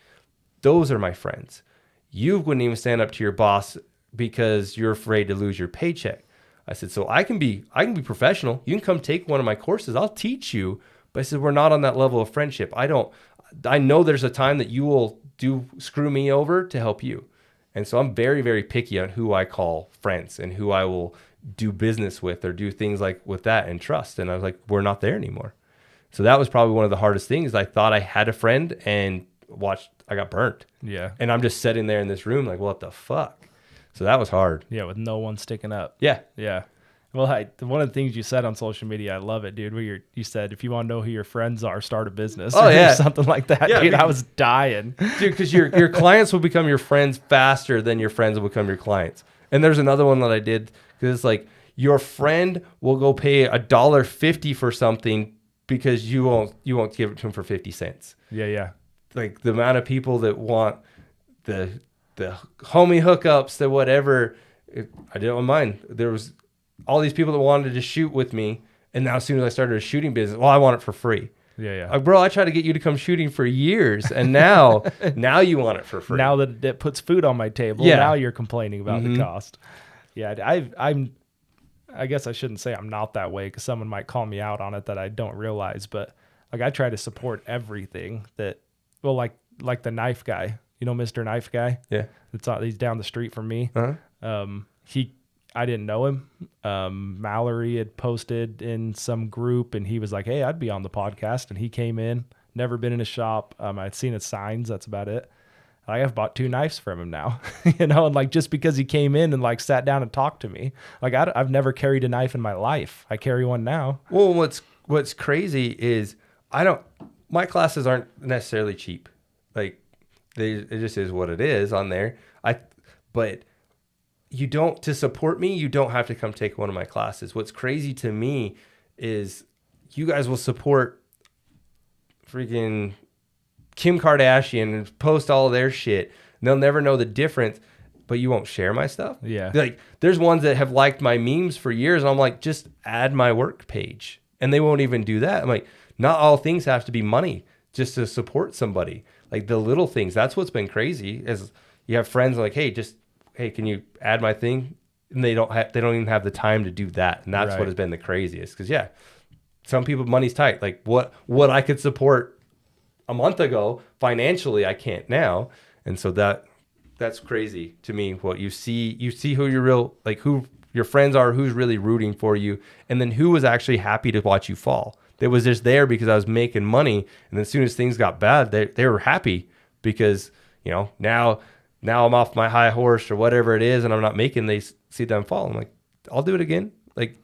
A: Those are my friends. You wouldn't even stand up to your boss because you're afraid to lose your paycheck. I said, so I can be professional. You can come take one of my courses. I'll teach you. But I said, we're not on that level of friendship. I know there's a time that you will screw me over to help you. And so I'm very, very picky on who I call friends and who I will do business with or do things like with that and trust. And I was like, we're not there anymore. So that was probably one of the hardest things. I thought I had a friend, and I got burnt. Yeah. And I'm just sitting there in this room like, what the fuck? So that was hard.
B: Yeah, with no one sticking up.
A: Yeah.
B: Yeah. Well, one of the things you said on social media, I love it, dude. Where you said, if you want to know who your friends are, start a business.
A: Oh, yeah.
B: Something like that, yeah, dude. I was dying.
A: Dude, because your clients will become your friends faster than your friends will become your clients. And there's another one that I did, because it's like, your friend will go pay $1.50 for something because you won't give it to him for 50 cents.
B: Yeah.
A: Like the amount of people that want the homie hookups, the whatever. I didn't mind. There was all these people that wanted to shoot with me, and now as soon as I started a shooting business, well, I want it for free.
B: Yeah.
A: Like, bro, I tried to get you to come shooting for years, and now you want it for free.
B: Now that it puts food on my table, now you're complaining about the cost. Yeah, I guess I shouldn't say I'm not that way because someone might call me out on it that I don't realize. But like I try to support everything that, well, like the knife guy, Mr. Knife Guy.
A: Yeah,
B: he's down the street from me.
A: Uh-huh.
B: I didn't know him. Mallory had posted in some group, and he was like, "Hey, I'd be on the podcast." And he came in. Never been in his shop. I'd seen his signs. That's about it. I've bought 2 knives from him now, and like just because he came in and like sat down and talked to me, like I've never carried a knife in my life. I carry one now.
A: Well, what's crazy is my classes aren't necessarily cheap. Like it just is what it is on there. But to support me, you don't have to come take one of my classes. What's crazy to me is you guys will support freaking Kim Kardashian and post all their shit. And they'll never know the difference, but you won't share my stuff.
B: Yeah.
A: Like there's ones that have liked my memes for years, and I'm like, just add my work page. And they won't even do that. I'm like, not all things have to be money just to support somebody. Like the little things. That's what's been crazy is you have friends like, hey, can you add my thing? And they don't even have the time to do that. And that's what has been the craziest. Because some people, money's tight. Like what I could support a month ago financially, I can't now. And so that's crazy to me. What you see who who your friends are, who's really rooting for you, and then who was actually happy to watch you fall. They was just there because I was making money. And as soon as things got bad, they were happy because now I'm off my high horse or whatever it is, and I'm not making. They see them fall. I'm like, I'll do it again. Like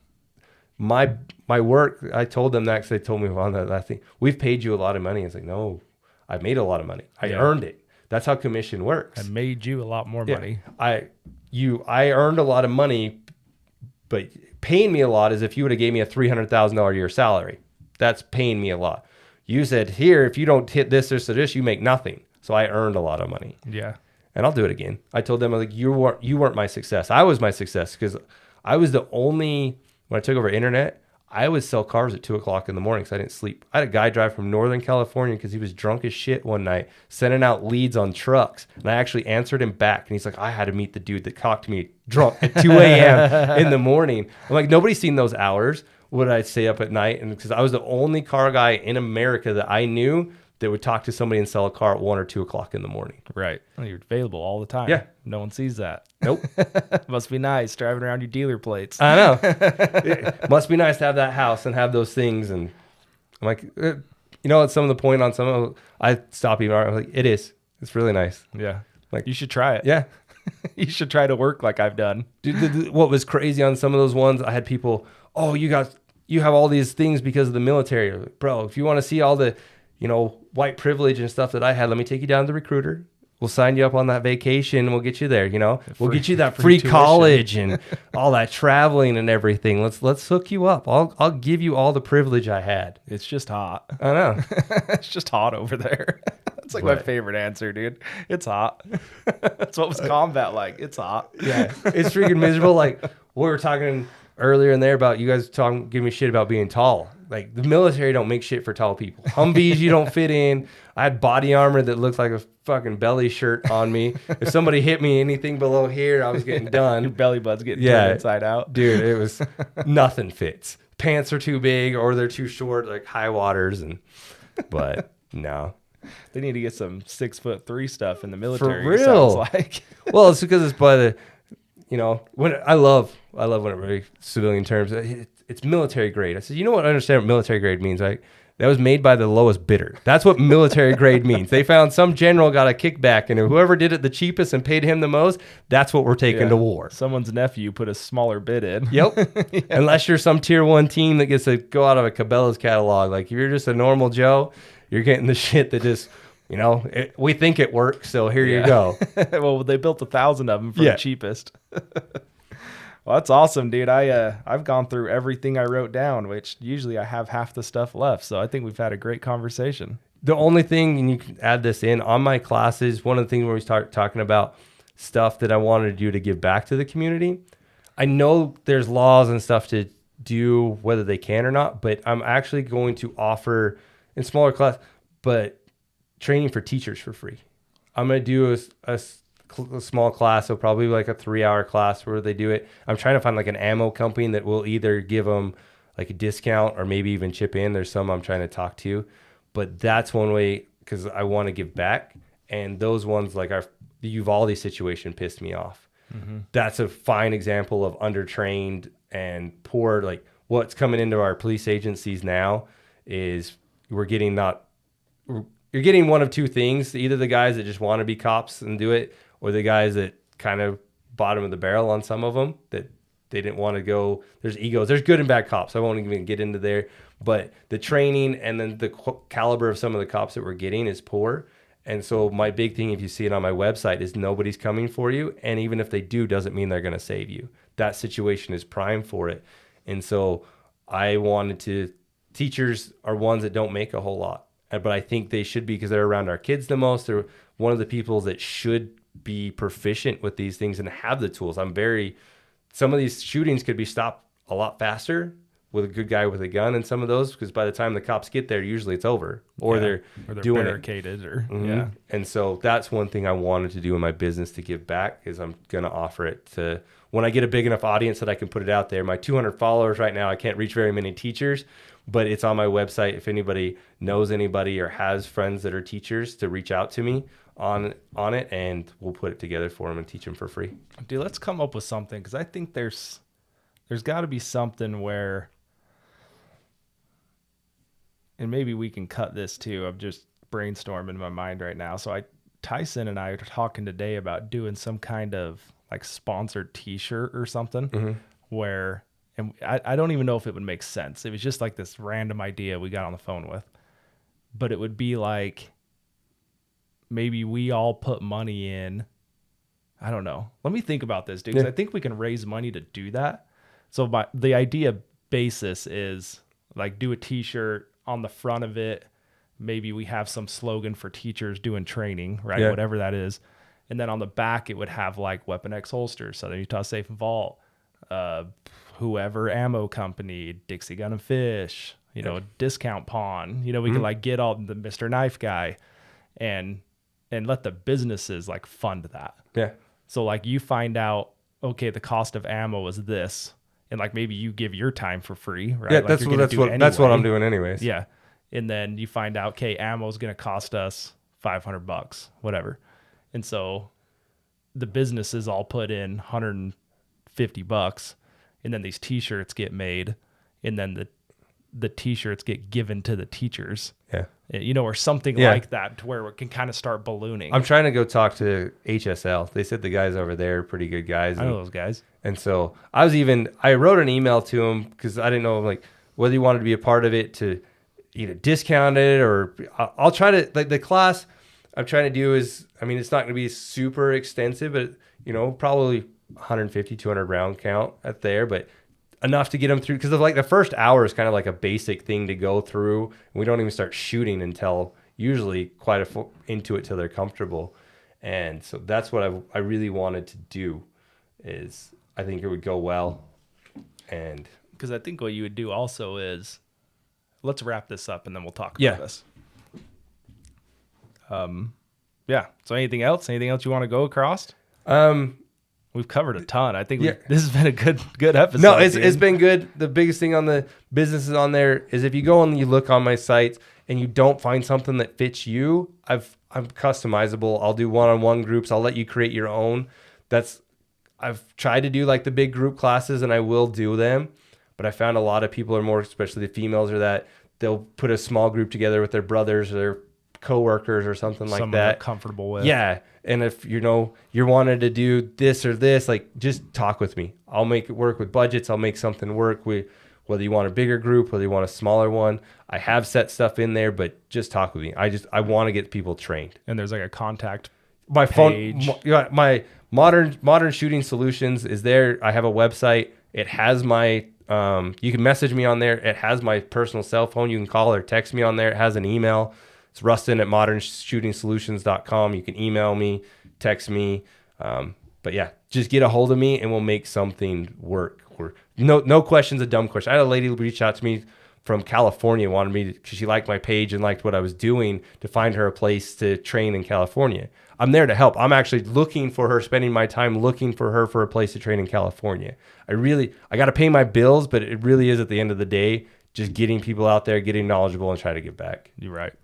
A: my work. I told them that because they told me on that. I think we've paid you a lot of money. It's like, no, I've made a lot of money. I earned it. That's how commission works.
B: I made you a lot more money.
A: I earned a lot of money, but paying me a lot is if you would have gave me a $300,000 a year salary. That's paying me a lot. You said here, if you don't hit this or this, you make nothing. So I earned a lot of money.
B: Yeah.
A: And I'll do it again. I told them, like, you weren't my success. I was my success because I was the only, when I took over internet, I would sell cars at 2:00 in the morning because I didn't sleep. I had a guy drive from Northern California because he was drunk as shit one night, sending out leads on trucks. And I actually answered him back. And he's like, I had to meet the dude that talked to me drunk at 2 a.m. in the morning. I'm like, nobody's seen those hours. Would I stay up at night? And because I was the only car guy in America that I knew that would talk to somebody and sell a car at 1 or 2 o'clock in the morning.
B: Right. Well, you're available all the time.
A: Yeah.
B: No one sees that.
A: Nope.
B: Must be nice driving around your dealer plates.
A: I know. It must be nice to have that house and have those things. And I'm like, at some of the point on some of I stop even. I'm like, it is. It's really nice.
B: Yeah.
A: Like,
B: you should try it.
A: Yeah.
B: You should try to work like I've done.
A: Dude, what was crazy on some of those ones, I had people, you have all these things because of the military. Like, bro, if you want to see all the, white privilege and stuff that I had, let me take you down to the recruiter. We'll sign you up on that vacation and we'll get you there, We'll get you that free college and all that traveling and everything. Let's hook you up. I'll give you all the privilege I had.
B: It's just hot.
A: I know.
B: It's just hot over there. That's like my favorite answer, dude. It's hot. That's what was combat like. It's hot.
A: Yeah. It's freaking miserable. Like we were talking earlier in there about you guys giving me shit about being tall. Like the military don't make shit for tall people. Humvees you don't fit in. I had body armor that looked like a fucking belly shirt on me. If somebody hit me anything below here, I was getting done.
B: Your belly button's getting turned inside out.
A: Dude, it was nothing fits. Pants are too big or they're too short, like high waters but no.
B: They need to get some 6'3" stuff in the military.
A: For real.
B: Sounds like.
A: Well, it's because it's by the when I love when it really civilian terms. It's military grade. I said, what I understand what military grade means, right? That was made by the lowest bidder. That's what military grade means. They found some general got a kickback, and whoever did it the cheapest and paid him the most, that's what we're taking to war.
B: Someone's nephew put a smaller bid in.
A: Yep. Unless you're some tier 1 team that gets to go out of a Cabela's catalog. Like if you're just a normal Joe, you're getting the shit that just, we think it works, so here you go.
B: Well, they built 1,000 of them for the cheapest. Well, that's awesome, dude. I've gone through everything I wrote down, which usually I have half the stuff left. So I think we've had a great conversation.
A: The only thing, and you can add this in on my classes, one of the things where we start talking about stuff that I wanted to do to give back to the community. I know there's laws and stuff to do whether they can or not, but I'm actually going to offer in smaller class, but training for teachers for free. I'm going to do a small class, so probably like a 3-hour class where they do it. I'm trying to find like an ammo company that will either give them like a discount or maybe even chip in. There's some I'm trying to talk to, but that's one way because I want to give back. And those ones like the Uvalde situation pissed me off. Mm-hmm. That's a fine example of undertrained and poor. Like what's coming into our police agencies now is you're getting one of two things: either the guys that just want to be cops and do it, or the guys that kind of bottom of the barrel on some of them that they didn't want to go. There's egos. There's good and bad cops. I won't even get into there, but the training and then the caliber of some of the cops that we're getting is poor. And so my big thing, if you see it on my website, is nobody's coming for you. And even if they do, doesn't mean they're going to save you. That situation is prime for it. And so I wanted to, teachers are ones that don't make a whole lot, but I think they should be because they're around our kids the most. They're one of the people that should be proficient with these things and have the tools. Some of these shootings could be stopped a lot faster with a good guy with a gun and some of those, because by the time the cops get there, usually it's over or they're doing
B: barricaded
A: it. Mm-hmm. And so that's one thing I wanted to do in my business to give back is I'm going to offer it to when I get a big enough audience that I can put it out there. My 200 followers right now, I can't reach very many teachers, but it's on my website. If anybody knows anybody or has friends that are teachers, to reach out to me on it, and we'll put it together for them and teach them for free.
B: Dude, let's come up with something, because I think there's got to be something where, and maybe we can cut this too. I'm just brainstorming in my mind right now. So Tyson and I are talking today about doing some kind of like sponsored t-shirt or something where, and I don't even know if it would make sense. It was just like this random idea we got on the phone with, but it would be like, maybe we all put money in. I don't know. Let me think about this, dude, because I think we can raise money to do that. So the idea basis is like do a t-shirt. On the front of it, maybe we have some slogan for teachers doing training, right? Yeah. Whatever that is. And then on the back, it would have like Weapon X Holsters, Southern Utah Safe and Vault, whoever ammo company, Dixie Gun and Fish, Discount Pawn. We could like get all the Mr. Knife Guy and let the businesses like fund that.
A: Yeah.
B: So like you find out, okay, the cost of ammo is this. And like maybe you give your time for free, right?
A: Yeah,
B: like
A: that's what I'm doing anyways.
B: Yeah. And then you find out, okay, ammo is going to cost us $500, whatever. And so the businesses all put in $150, and then these t-shirts get made, and then the t-shirts get given to the teachers.
A: Yeah.
B: Or something like that, to where it can kind of start ballooning.
A: I'm trying to go talk to HSL. They said the guys over there are pretty good guys.
B: I know those guys.
A: And so I wrote an email to them because I didn't know like whether you wanted to be a part of it to either discount it or I'll try to, like the class I'm trying to do is, it's not going to be super extensive, but probably 150, 200 round count at there, but enough to get them through, because like the first hour is kind of like a basic thing to go through, and we don't even start shooting until usually quite into it till they're comfortable. And so that's what I really wanted to do, is I think it would go well. And
B: because I think what you would do also is, let's wrap this up and then we'll talk about this. So anything else you want to go across? We've covered a ton. I think this has been a good episode.
A: No, it's been good. The biggest thing on the businesses on there is if you go and you look on my site and you don't find something that fits you, I'm customizable. I'll do one-on-one groups. I'll let you create your own. I've tried to do like the big group classes, and I will do them, but I found a lot of people are more, especially the females, are that they'll put a small group together with their brothers or their coworkers or something like that.
B: They're comfortable with.
A: Yeah. And if you're wanting to do this or this, like just talk with me. I'll make it work with budgets. I'll make something work whether you want a bigger group, whether you want a smaller one. I have set stuff in there, but just talk with me. I want to get people trained.
B: And there's like a contact
A: My
B: page.
A: phone, my modern shooting solutions is there. I have a website. It has my, you can message me on there. It has my personal cell phone. You can call or text me on there. It has an email. It's Rustin at modernshootingsolutions.com. You can email me, text me. But yeah, just get a hold of me and we'll make something work. No question's a dumb question. I had a lady reach out to me from California, wanted me to, because she liked my page and liked what I was doing, to find her a place to train in California. I'm there to help. I'm actually looking for her, spending my time looking for her for a place to train in California. I got to pay my bills, but it really is at the end of the day, just getting people out there, getting knowledgeable and try to give back.
B: You're right.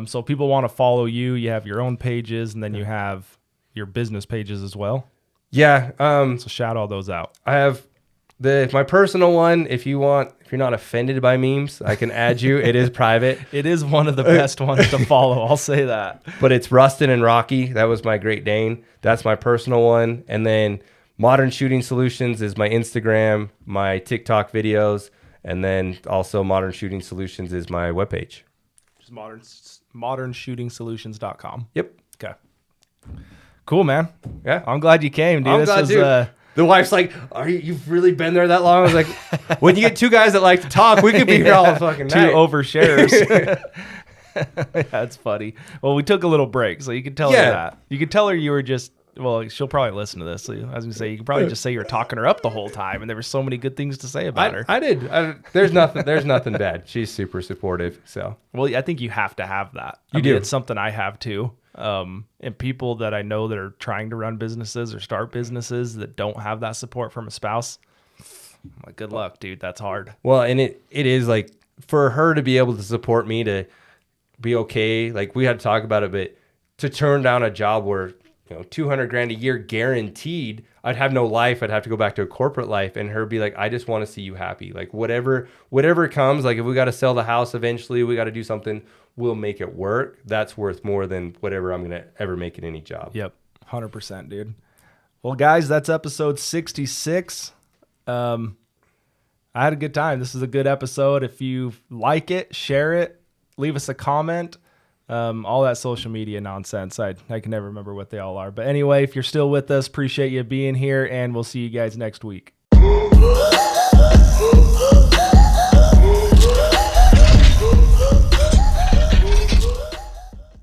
B: So people want to follow you. You have your own pages and then you have your business pages as well.
A: Yeah.
B: So shout all those out.
A: I have my personal one. If you're not offended by memes, I can add you. It is private.
B: It is one of the best ones to follow. I'll say that.
A: But it's Rustin and Rocky. That was my Great Dane. That's my personal one. And then Modern Shooting Solutions is my Instagram, my TikTok videos, and then also Modern Shooting Solutions is my webpage.
B: Just modernshootingsolutions.com.
A: Yep.
B: Okay. Cool, man.
A: Yeah.
B: I'm glad you came, dude.
A: I'm glad, dude. The wife's like, "You've really been there that long?" I was like, "When you get two guys that like to talk, we could be here all fucking night."
B: Two overshares. That's funny. Well, we took a little break, so you can tell her that. You could tell her you were just. Well, she'll probably listen to this. So I was gonna say you could probably just say you were talking her up the whole time, and there were so many good things to say about her.
A: I did. There's nothing bad. She's super supportive. So,
B: well, I think you have to have that.
A: You do.
B: It's something I have too. And people that I know that are trying to run businesses or start businesses that don't have that support from a spouse, I'm like, good luck, dude. That's hard.
A: Well, and it is like for her to be able to support me to be okay. Like we had to talk about it, but to turn down a job where, $200,000 a year guaranteed, I'd have no life. I'd have to go back to a corporate life, and her be like, I just want to see you happy. Like whatever comes, like if we got to sell the house eventually, we got to do something, we'll make it work. That's worth more than whatever I'm going to ever make in any job.
B: Yep. 100%, dude. Well, guys, that's episode 66. I had a good time. This is a good episode. If you like it, share it, leave us a comment. All that social media nonsense. I can never remember what they all are. But anyway, if you're still with us, appreciate you being here, and we'll see you guys next week.